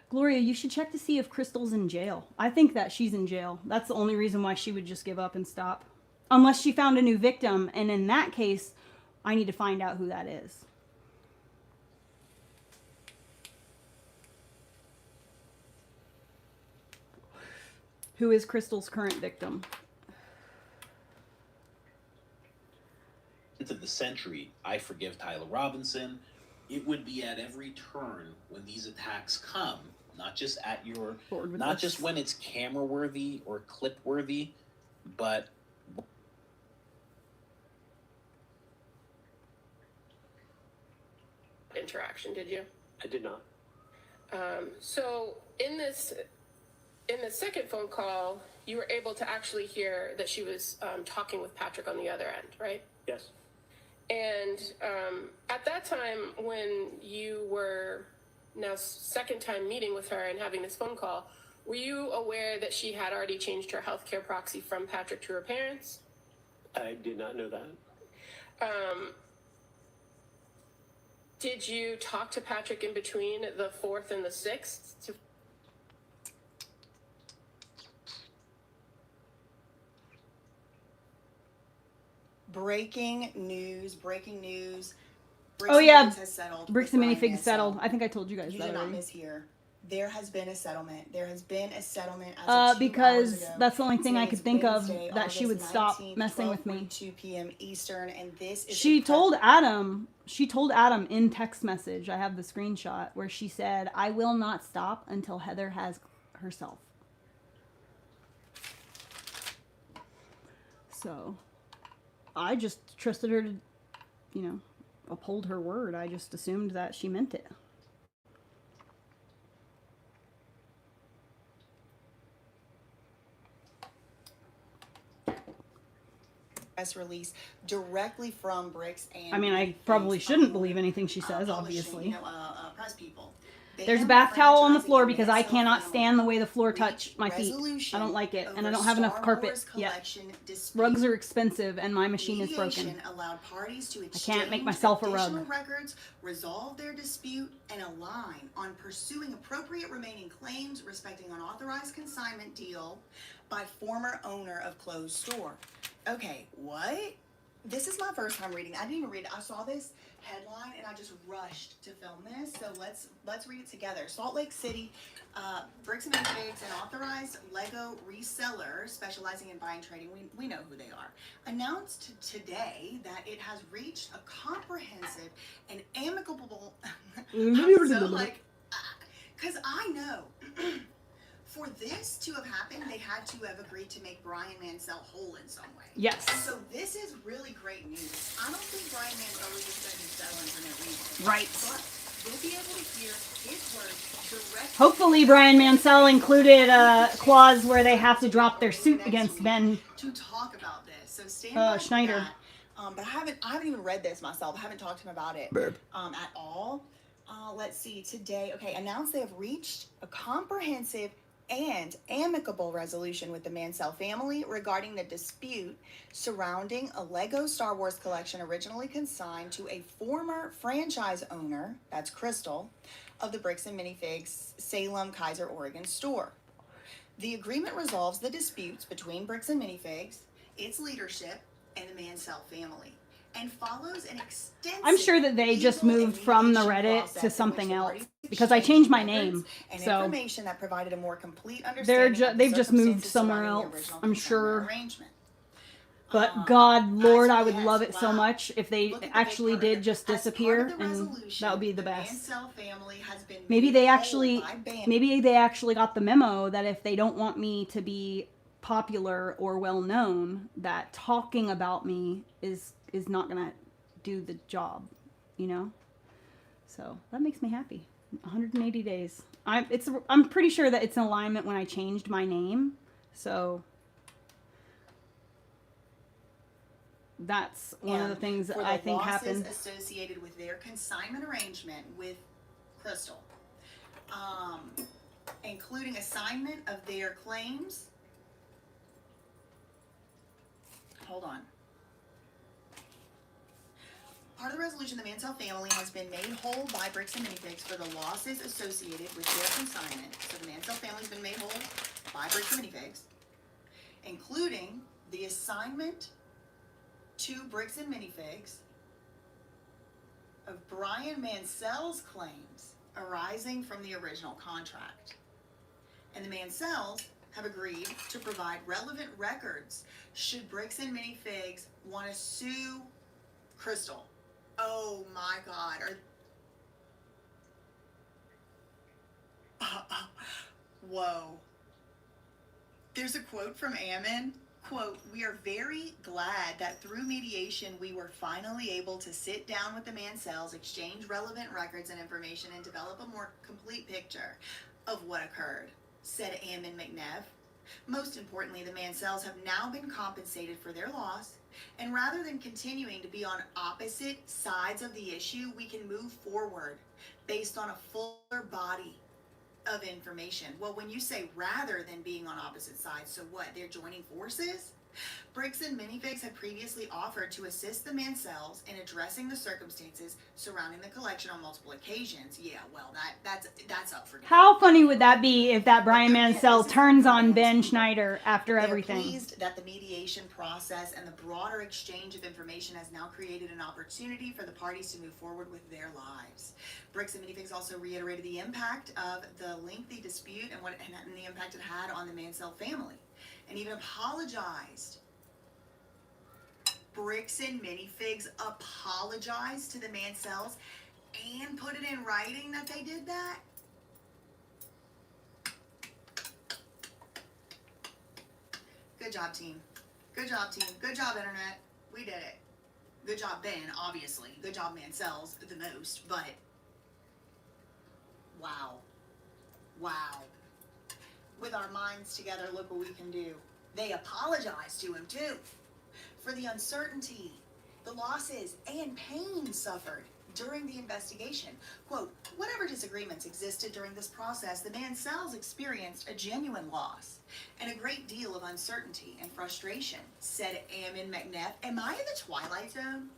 S1: Gloria, you should check to see if Crystal's in jail. I think that she's in jail. That's the only reason why she would just give up and stop. Unless she found a new victim, and in that case, I need to find out who that is. Who is Crystal's current victim?
S11: Of the century, I forgive Tyler Robinson. It would be at every turn when these attacks come, not just at your, not just when it's camera worthy or clip worthy, but
S17: interaction, did you?
S14: I did not.
S17: So in the second phone call, you were able to actually hear that she was talking with Patrick on the other end, right?
S14: Yes.
S17: And at that time, when you were now second time meeting with her and having this phone call, were you aware that she had already changed her healthcare proxy from Patrick to her parents?
S14: I did not know that.
S17: Did you talk to Patrick in between the 4th and the 6th?
S18: Breaking news.
S1: Oh yeah,
S18: has settled
S1: Bricks
S18: with
S1: and
S18: Brian
S1: Minifigs
S18: Mansell.
S1: settled. I think I told you guys
S18: You
S1: that
S18: did not
S1: already.
S18: mishear. There has been a settlement. As of 2 hours
S1: Because
S18: ago.
S1: that's the only thing I
S18: Today
S1: could
S18: is
S1: think
S18: Wednesday,
S1: of that she would
S18: August
S1: stop
S18: 19th,
S1: messing with me.
S18: 2 p.m. Eastern, and this is
S1: She told Adam in text message, I have the screenshot, where she said, I will not stop until Heather has herself. So, I just trusted her to, uphold her word. I just assumed that she meant it.
S18: press release directly from Bricks and
S1: I mean, I probably shouldn't believe anything she says, obviously.
S18: Press people.
S1: There's a bath towel on the floor because I cannot stand the way the floor touched my feet. I don't like it, and I don't have enough carpet yet. Rugs are expensive, and my machine is broken.
S18: Allowed parties to
S1: I can't make myself a rug.
S18: records, resolve their dispute, and align on pursuing appropriate remaining claims respecting unauthorized consignment deal by former owner of closed store. Okay, what? This is my first time reading. I didn't even read it. I saw this headline and I just rushed to film this. So let's read it together. Salt Lake City, Bricks and Minifigs, an authorized Lego reseller specializing in buying and trading. We know who they are. Announced today that it has reached a comprehensive and amicable. I'm so like, because I know. For this to have happened, they had to have agreed to make Brian Mansell whole in some way.
S1: Yes.
S18: So this is really great news. I don't think Brian Mansell is just going to be settling for no reason.
S1: Right.
S18: But we'll be able to hear his words directly.
S1: Hopefully Brian Mansell included a clause where they have to drop their suit against Ben
S18: to talk about this. So stand by
S1: Schneider.
S18: But I haven't even read this myself. I haven't talked to him about it at all. Let's see. Today, announced they have reached a comprehensive and amicable resolution with the Mansell family regarding the dispute surrounding a Lego Star Wars collection originally consigned to a former franchise owner, that's Crystal, of the Bricks and Minifigs Salem, Kaiser, Oregon store. The agreement resolves the disputes between Bricks and Minifigs, its leadership, and the Mansell family, and follows an extensive
S1: I'm sure that they just moved from the Reddit to something else because I changed my name.
S18: And
S1: So
S18: information that provided a more complete understanding
S1: they've just moved
S18: circumstances
S1: somewhere
S18: surrounding the
S1: else,
S18: original
S1: I'm
S18: consignment
S1: sure.
S18: arrangement.
S1: But God, Lord, I would love it so much if they actually did just disappear, and that would be the best. Maybe they actually got the memo that if they don't want me to be popular or well known, that talking about me is not gonna do the job, So that makes me happy. 180 days. I'm pretty sure that it's in alignment when I changed my name, so. That's one of the things that I think happened.
S18: Associated with their consignment arrangement with Crystal, including assignment of their claims. Hold on. Part of the resolution, the Mansell family has been made whole by Bricks and Minifigs for the losses associated with their consignment. So the Mansell family has been made whole by Bricks and Minifigs, including the assignment to Bricks and Minifigs of Brian Mansell's claims arising from the original contract. And the Mansells have agreed to provide relevant records should Bricks and Minifigs want to sue Crystal. Oh my God. Whoa. There's a quote from Ammon. Quote, "We are very glad that through mediation we were finally able to sit down with the Mansells, exchange relevant records and information, and develop a more complete picture of what occurred," said Ammon McNeff. Most importantly, the Mansells have now been compensated for their loss, and rather than continuing to be on opposite sides of the issue, we can move forward based on a fuller body of information. Well, when you say rather than being on opposite sides, so what? They're joining forces? Bricks and Minifigs had previously offered to assist the Mansells in addressing the circumstances surrounding the collection on multiple occasions. Yeah, well, that's up for debate.
S1: How funny would that be if that Brian Mansell turns on Ben Schneider after
S18: They're
S1: everything?
S18: pleased that the mediation process and the broader exchange of information has now created an opportunity for the parties to move forward with their lives. Bricks and Minifigs also reiterated the impact of the lengthy dispute and the impact it had on the Mansell family, and even apologized. Bricks and Minifigs apologized to the Mansells and put it in writing that they did that? Good job, team. Good job, team. Good job, internet. We did it. Good job, Ben, obviously. Good job, Mansells, the most, but wow. Wow. With our minds together, look what we can do. They apologized to him, too, for the uncertainty, the losses, and pain suffered during the investigation. Quote, "Whatever disagreements existed during this process, the Mansells experienced a genuine loss and a great deal of uncertainty and frustration," said Ammon McNeff. Am I in the Twilight Zone?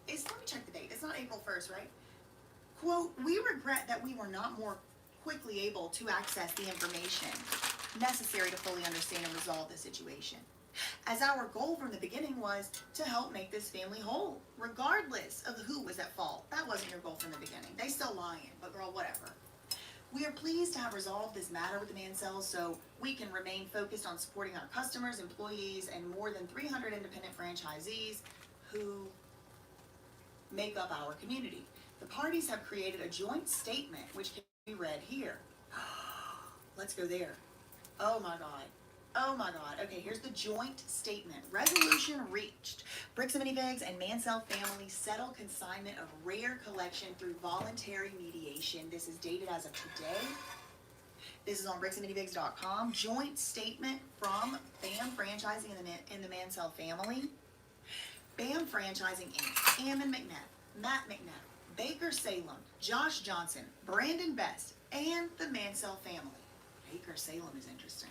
S18: Let me check the date. It's not April 1st, right? Quote, "We regret that we were not more quickly able to access the information necessary to fully understand and resolve the situation, as our goal from the beginning was to help make this family whole, regardless of who was at fault." That wasn't your goal from the beginning. They still lying, but girl, whatever. "We are pleased to have resolved this matter with the Mansells so we can remain focused on supporting our customers, employees, and more than 300 independent franchisees who make up our community. The parties have created a joint statement which can be read here." Let's go there. Oh my God. Oh my God. Okay, here's the joint statement. "Resolution reached. Bricks and Minifigs and Mansell family settle consignment of rare collection through voluntary mediation." This is dated as of today. This is on bricksandminifigs.com. Joint statement from BAM Franchising and the Mansell family. BAM Franchising Inc., Ammon McNeff, Matt McNeff, Baker Salem, Josh Johnson, Brandon Best, and the Mansell family. Baker Salem is interesting.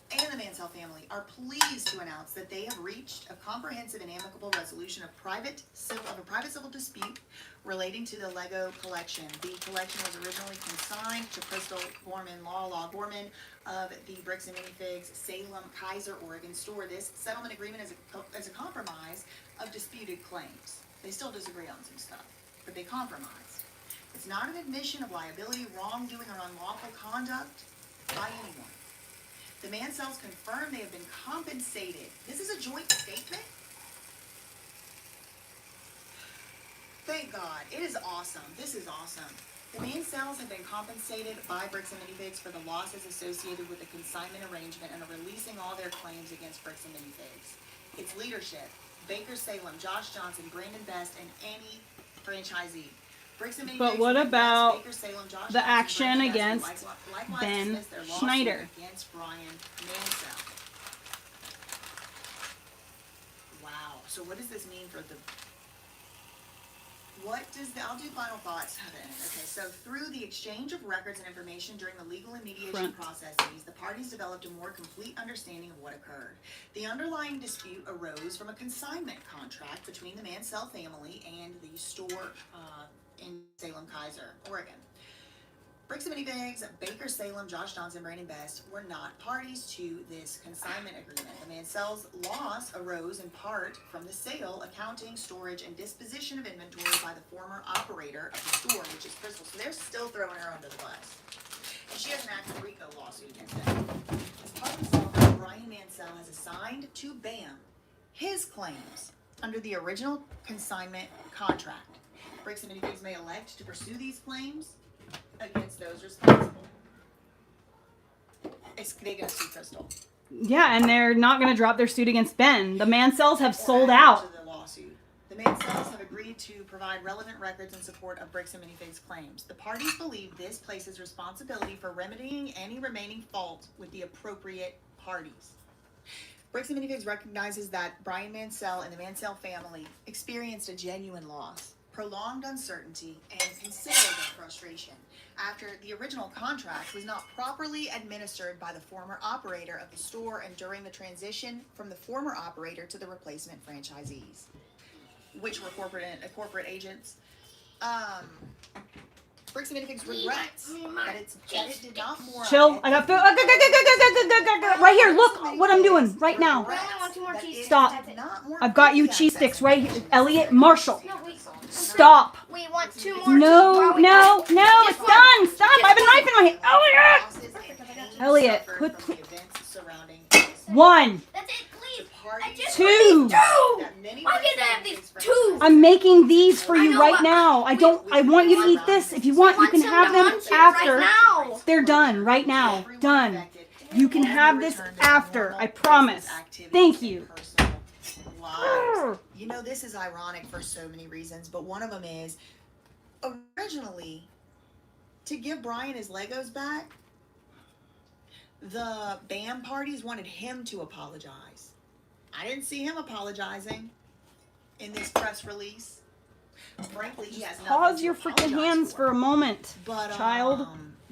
S18: And the Mansell family are pleased to announce that they have reached a comprehensive and amicable resolution of a private civil dispute relating to the Lego collection. The collection was originally consigned to Crystal Gorman, Law Gorman of the Bricks and Minifigs Salem, Kaiser, Oregon store. This settlement agreement is a compromise of disputed claims. They still disagree on some stuff, but they compromised. It's not an admission of liability, wrongdoing, or unlawful conduct by anyone. The Mansells confirm they have been compensated. This is a joint statement. Thank God. It is awesome. This is awesome. The Mansells have been compensated by Bricks and Minifigs for the losses associated with the consignment arrangement and are releasing all their claims against Bricks and Minifigs. Its leadership: Baker Salem, Josh Johnson, Brandon Best, and any franchisee.
S1: But what about the action against Ben Schneider?
S18: Against Brian Mansell. Wow. So what does this mean for I'll do final thoughts. Okay, so through the exchange of records and information during the legal and mediation processes, the parties developed a more complete understanding of what occurred. The underlying dispute arose from a consignment contract between the Mansell family and the store in Salem, Kaiser, Oregon. Bricks and Minifigs, Baker Salem, Josh Johnson, Brandon Best were not parties to this consignment agreement. The Mansell's loss arose in part from the sale, accounting, storage, and disposition of inventory by the former operator of the store, which is Crystal. So they're still throwing her under the bus. and she has an active RICO lawsuit against them. As part of the settlement, Brian Mansell has assigned to BAM his claims under the original consignment contract. Bricks and Minifigs may elect to pursue these claims against those responsible. They're going to sue Crystal.
S1: Yeah, and they're not going to drop their suit against Ben. The Mansells have sold
S18: Or
S1: out.
S18: to the lawsuit. The Mansells have agreed to provide relevant records in support of Bricks and Minifigs' claims. The parties believe this places responsibility for remedying any remaining fault with the appropriate parties. Bricks and Minifigs recognizes that Brian Mansell and the Mansell family experienced a genuine loss, prolonged uncertainty, and considerable frustration after the original contract was not properly administered by the former operator of the store and during the transition from the former operator to the replacement franchisees, which were corporate agents. Bricks and Minifigs regrets that it did not more.
S1: Chill. I got food. Right here. Look what I'm doing right now. Stop. I've got you cheese sticks right here. Elliot, Marshall. Stop.
S16: We want 2 more.
S1: No, it's done. Stop. I have a knife in my hand. Elliot, put 1.
S16: That's it, please.
S1: 2.
S16: Why can't I have these 2?
S1: I'm making these for you right now. I want you to eat this. If you want, you can have them after. They're done right now. Done. You can have this after. I promise. Thank you.
S18: You know, this is ironic for so many reasons, but one of them is originally to give Brian his Legos back, the BAM parties wanted him to apologize. I didn't see him apologizing in this press release. Frankly, he has
S1: Pause your freaking hands for a moment, child.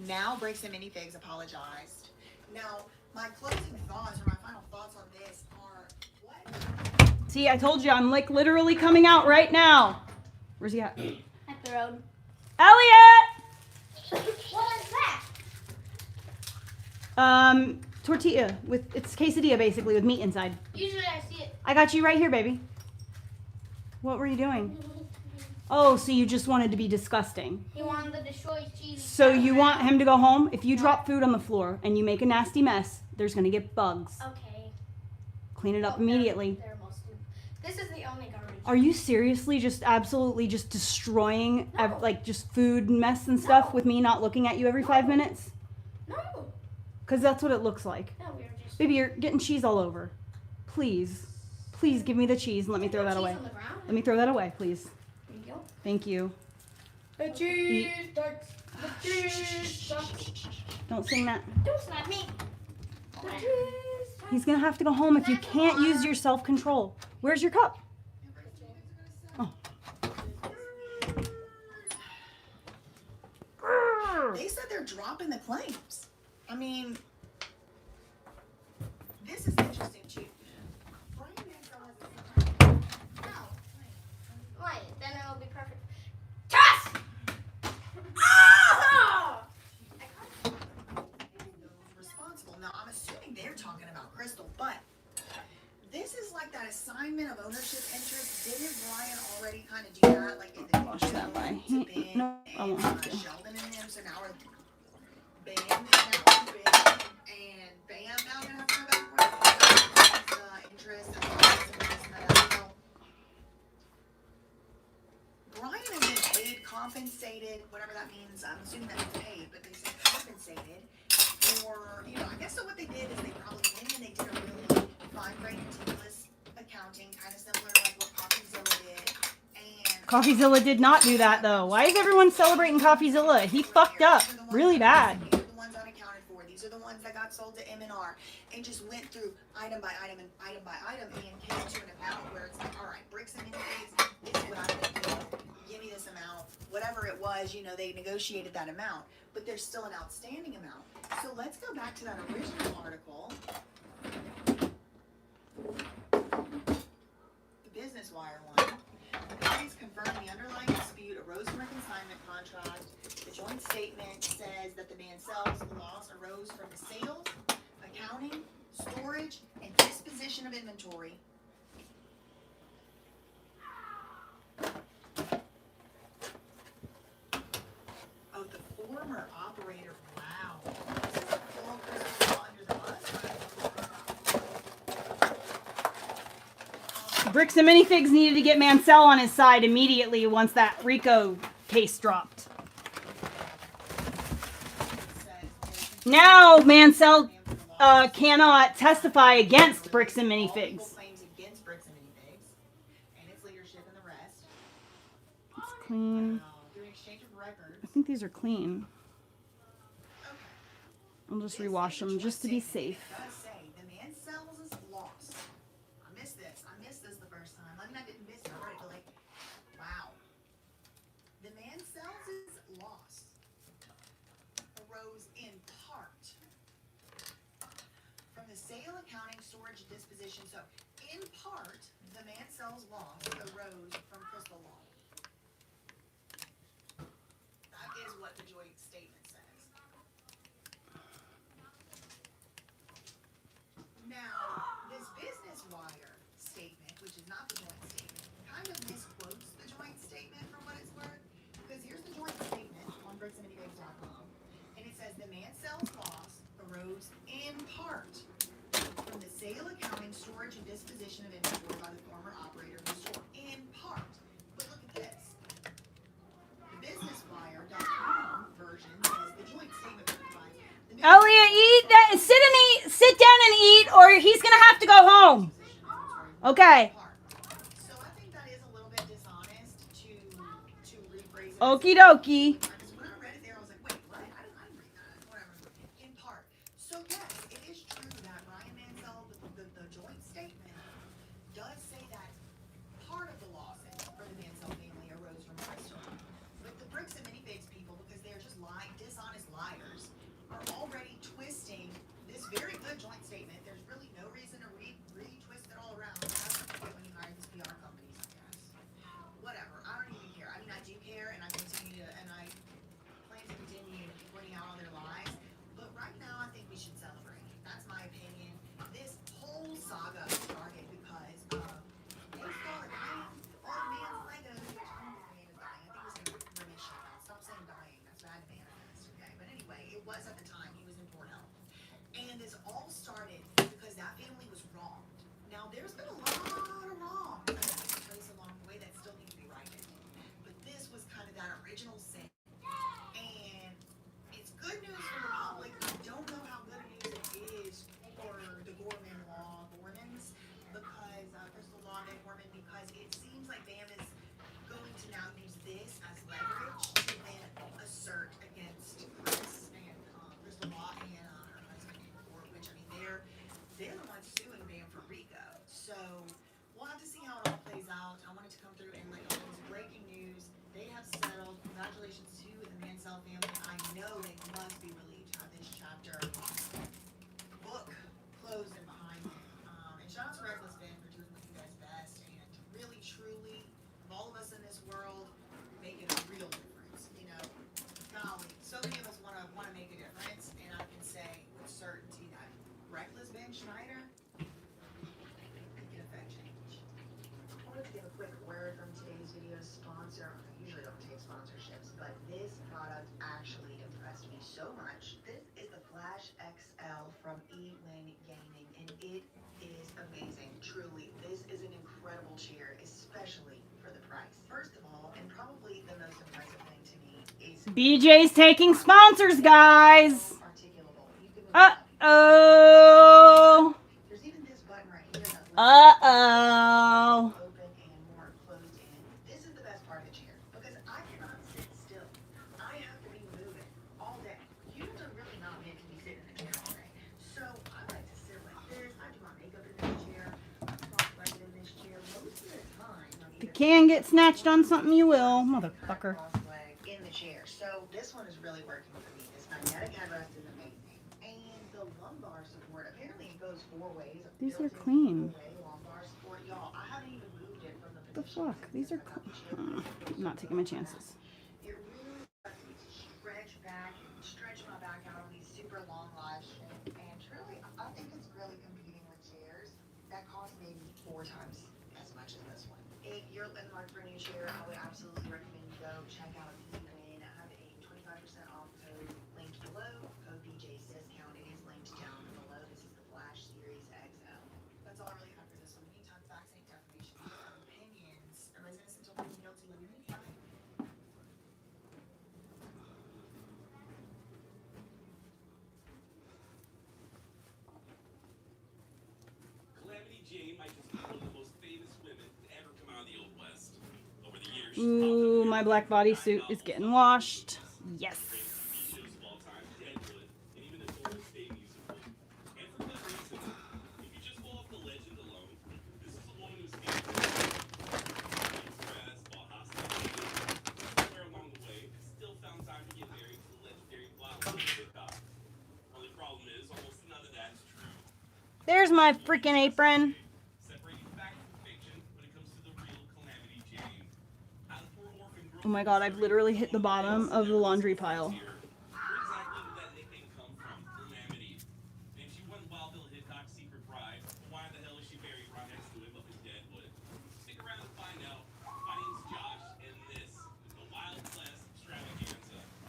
S18: Now Bricks and Minifigs apologized. Now, my closing thoughts or my final thoughts on this are what?
S1: See, I told you, I'm like literally coming out right now. Where's he at?
S16: At the road.
S1: Elliot!
S16: What is that?
S1: Tortilla it's quesadilla basically with meat inside.
S16: Usually I see it.
S1: I got you right here, baby. What were you doing? Oh, so you just wanted to be disgusting.
S16: He wanted to destroy cheese.
S1: So you want him to go home? If you drop food on the floor and you make a nasty mess, there's gonna get bugs.
S16: Okay.
S1: Clean it up immediately.
S16: They're most stupid. This is the only garbage.
S1: Are you seriously just absolutely just destroying like just food mess and stuff with me not looking at you every 5 minutes?
S16: No.
S1: Because that's what it looks like.
S16: No, we were just...
S1: Baby, you're getting cheese all over. Please. Please give me the cheese and let me throw that away. Let me throw that away, please.
S16: There you go.
S1: Thank you.
S16: The cheese ducks. The cheese ducks.
S1: Don't sing that.
S16: Don't slap me. The cheese ducks.
S1: He's going to have to go home if you can't use your self-control. Where's your cup? Oh.
S18: They said they're dropping the claims. I mean, this is interesting too. Brian Mansell has
S16: Wait, then it'll be perfect. Toss! Ah!
S18: responsible. Now, I'm assuming they're talking about Crystal, but this is like that assignment of ownership interest. Didn't Brian already kind of do that, like in the
S1: Wash that by. No, I won't
S18: and
S1: have to.
S18: Sheldon and them? So now we're BAM is now BAM, and BAM now gonna have to go back for interest and all this investment as well. Brian has been paid, compensated, whatever that means. I'm assuming that means paid, but they said compensated for, you know, I guess so what they did is they probably went in and they did a really fine-grained, meticulous accounting, kind of similar to like what CoffeeZilla did. And
S1: CoffeeZilla did not do that, though. Why is everyone celebrating CoffeeZilla? He fucked up really bad.
S18: These are the ones unaccounted for. These are the ones that got sold to M&R and just went through item by item and item by item and came to an amount where it's like, all right, Bricks and Minifigs, this is what I'm going to do. Give me this amount. Whatever it was, you know, they negotiated that amount. But there's still an outstanding amount. So let's go back to that original article. The Business Wire one. The parties confirmed the underlying dispute arose from a consignment contract. The joint statement says that the Mansells' loss arose from the sales, accounting, storage, and disposition of inventory. Of the former operator. Wow.
S1: Bricks and Minifigs needed to get Mansell on his side immediately once that RICO case dropped. Now Mansell cannot testify against Bricks and Minifigs.
S18: Claims against Bricks and Minifigs and its leadership and the rest.
S1: It's clean.
S18: Through an exchange of records.
S1: I think these are clean. I'll just rewash them just to be safe.
S18: It does say the Mansell's is lost. I missed this. I missed this the first time. I mean, I didn't miss it. I read it, but like, wow. The Mansell's is loss arose in part from the sale, accounting, storage, and disposition. So, in part, the Mansell's loss arose from crystal law. That is what the joint statement says. Now, this business wire statement, which is not the joint statement, kind of misquotes the joint statement for what it's worth. Because here's the joint statement on bricksandminifigs.com. And it says the Mansell's loss arose in part from the sale, accounting, storage, and disposition of inventory by the former operator of the store. In part. But look at this. The businesswire.com version says the joint statement provides
S1: Elliot, eat that. Sit and eat. Sit down and eat, or he's gonna have to go home. Okay.
S18: So I think that is a little bit dishonest to rephrase it.
S1: Okie dokie.
S18: Because when I read it there, I was like, wait, what? I didn't read that. Whatever. In part. So yes, it is true that Ryan Mansell, the joint statement, does say that part of the losses for the Mansell family arose from crystal. But the Bricks and Minifigs people, because they're just dishonest liars, are already twisting this very good joint statement. There's really no reason to re-twist it all around. That's what you get when you hire these PR companies, I guess. Whatever. I don't even care. I mean, I do care, and I plan to continue pointing out all their lies. But right now, I think we should celebrate. That's my opinion. This whole saga started because they started dying. All the man's Legos. The man is dying. I think it was in remission. Stop saying dying. That's bad to manifest. Okay. But anyway, it was at the time. He was in poor health. And this all started because that family was wronged. Now, there's been a lot of wrong that took place along the way that still need to be righted. But this was kind of that original sin. And it's good news for the public. I don't know how good news it is for the Gorman Law Gormans, because Crystal Law and Gorman, because it seems like BAM is going to now use this as leverage to then assert against Chris and Crystal Law and her husband, which, I mean, they're the ones suing BAM for RICO. So we'll have to see how it all plays out. I wanted to come through and let you know this breaking news. They have settled. Congratulations to the Mansell family. I know they must be relieved to have this chapter book closed and behind them. And shout out to Reckless Ben for doing what he does best and really, truly, of all of us in this world, making a real difference. You know, golly, so many of us want to make a difference, and I can say with certainty that Reckless Ben Schneider can affect change. I wanted to give a quick word from today's video sponsor. I usually don't take sponsorships, but this product actually impressed me so much. This is the Flash XL from eWin Gaming, and it is amazing. Truly, this is an incredible chair, especially for the price. First of all, and probably the most impressive thing to me is
S1: BJ's taking sponsors, guys. Uh-oh.
S18: there's even this button right here that
S1: Uh-oh.
S18: open and more closed in. This is the best part of the chair because I cannot sit still. I have to be moving all day. Humans are really not meant to be sitting in a chair all day. So I like to sit like this. I do my makeup in this chair. I talk like in this chair. Most of the time,
S1: If you can get snatched on something, you will, motherfucker.
S18: leg in the chair. So this one is really working for me. This magnetic headrest is amazing. And the lumbar support, apparently it goes 4 ways.
S1: These are clean.
S18: Lumbar support. Y'all, I haven't even moved it from the
S1: The fuck? These are clean. I'm not taking my chances.
S18: It really lets me stretch back and stretch my back out on these super long lives. And truly, I think it's really competing with chairs that cost maybe 4 times as much as this one. If you're looking for a new chair, I would absolutely recommend you go check out eWin. I have a 25% off code linked below. Code BJ's discount. It is linked down below. This is the Flash Series XL. That's all I really have for this one. Meantime, fax ain't defamation.
S1: Ooh, my black bodysuit is getting washed. Yes. There's my freaking apron. Oh my god, I've literally hit the bottom of the laundry pile.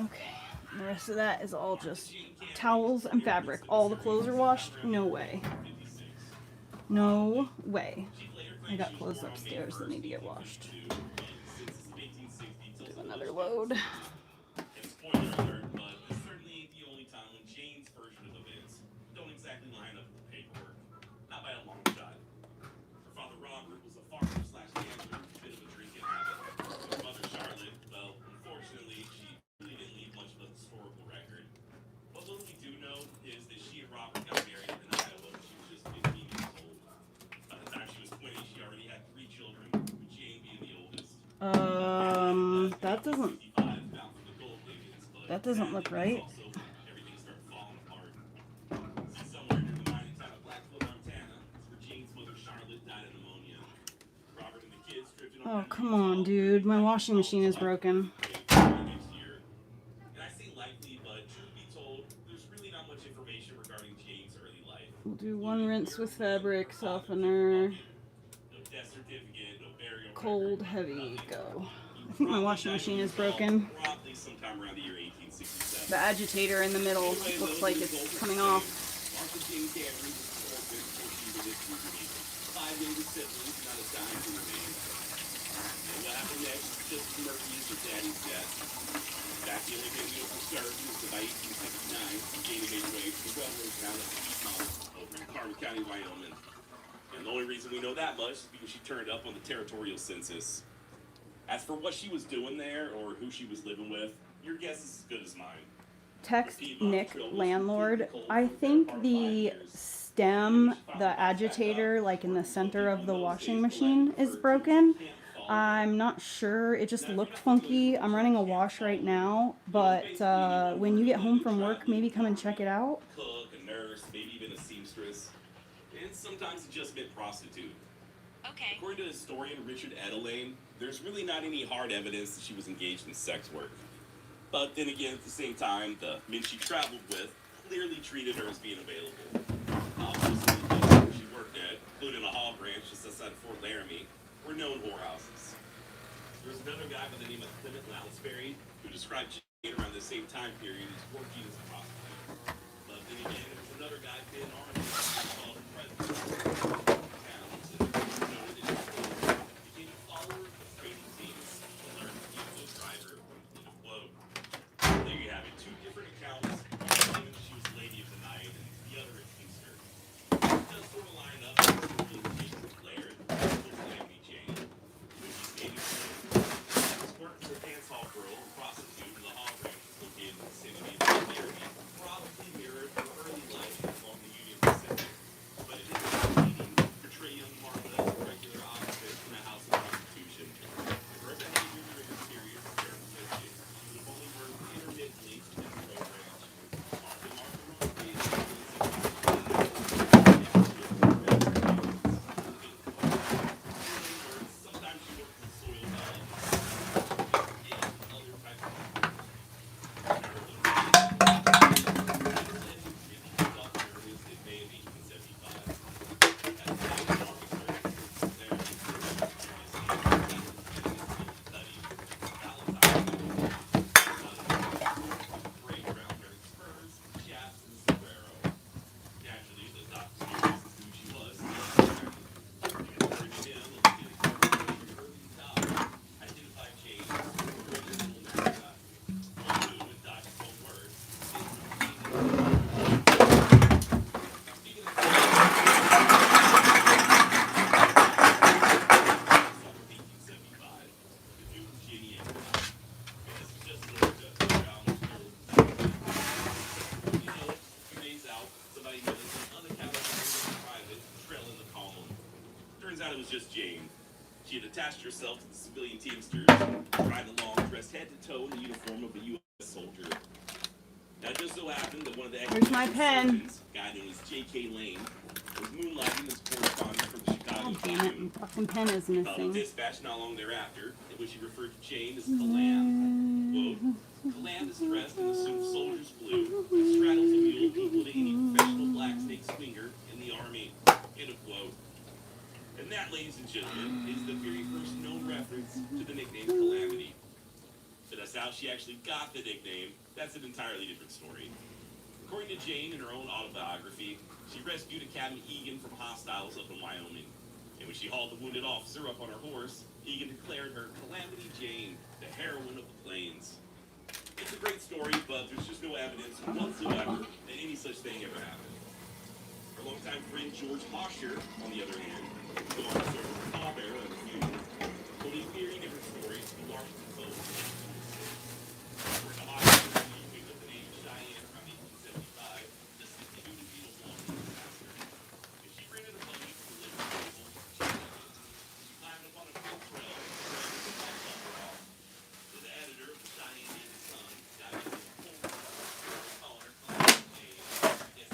S1: Okay, the rest of that is all just towels and fabric. All the clothes are washed? No way. No way. I got clothes upstairs that need to get washed. Do another load.
S3: And spoiler alert, but this certainly ain't the only time when Jane's version of events don't exactly line up with the paperwork. Not by a long shot. Her father Robert was a farmer slash gambler with a bit of a drinking habit. His mother Charlotte, well, unfortunately, she really didn't leave much of a historical record. What little we do know is that she and Robert got married in Iowa when she was just 15 years old. By the time she was 20, she already had 3 children, with Jane being the oldest.
S1: That doesn't look right. Oh, come on, dude. My washing machine is broken.
S3: And I say likely, but truth be told, there's really not much information regarding Jane's early life.
S1: We'll do one rinse with fabric softener.
S3: No death certificate, no burial
S1: Cold, heavy, go. I think my washing machine is broken.
S3: Probably sometime around the year 1867.
S1: The agitator in the middle looks like it's coming off.
S3: Martha Jane Cameron was born before she was this puberty. 5 younger siblings, not a dime to remain. And what happened next is just as murky as her daddy's death. In fact, the only thing we know for certain is that by 1869, Jane made her way to the railroad town of Piedmont over in Carver County, Wyoming. And the only reason we know that much is because she turned up on the territorial census. As for what she was doing there or who she was living with, your guess is as good as mine.
S1: Text Nick, landlord. I think the stem, the agitator, like in the center of the washing machine is broken. I'm not sure. It just looked funky. I'm running a wash right now, but when you get home from work, maybe come and check it out.
S3: Cook, a nurse, maybe even a seamstress. And sometimes it just meant prostitute. Okay. According to historian Richard Edelane, there's really not any hard evidence that she was engaged in sex work. But then again, at the same time, the men she traveled with clearly treated her as being available. Most of the places she worked at, including a hall branch just outside of Fort Laramie, were known whorehouses. There was another guy by the name of Clement Lounsbury who described Jane around the same time period as working as a prostitute. But then again, there was another guy, Ben Arnold, who was called the president.
S19: out it was just Jane. She had attached herself to the civilian Teamsters, riding along dressed head to toe in the uniform of a U.S. soldier. Now, it just so happened that one of the
S1: Here's my pen.
S19: surgeons, a guy known as J.K. Lane, was moonlighting as correspondent for the Chicago
S1: Oh, damn it. My fucking pen is
S19: Found a
S1: missing.
S19: dispatch not long thereafter, in which he referred to Jane as Calam. Quote, Calam is dressed in assumed soldier's blue, and straddles a mule equal to any professional black snake swinger in the Army. End of quote. And that, ladies and gentlemen, is the very first known reference to the nickname Calamity. But as how she actually got the nickname, that's an entirely different story. According to Jane in her own autobiography, she rescued a Captain Egan from hostiles up in Wyoming. And when she hauled the wounded officer up on her horse, Egan declared her Calamity Jane, the heroine of the plains. It's a great story, but there's just no evidence whatsoever that any such thing ever happened. Her longtime friend George Hosher, on the other hand, who on served as pallbearer at a funeral, told a very different story to the Washington Post. According to Hosher, he picked up the name Cheyenne around 1875, just 62 to be a walking disaster. If she rented a pony from the livery stable, she climbed up on a field trail and grabbed the back bumper off. So the editor of the Cheyenne Daily Sun got into the whole calling her Calamity Jane. Yes,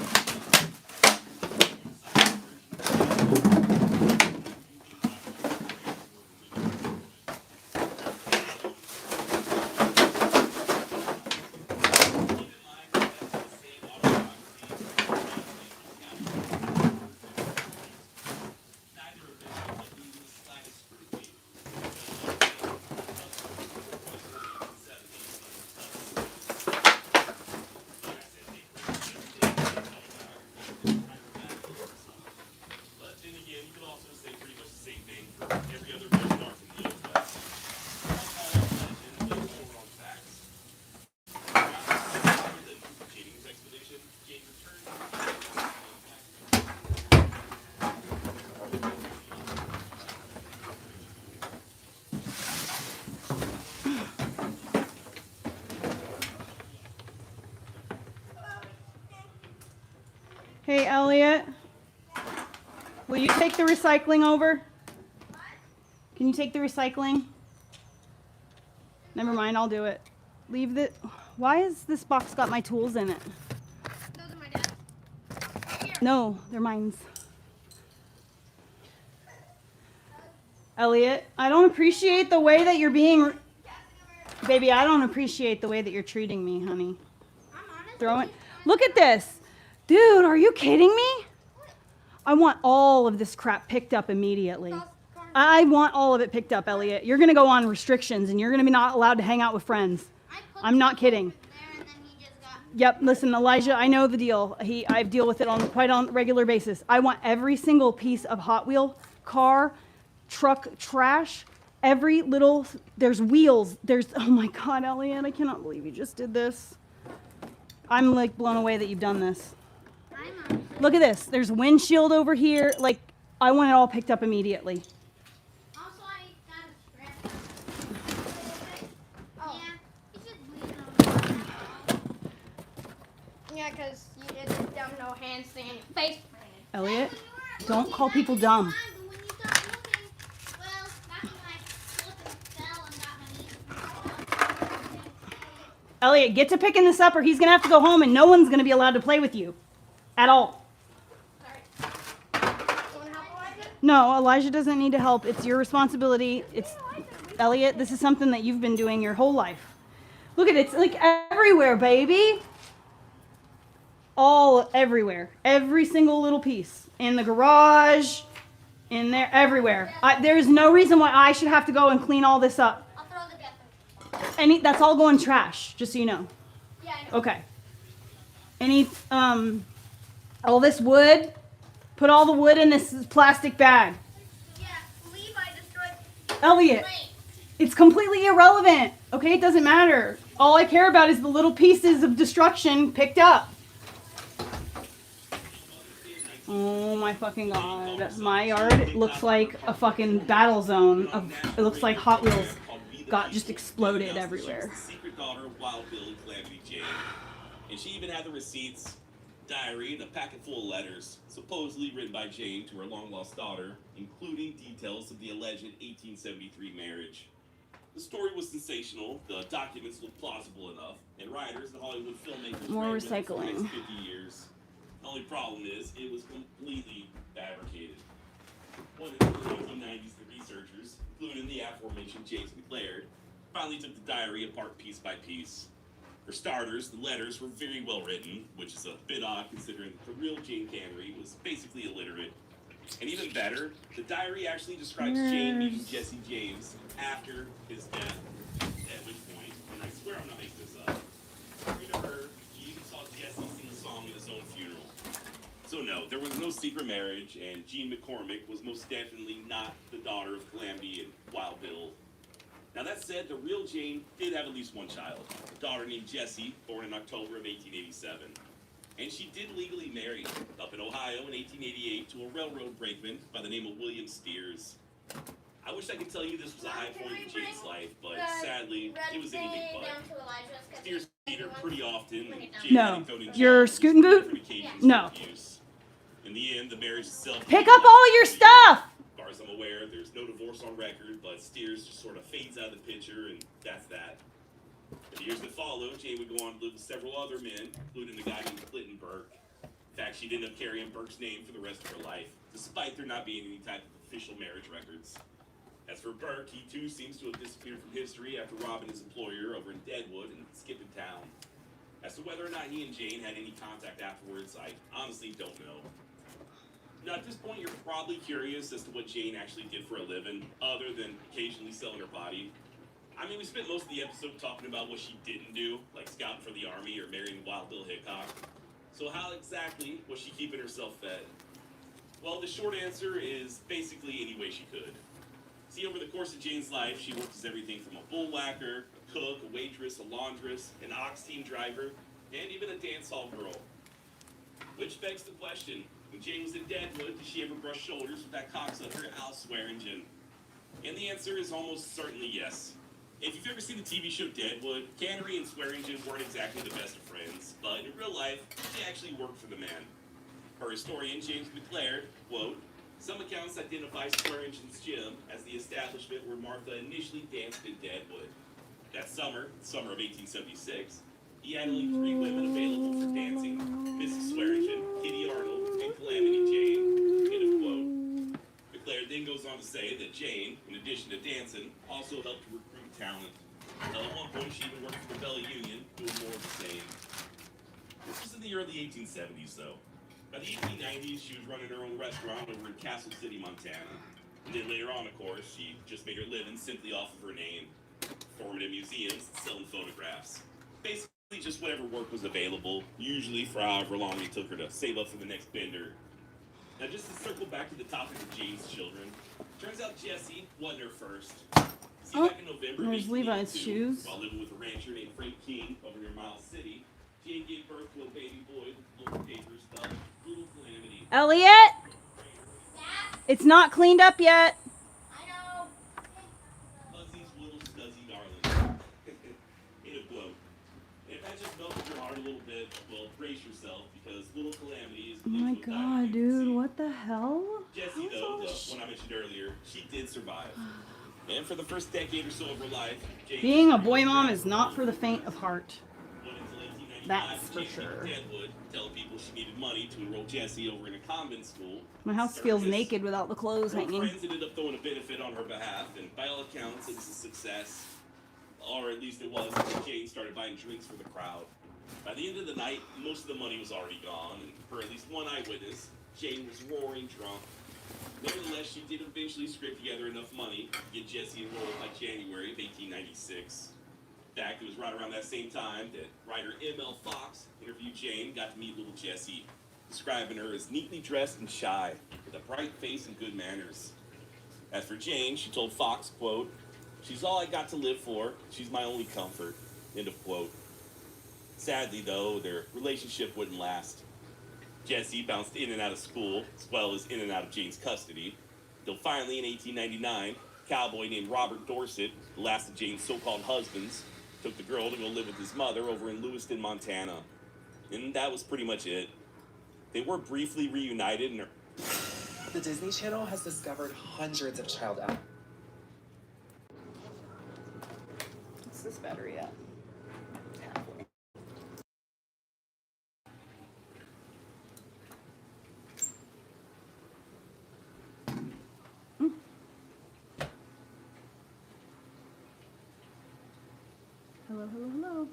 S19: but then again, you could also say pretty much the same thing for every other benchmark in the Old West. All legend, but more on facts. After the Jennings expedition, Jane returned to
S1: Hey, Elliot. Will you take the recycling over? Can you take the recycling? Never mind, I'll do it. Leave the... Why has this box got my tools in it?
S2: Those are my dad's.
S1: No, they're mine. Elliot, I don't appreciate the way that you're being... Baby, I don't appreciate the way that you're treating me, honey. Throw it. Look at this. Dude, are you kidding me? I want all of this crap picked up immediately. I want all of it picked up, Elliot. You're going to go on restrictions and you're going to be not allowed to hang out with friends. I'm not kidding. Yep, listen, Elijah, I know the deal. I deal with it on quite on a regular basis. I want every single piece of Hot Wheel, car, truck, trash, every little, there's wheels, there's, oh my God, Elliot, I cannot believe you just did this. I'm like blown away that you've done this. Look at this. There's windshield over here. Like, I want it all picked up immediately.
S2: Also, I got a scratch. Oh. Yeah, it's just bleeding on.
S16: Yeah, because you did the dumb no handstand, your face planted.
S1: Elliot, don't call people dumb. Elliot, get to picking this up or he's going to have to go home and no one's going to be allowed to play with you. At all. No, Elijah doesn't need to help. It's your responsibility. It's Elliot, this is something that you've been doing your whole life. Look at it. It's like everywhere, baby. All everywhere. Every single little piece. In the garage, in there, everywhere. There's no reason why I should have to go and clean all this up.
S16: I'll throw the death.
S1: That's all going trash, just so you know.
S16: Yeah, I know.
S1: Okay. All this wood, put all the wood in this plastic bag.
S16: Yeah, Levi destroyed.
S1: Elliot, it's completely irrelevant. Okay, it doesn't matter. All I care about is the little pieces of destruction picked up. Oh my fucking God. My yard looks like a fucking battle zone. It looks like Hot Wheels got just exploded everywhere.
S19: Secret daughter of Wild Bill and Calamity Jane. And she even had the receipts diary and a packet full of letters, supposedly written by Jane to her long-lost daughter, including details of the alleged 1873 marriage. The story was sensational, the documents looked plausible enough, and writers and Hollywood filmmakers
S1: More
S19: ran with it for the next
S1: recycling.
S19: 50 years. The only problem is, it was completely fabricated. One of the 1990s, the researchers, including the aforementioned James McLaird, finally took the diary apart piece by piece. For starters, the letters were very well written, which is a bit odd considering that the real Jane Cannery was basically illiterate. And even better, the diary actually describes Jane meeting Jesse James after his death, at which point, and I swear I'm not making this up, according to her, she even saw Jesse sing a song at his own funeral. So no, there was no secret marriage, and Jean McCormick was most definitely not the daughter of Calamity and Wild Bill. Now that said, the real Jane did have at least one child, a daughter named Jessie, born in October of 1887. And she did legally marry, up in Ohio in 1888, to a railroad brakeman by the name of William Steers. I wish I could tell you this was a high point in Jane's life, but sadly, it was anything but. Steers beat her pretty often, and Jane
S1: No.
S19: had to go to jail
S1: Your
S19: on at least
S1: scootin'
S19: 3
S1: boot?
S19: different occasions
S1: No.
S19: for abuse. In the end, the marriage itself...
S1: Pick up all your stuff!
S19: As far as I'm aware, there's no divorce on record, but Steers just sort of fades out of the picture, and that's that. In the years that followed, Jane would go on to live with several other men, including the guy named Clinton Burke. In fact, she'd end up carrying Burke's name for the rest of her life, despite there not being any type of official marriage records. As for Burke, he too seems to have disappeared from history after robbing his employer over in Deadwood and skipping town. As to whether or not he and Jane had any contact afterwards, I honestly don't know. Now, at this point, you're probably curious as to what Jane actually did for a living, other than occasionally selling her body. I mean, we spent most of the episode talking about what she didn't do, like scouting for the army or marrying Wild Bill Hickok. So how exactly was she keeping herself fed? Well, the short answer is basically any way she could. See, over the course of Jane's life, she worked as everything from a bullwhacker, a cook, a waitress, a laundress, an ox team driver, and even a dance hall girl. Which begs the question, when Jane was in Deadwood, did she ever brush shoulders with that cocksucker Al Swearingen? And the answer is almost certainly yes. If you've ever seen the TV show Deadwood, Cannery and Swearingen weren't exactly the best of friends, but in real life, they actually worked for the man. Her historian, James McLaird, quote, some accounts identify Swearingen's gym as the establishment where Martha initially danced in Deadwood. That summer, the summer of 1876, he had only 3 women available for dancing, Mrs. Swearingen, Kitty Arnold, and Calamity Jane, end of quote. McLaird then goes on to say that Jane, in addition to dancing, also helped to recruit talent. At one point, she even worked for the Bella Union, doing more of the same. This was in the early 1870s, though. By the 1890s, she was running her own restaurant over in Castle City, Montana. And then later on, of course, she just made her living simply off of her name, performing in museums and selling photographs. Basically, just whatever work was available, usually for however long it took her to save up for the next bender. Now, just to circle back to the topic of Jane's children, turns out Jessie wasn't her first. See, back in November of
S1: There's Levi's
S19: 1882,
S1: shoes.
S19: while living with a rancher named Frank King over near Miles City, Jane gave birth to a baby boy with local papers spelled Little Calamity.
S1: Elliot! It's not cleaned up yet.
S19: Fuzzy's little scuzzy darling. In a quote. And if that just melted your heart a little bit, well, brace yourself, because Little Calamity is
S1: Oh my god, dude, what the hell?
S19: Jessie, though, the one I mentioned earlier, she did survive. And for the first decade or so of her life, Jane
S1: Being a boy mom is not for the faint of heart. That's for sure.
S19: Deadwood, telling people she needed money to enroll Jessie over in a convent school.
S1: My house feels naked without the clothes
S19: Her
S1: hanging.
S19: friends ended up throwing a benefit on her behalf, and by all accounts, it was a success. Or at least it was until Jane started buying drinks for the crowd. By the end of the night, most of the money was already gone, and for at least one eyewitness, Jane was roaring drunk. Nevertheless, she did eventually scrape together enough money to get Jessie enrolled by January of 1896. In fact, it was right around that same time that writer M.L. Fox interviewed Jane and got to meet little Jessie, describing her as neatly dressed and shy, with a bright face and good manners. As for Jane, she told Fox, quote, she's all I got to live for, she's my only comfort, end of quote. Sadly, though, their relationship wouldn't last. Jessie bounced in and out of school, as well as in and out of Jane's custody, until finally in 1899, a cowboy named Robert Dorset, the last of Jane's so-called husbands, took the girl to go live with his mother over in Lewiston, Montana. And that was pretty much it. They were briefly reunited and
S20: The Disney Channel has discovered hundreds of child actors.
S1: What's this battery at? Halfway. Hello, hello, hello.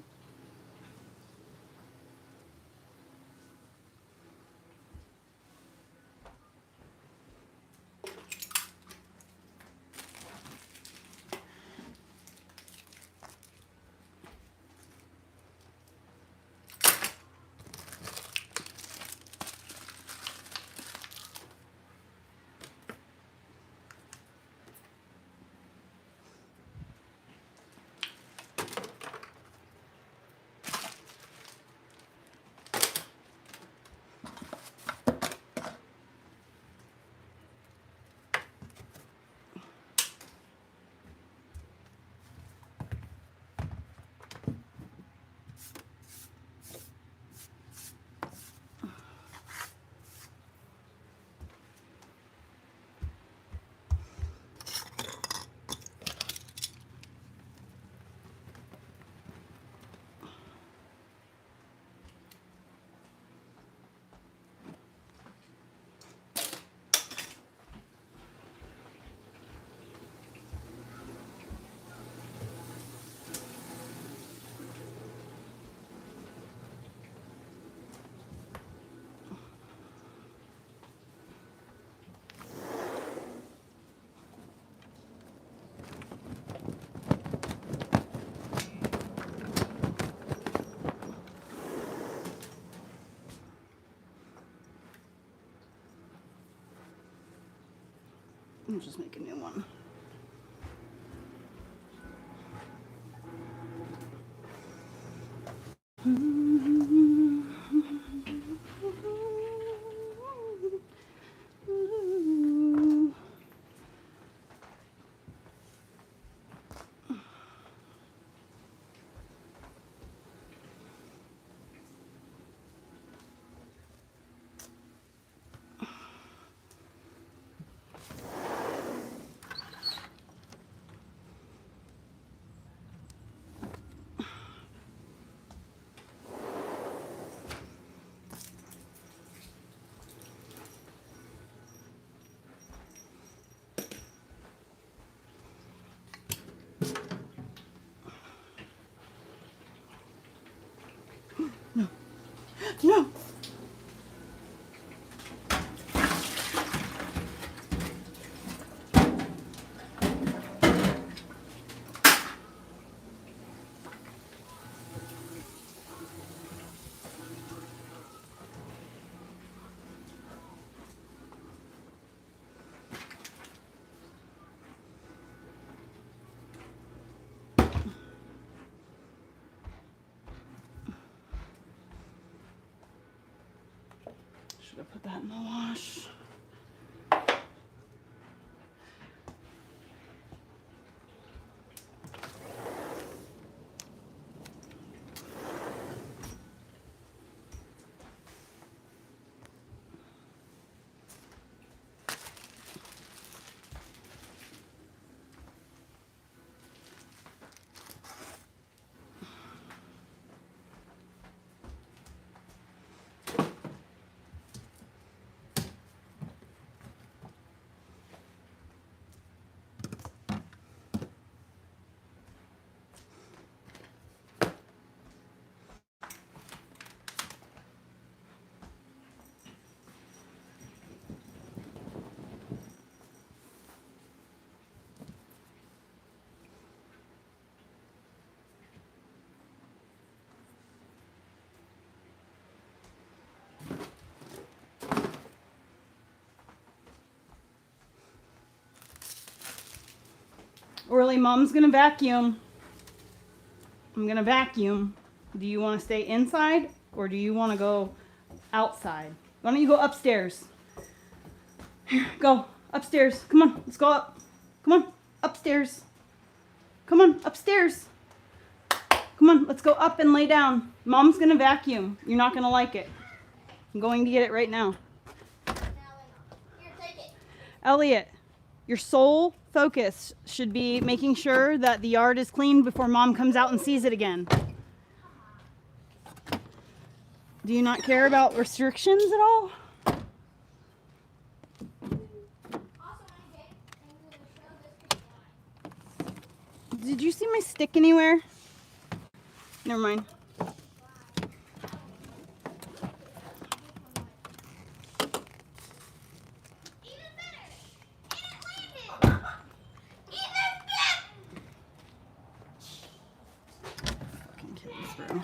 S1: I'll just make a new one. No. Should have put that in the wash. Orly, Mom's gonna vacuum. I'm gonna vacuum. Do you want to stay inside or do you want to go outside? Why don't you go upstairs? Here, go upstairs. Come on, let's go up. Come on, upstairs. Come on, upstairs. Come on, let's go up and lay down. Mom's gonna vacuum. You're not gonna like it. I'm going to get it right now.
S16: Here, take it.
S1: Elliot, your sole focus should be making sure that the yard is clean before Mom comes out and sees it again. Do you not care about restrictions at all? Did you see my stick anywhere? Never mind. Fucking kids, bro.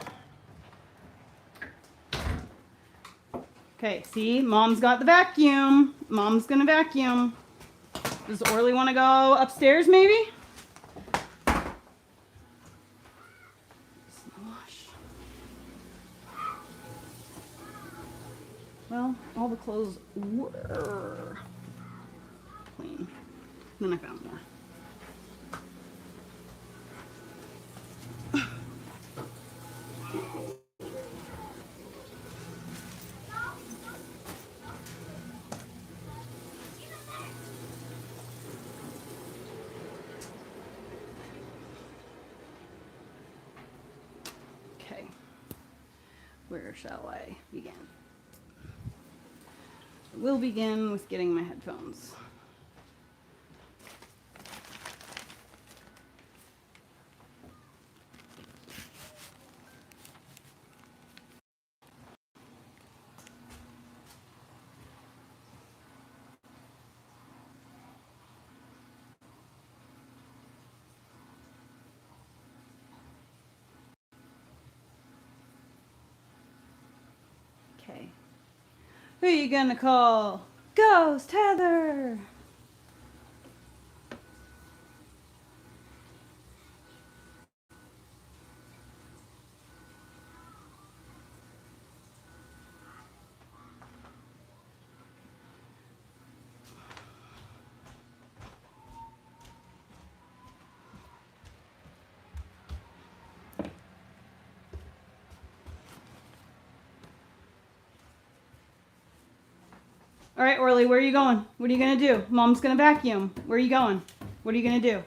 S1: Okay, see? Mom's got the vacuum. Mom's gonna vacuum. Does Orly want to go upstairs, maybe? Well, all the clothes were clean. Then I found more. Okay. Where shall I begin? I will begin with getting my headphones. Okay. Who are you gonna call? Ghost Heather! All right, Orly, where are you going? What are you gonna do? Mom's gonna vacuum. Where are you going? What are you gonna do?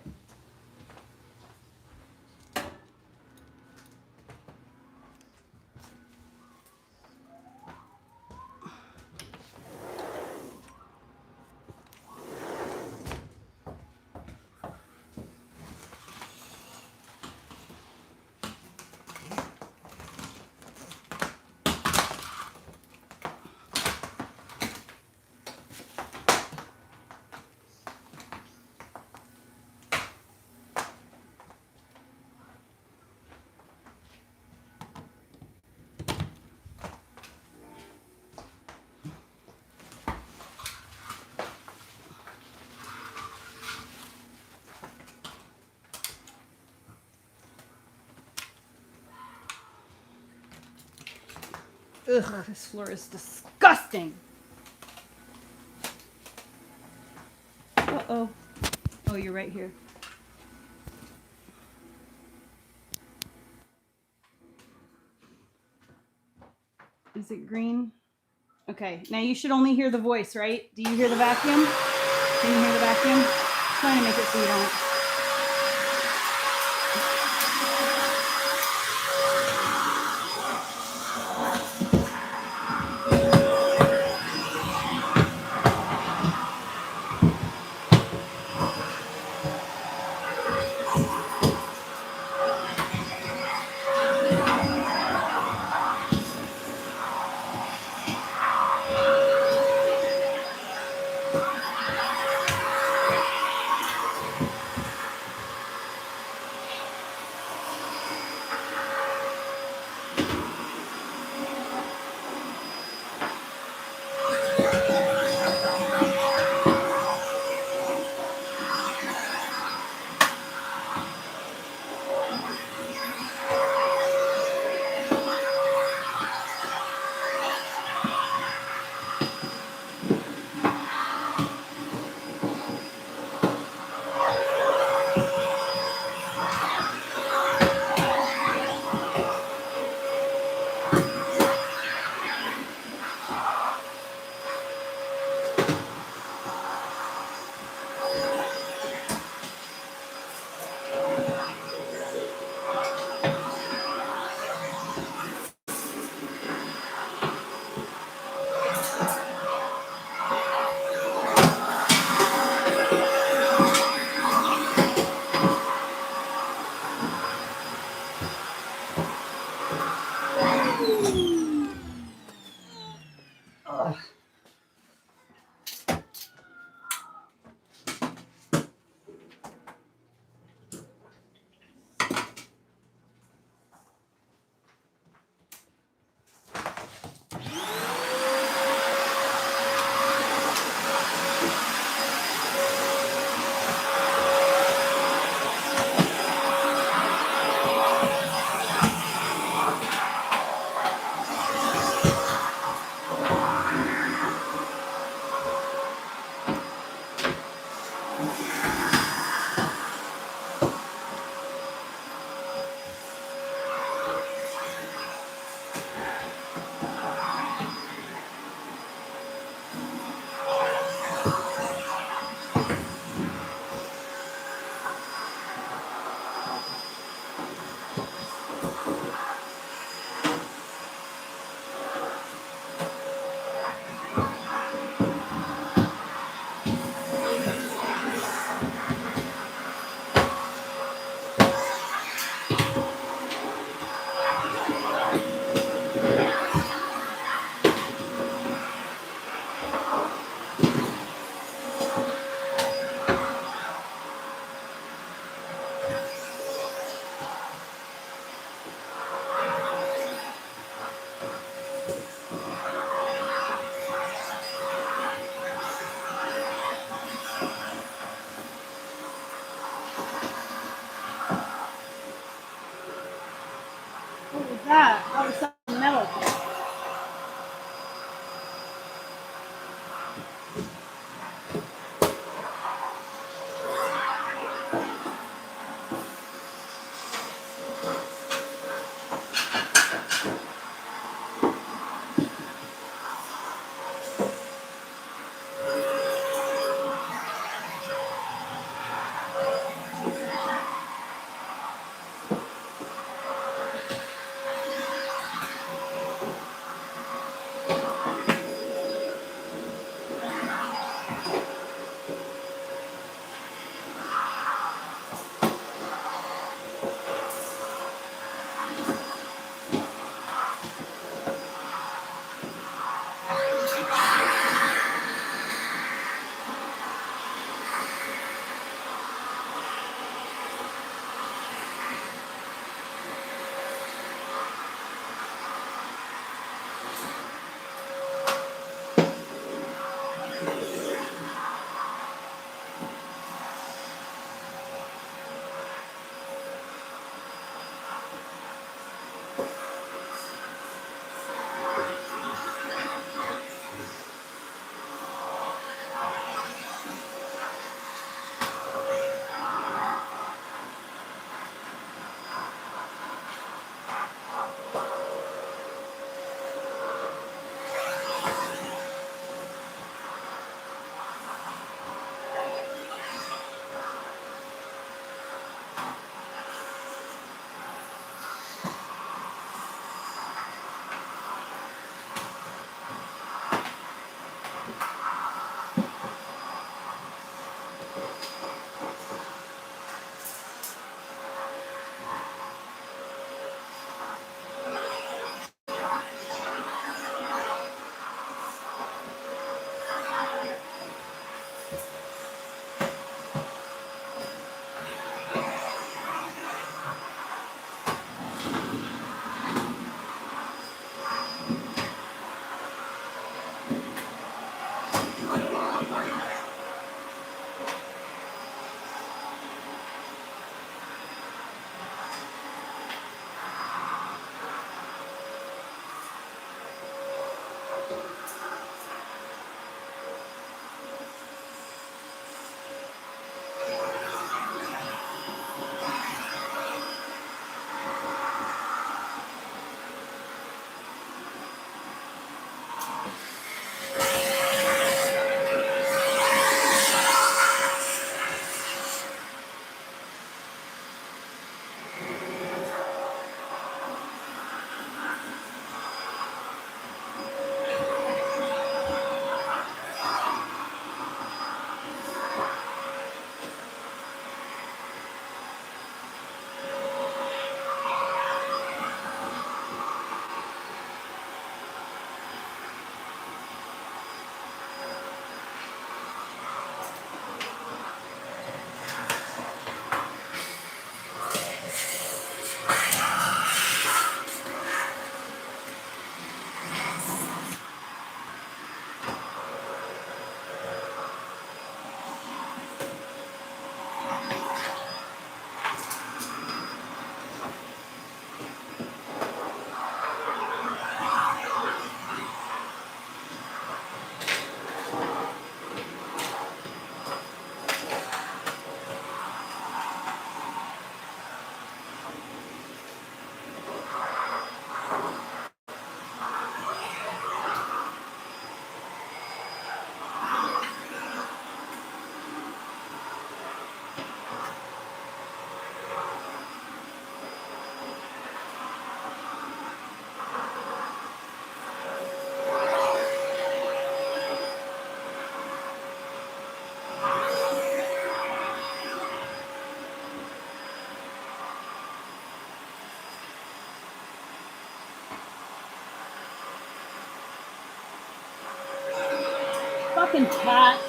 S1: Ugh, this floor is disgusting. Uh-oh. Oh, you're right here. Is it green? Okay, now you should only hear the voice, right? Do you hear the vacuum? Can you hear the vacuum? I'm trying to make it so you don't. Fucking cat.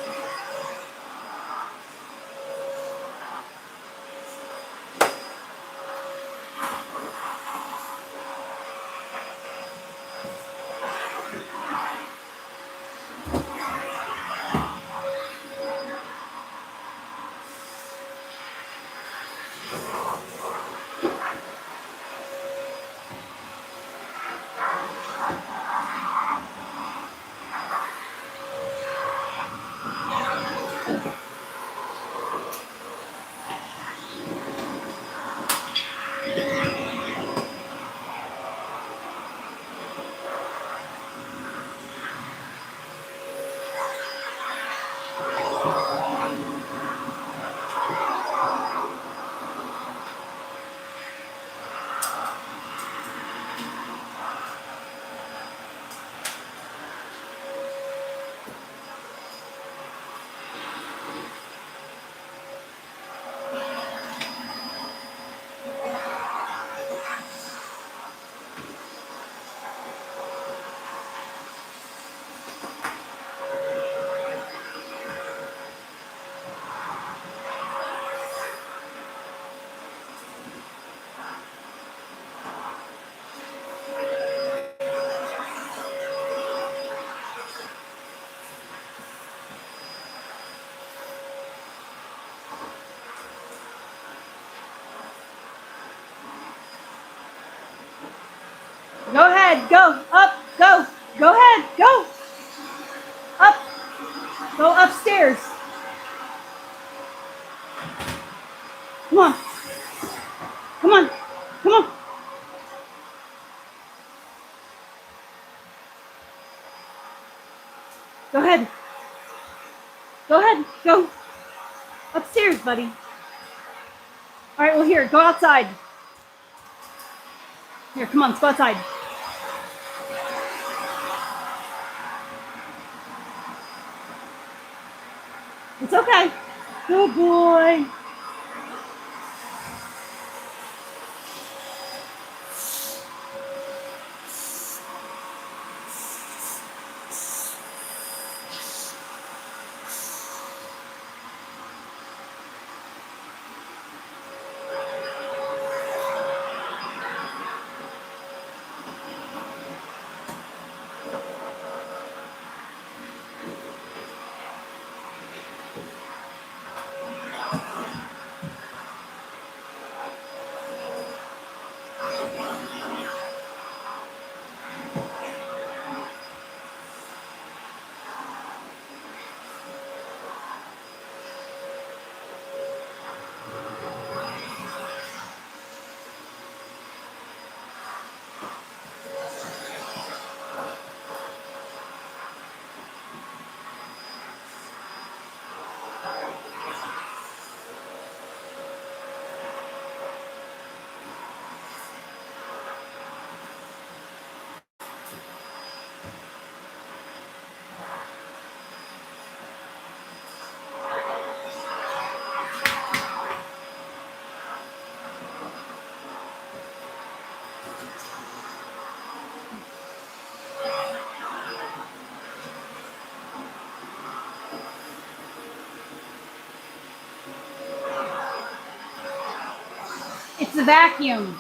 S1: Go ahead, go, up, go, go ahead, go, up, go upstairs. Come on, come on, come on. Go ahead, go upstairs, buddy. All right, well here, go outside. Here, come on, let's go outside. It's okay. Good boy. It's the vacuum.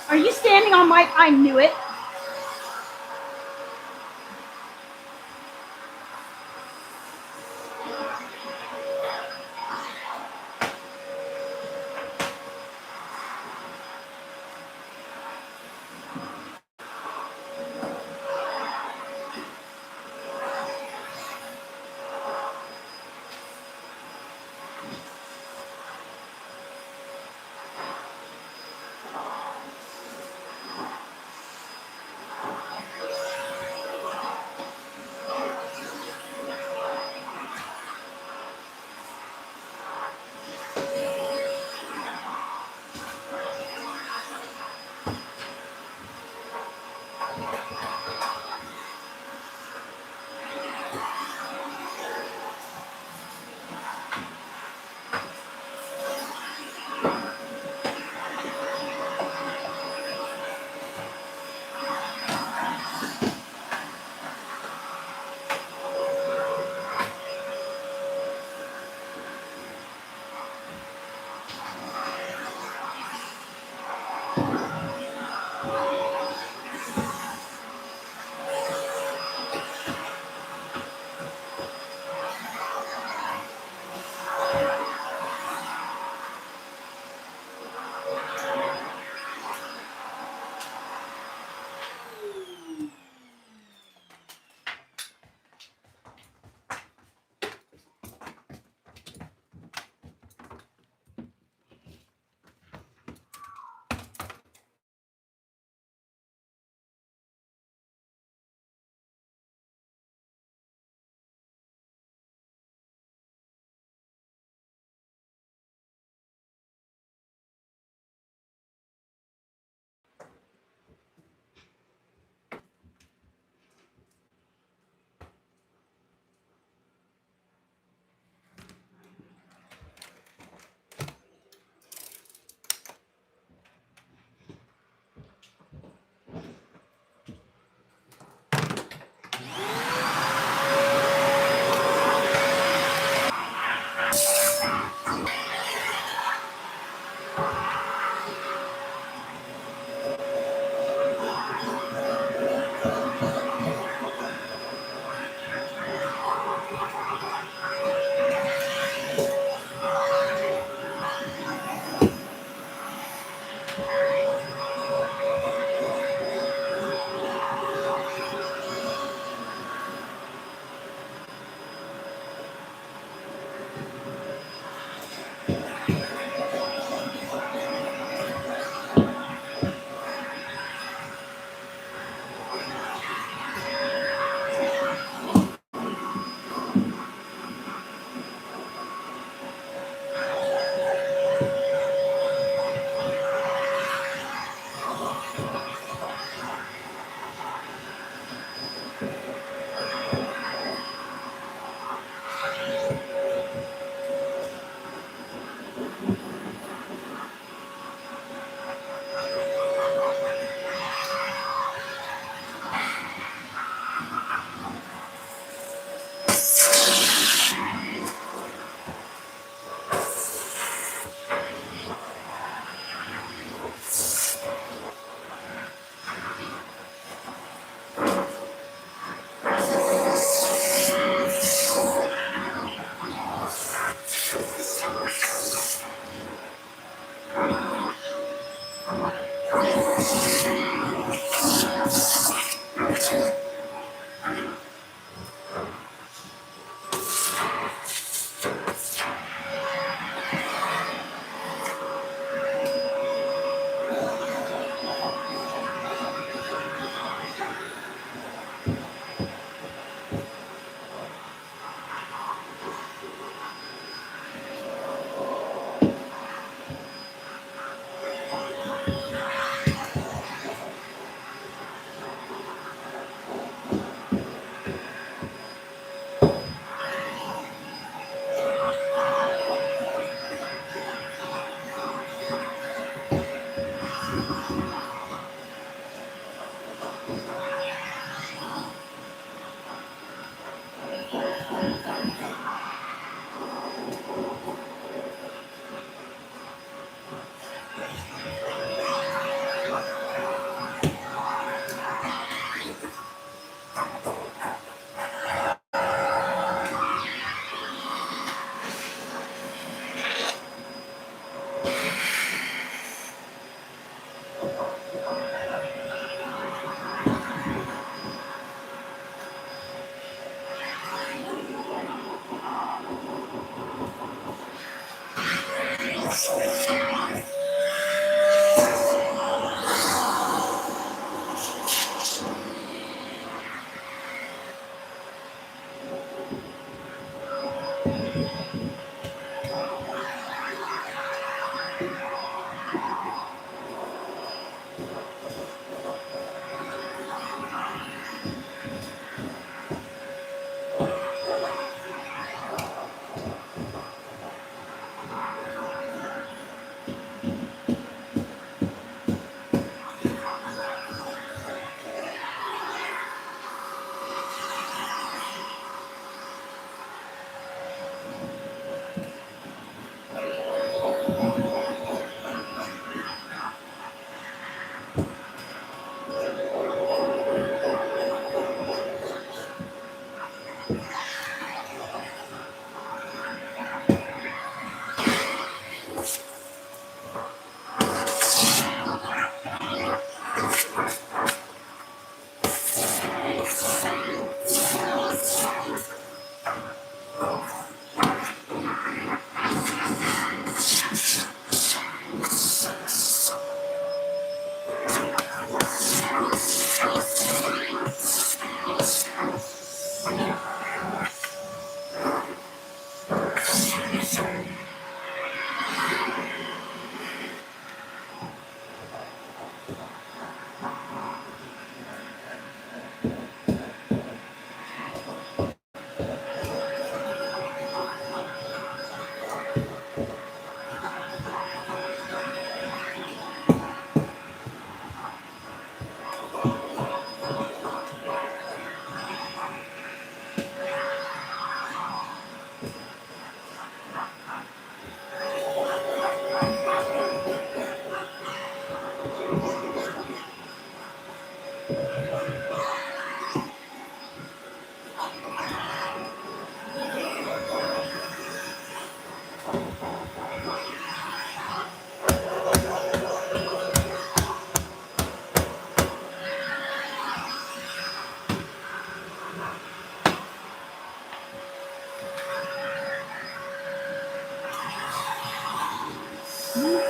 S21: Are you standing on my? I knew it.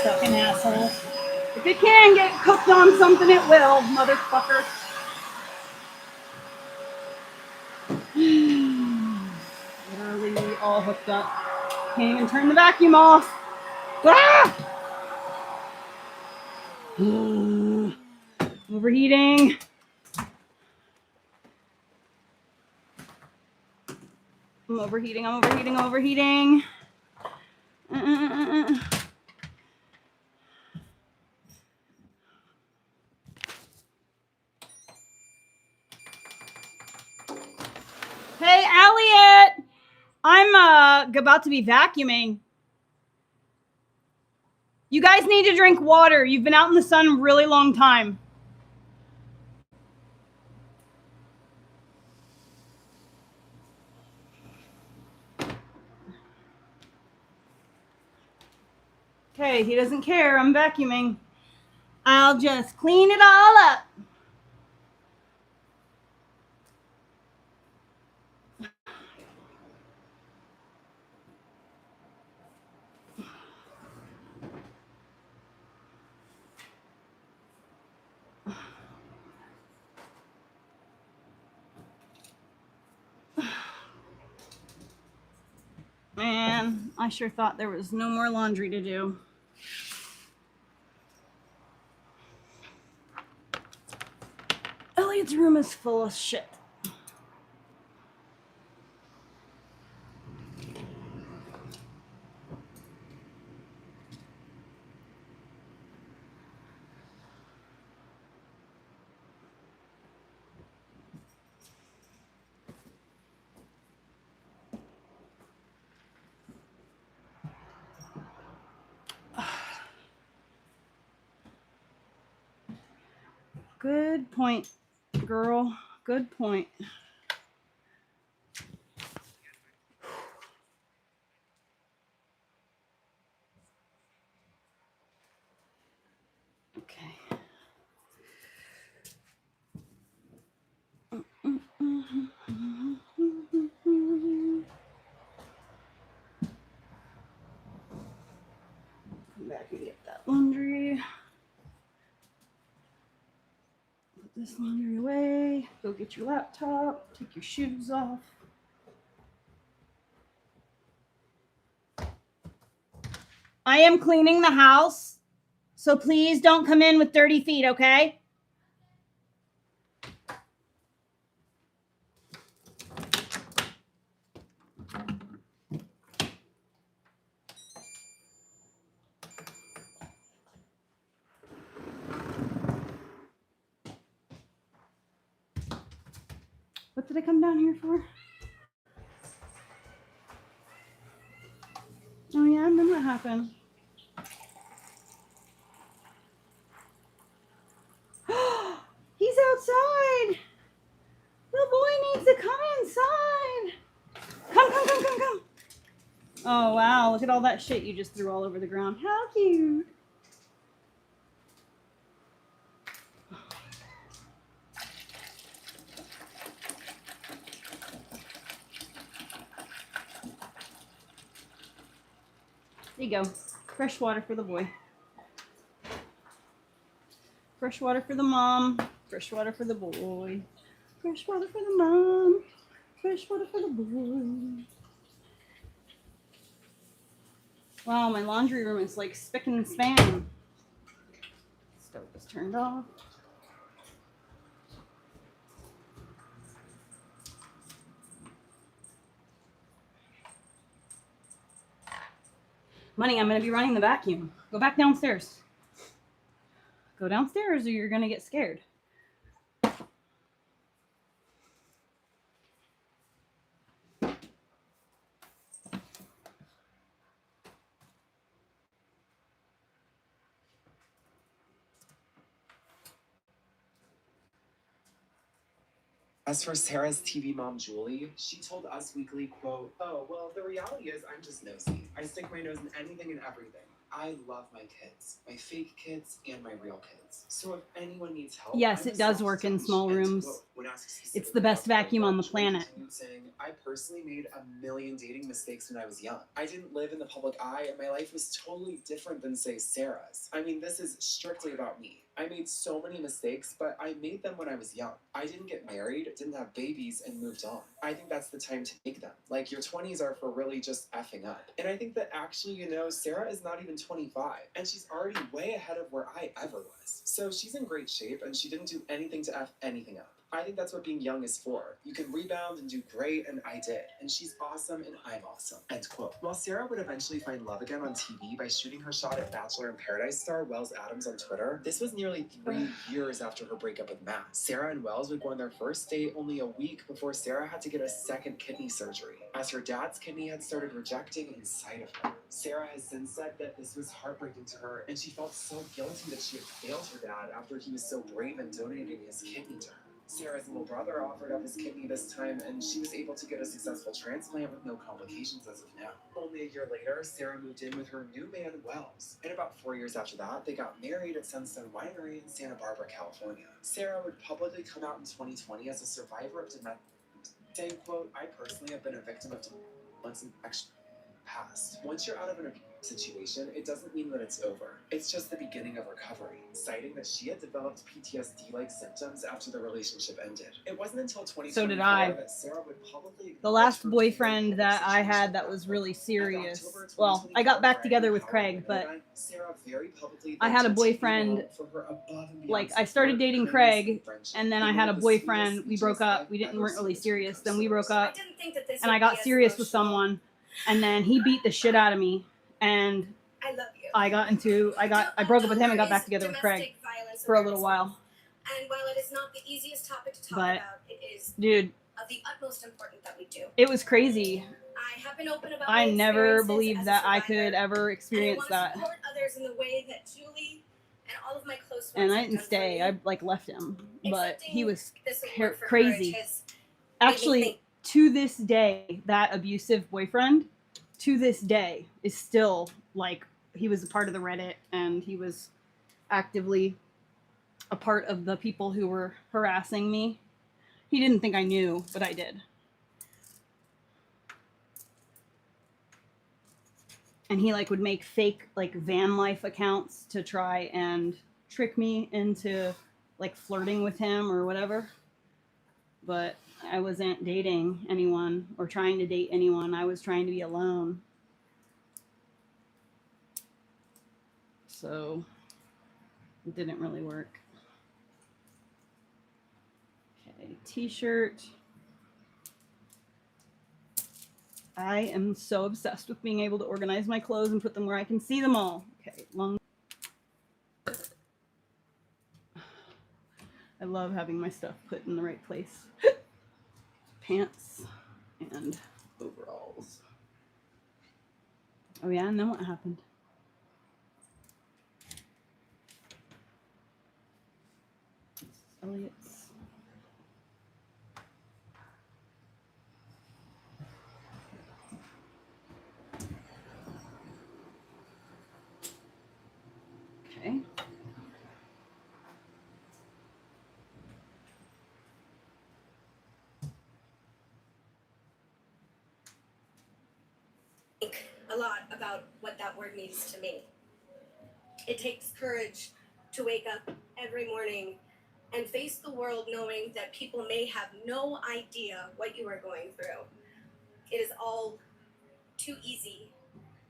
S21: Fucking asshole. If it can get cooked on something, it will, motherfucker. Literally all hooked up. Can't even turn the vacuum off. Ah! Overheating. I'm overheating. Hey, Elliot! I'm about to be vacuuming. You guys need to drink water. You've been out in the sun a really long time. Okay, he doesn't care. I'm vacuuming. I'll just clean it all up. Man, I sure thought there was no more laundry to do. Elliot's room is full of shit. Good point, girl. Good point. Okay.
S1: back and get that laundry. Put this laundry away. Go get your laptop. Take your shoes off. I am cleaning the house, so please don't come in with dirty feet, okay? What did I come down here for? Oh yeah, and then what happened? He's outside. The boy needs to come inside. Come. Oh wow, look at all that shit you just threw all over the ground. How cute. There you go. Fresh water for the boy. Fresh water for the mom. Fresh water for the boy. Fresh water for the mom. Fresh water for the boy. Wow, my laundry room is like spick and span. Stove is turned off. Money, I'm going to be running the vacuum. Go back downstairs. Go downstairs or you're going to get scared.
S20: As for Sarah's TV mom, Julie, she told Us Weekly, quote, "Oh, well, the reality is I'm just nosy. I stick my nose in anything and everything. I love my kids, my fake kids and my real kids. So if anyone needs help..."
S1: Yes, it does work in small rooms. It's the best vacuum on the planet.
S20: Saying, "I personally made a million dating mistakes when I was young. I didn't live in the public eye and my life was totally different than, say, Sarah's. I mean, this is strictly about me. I made so many mistakes, but I made them when I was young. I didn't get married, didn't have babies, and moved on. I think that's the time to make them. Like, your 20s are for really just effing up. And I think that actually, you know, Sarah is not even 25, and she's already way ahead of where I ever was. So she's in great shape, and she didn't do anything to F anything up. I think that's what being young is for. You can rebound and do great, and I did. And she's awesome, and I'm awesome." End quote. While Sarah would eventually find love again on TV by shooting her shot at Bachelor in Paradise star Wells Adams on Twitter, this was nearly 3 years after her breakup with Matt. Sarah and Wells would go on their first date only a week before Sarah had to get a second kidney surgery, as her dad's kidney had started rejecting inside of her. Sarah has since said that this was heartbreaking to her, and she felt so guilty that she had failed her dad after he was so brave in donating his kidney to her. Sarah's little brother offered up his kidney this time, and she was able to get a successful transplant with no complications as of now. Only a year later, Sarah moved in with her new man, Wells. And about 4 years after that, they got married at Sunstone Winery in Santa Barbara, California. Sarah would publicly come out in 2020 as a survivor of domestic, saying, quote, "I personally have been a victim of domestic extra past. Once you're out of an abuse situation, it doesn't mean that it's over. It's just the beginning of recovery," citing that she had developed PTSD-like symptoms after the relationship ended. It wasn't until 2024
S1: So did I.
S20: that Sarah would publicly
S1: The last boyfriend that I had that was really serious. Well, I got back together with Craig, but I had a boyfriend, like, I started dating Craig, and then I had a boyfriend. We broke up. We weren't really serious. Then we broke up, and I got serious with someone, and then he beat the shit out of me, and I broke up with him and got back together with Craig for a little while.
S4: And while it is not the easiest topic to talk
S1: But,
S4: about, it is
S1: dude,
S4: of the utmost importance that we do.
S1: it was crazy.
S4: I have been open about
S1: I
S4: my
S1: never
S4: experiences
S1: believed
S4: as a
S1: that I
S4: survivor,
S1: could ever experience
S4: and I want
S1: that.
S4: to support others in the way that Julie and all of my close
S1: And
S4: ones
S1: I
S4: have
S1: didn't
S4: done
S1: stay.
S4: for
S1: I
S4: me.
S1: like left him, but he was
S4: This award for
S1: crazy.
S4: courage has made me
S1: Actually,
S4: think.
S1: to this day, that abusive boyfriend, to this day, is still like, he was a part of the Reddit, and he was actively a part of the people who were harassing me. He didn't think I knew, but I did. And he like would make fake like van life accounts to try and trick me into like flirting with him or whatever. But I wasn't dating anyone or trying to date anyone. I was trying to be alone. So it didn't really work. Okay, t-shirt. I am so obsessed with being able to organize my clothes and put them where I can see them all. Okay, long. I love having my stuff put in the right place. Pants and overalls. Oh yeah, and then what happened? Elliot's. Okay.
S4: Think a lot about what that word means to me. It takes courage to wake up every morning and face the world knowing that people may have no idea what you are going through. It is all too easy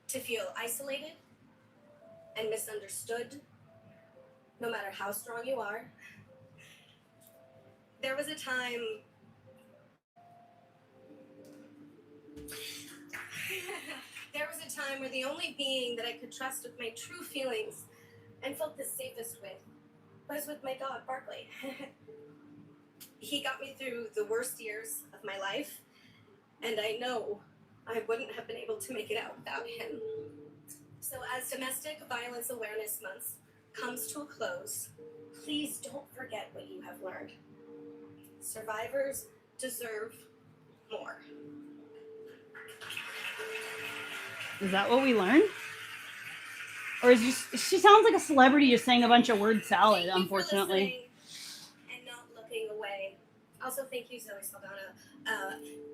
S4: to feel isolated and misunderstood, no matter how strong you are. There was a time where the only being that I could trust with my true feelings and felt the safest with was with my dog, Barkley. He got me through the worst years of my life, and I know I wouldn't have been able to make it out without him. So as Domestic Violence Awareness Month comes to a close, please don't forget what you have learned. Survivors deserve more.
S1: Is that what we learned? Or is she sounds like a celebrity just saying a bunch of word salad, unfortunately.
S4: And not looking away. Also, thank you, Zoe Saldana.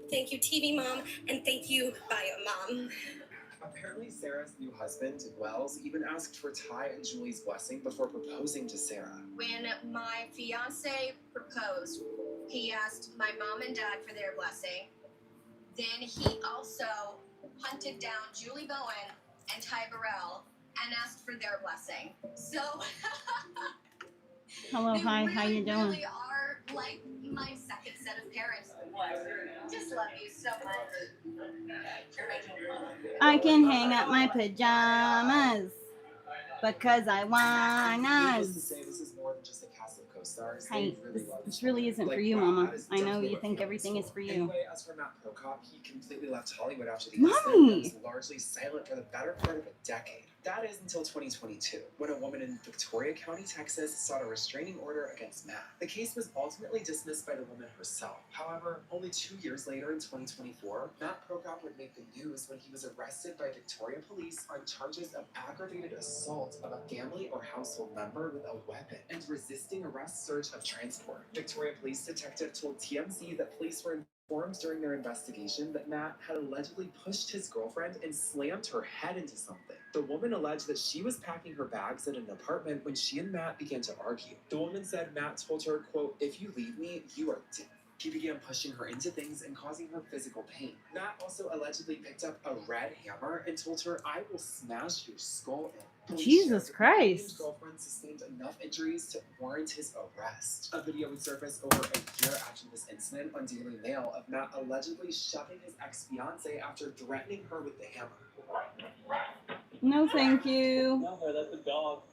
S4: Thank you, TV Mom, and thank you, Bio Mom.
S20: Apparently, Sarah's new husband, Wells, even asked for Ty and Julie's blessing before proposing to Sarah.
S6: When my fiance proposed, he asked my mom and dad for their blessing. Then he also hunted down Julie Bowen and Ty Burrell and asked for their blessing. So,
S1: Hello, hi, how you doing?
S6: really are like my second set of parents. Just love you so much.
S1: I can hang up my pajamas because I wanna.
S20: Needless to say, this is more than just a cast of co-stars.
S1: Hey,
S20: They really love
S1: this
S20: each
S1: really
S20: other.
S1: isn't for
S20: Like,
S1: you,
S20: wow,
S1: Mama.
S20: that is
S1: I know
S20: definitely
S1: you
S20: what
S1: think
S20: feelings
S1: everything is
S20: for.
S1: for you.
S20: Anyway, as for Matt Prokop, he completely left Hollywood after the
S1: Mommy!
S20: incident and was largely silent for the better part of a decade. That is until 2022, when a woman in Victoria County, Texas, sought a restraining order against Matt. The case was ultimately dismissed by the woman herself. However, only 2 years later in 2024, Matt Prokop would make the news when he was arrested by Victoria police on charges of aggravated assault of a family or household member with a weapon and resisting arrest search of transport. Victoria police detective told TMZ that police were informed during their investigation that Matt had allegedly pushed his girlfriend and slammed her head into something. The woman alleged that she was packing her bags in an apartment when she and Matt began to argue. The woman said Matt told her, quote, "If you leave me, you are dead." He began pushing her into things and causing her physical pain. Matt also allegedly picked up a red hammer and told her, "I will smash your skull in." Police
S1: Jesus
S20: shared that
S1: Christ.
S20: His girlfriend sustained enough injuries to warrant his arrest. A video would surface over a year after this incident on Daily Mail of Matt allegedly shoving his ex-fiancée after threatening her with the hammer.
S1: No, thank you.
S20: No, that's a dog.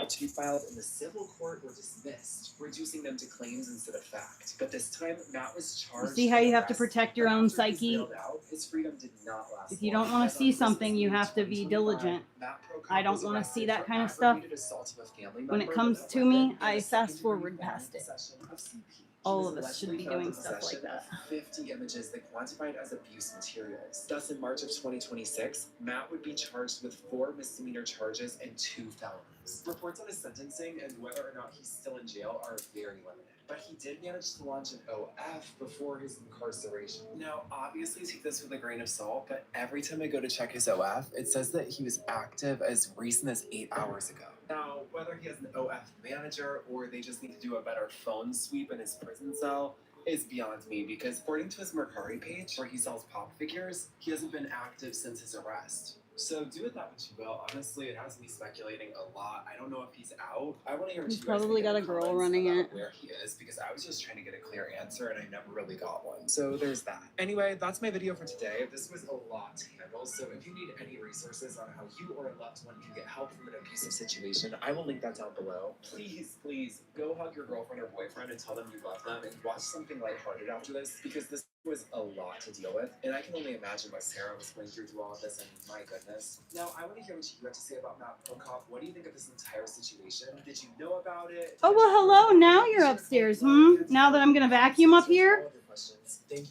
S20: To be filed in the civil court were dismissed, reducing them to claims instead of fact. But this time, Matt was
S1: You
S20: charged.
S1: see how
S20: and
S1: you have to
S20: arrested,
S1: protect your
S20: but
S1: own
S20: after he was
S1: psyche?
S20: bailed out, his freedom did not last
S1: If you
S20: long.
S1: don't want
S20: As
S1: to
S20: on
S1: see
S20: Christmas
S1: something, you
S20: Eve
S1: have to be
S20: 2025,
S1: diligent.
S20: Matt Prokop
S1: I don't
S20: was
S1: want to
S20: arrested
S1: see that
S20: for
S1: kind of stuff.
S20: aggravated assault of a family
S1: When it
S20: member
S1: comes
S20: with a
S1: to me,
S20: weapon and
S1: I
S20: a
S1: fast
S20: second-degree
S1: forward
S20: felony
S1: past it.
S20: possession of CP.
S1: All
S20: He was
S1: of us should
S20: allegedly
S1: be
S20: found
S1: doing
S20: in
S1: stuff like
S20: possession
S1: that.
S20: of 50 images they quantified as abuse materials. Thus, in March of 2026, Matt would be charged with 4 misdemeanor charges and 2 felonies. Reports on his sentencing and whether or not he's still in jail are very limited. but he did manage to launch an OF before his incarceration. Now, obviously take this with a grain of salt, but every time I go to check his OF, it says that he was active as recent as 8 hours ago. Now, whether he has an OF manager or they just need to do a better phone sweep in his prison cell is beyond me, because according to his Mercari page, where he sells pop figures, he hasn't been active since his arrest. So do with that what you will. Honestly, it has me speculating a lot. I don't know if he's out. I want to hear what
S1: He's
S20: you guys
S1: probably
S20: think in
S1: got
S20: the
S1: a girl
S20: comments
S1: running
S20: about
S1: it.
S20: where he is, because I was just trying to get a clear answer and I never really got one. So there's that. Anyway, that's my video for today. This was a lot to handle, so if you need any resources on how you or a loved one can get help from an abusive situation, I will link that down below. Please, please go hug your girlfriend or boyfriend and tell them you love them, and watch something lighthearted after this, because this was a lot to deal with, and I can only imagine what Sarah was going through all of this, and my goodness. Now, I want to hear what you have to say about Matt Pocock. What do you think of this entire situation? Did you know about it?
S1: Oh, well, hello. Now you're upstairs, Now that I'm going to vacuum up here?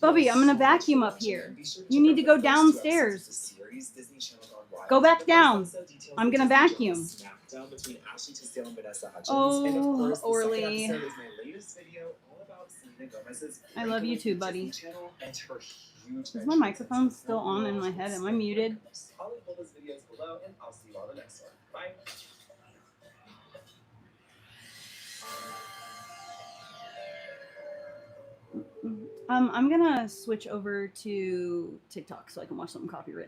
S1: Bubby, I'm going to vacuum up here. You need to go downstairs. Go back down. I'm going to vacuum. Oh, Orly. I love you too, buddy. Is my microphone still on in my head? Am I muted?
S20: I'll link all those videos below, and I'll see you all in the next one. Bye.
S1: I'm gonna switch over to TikTok so I can watch something copyrighted.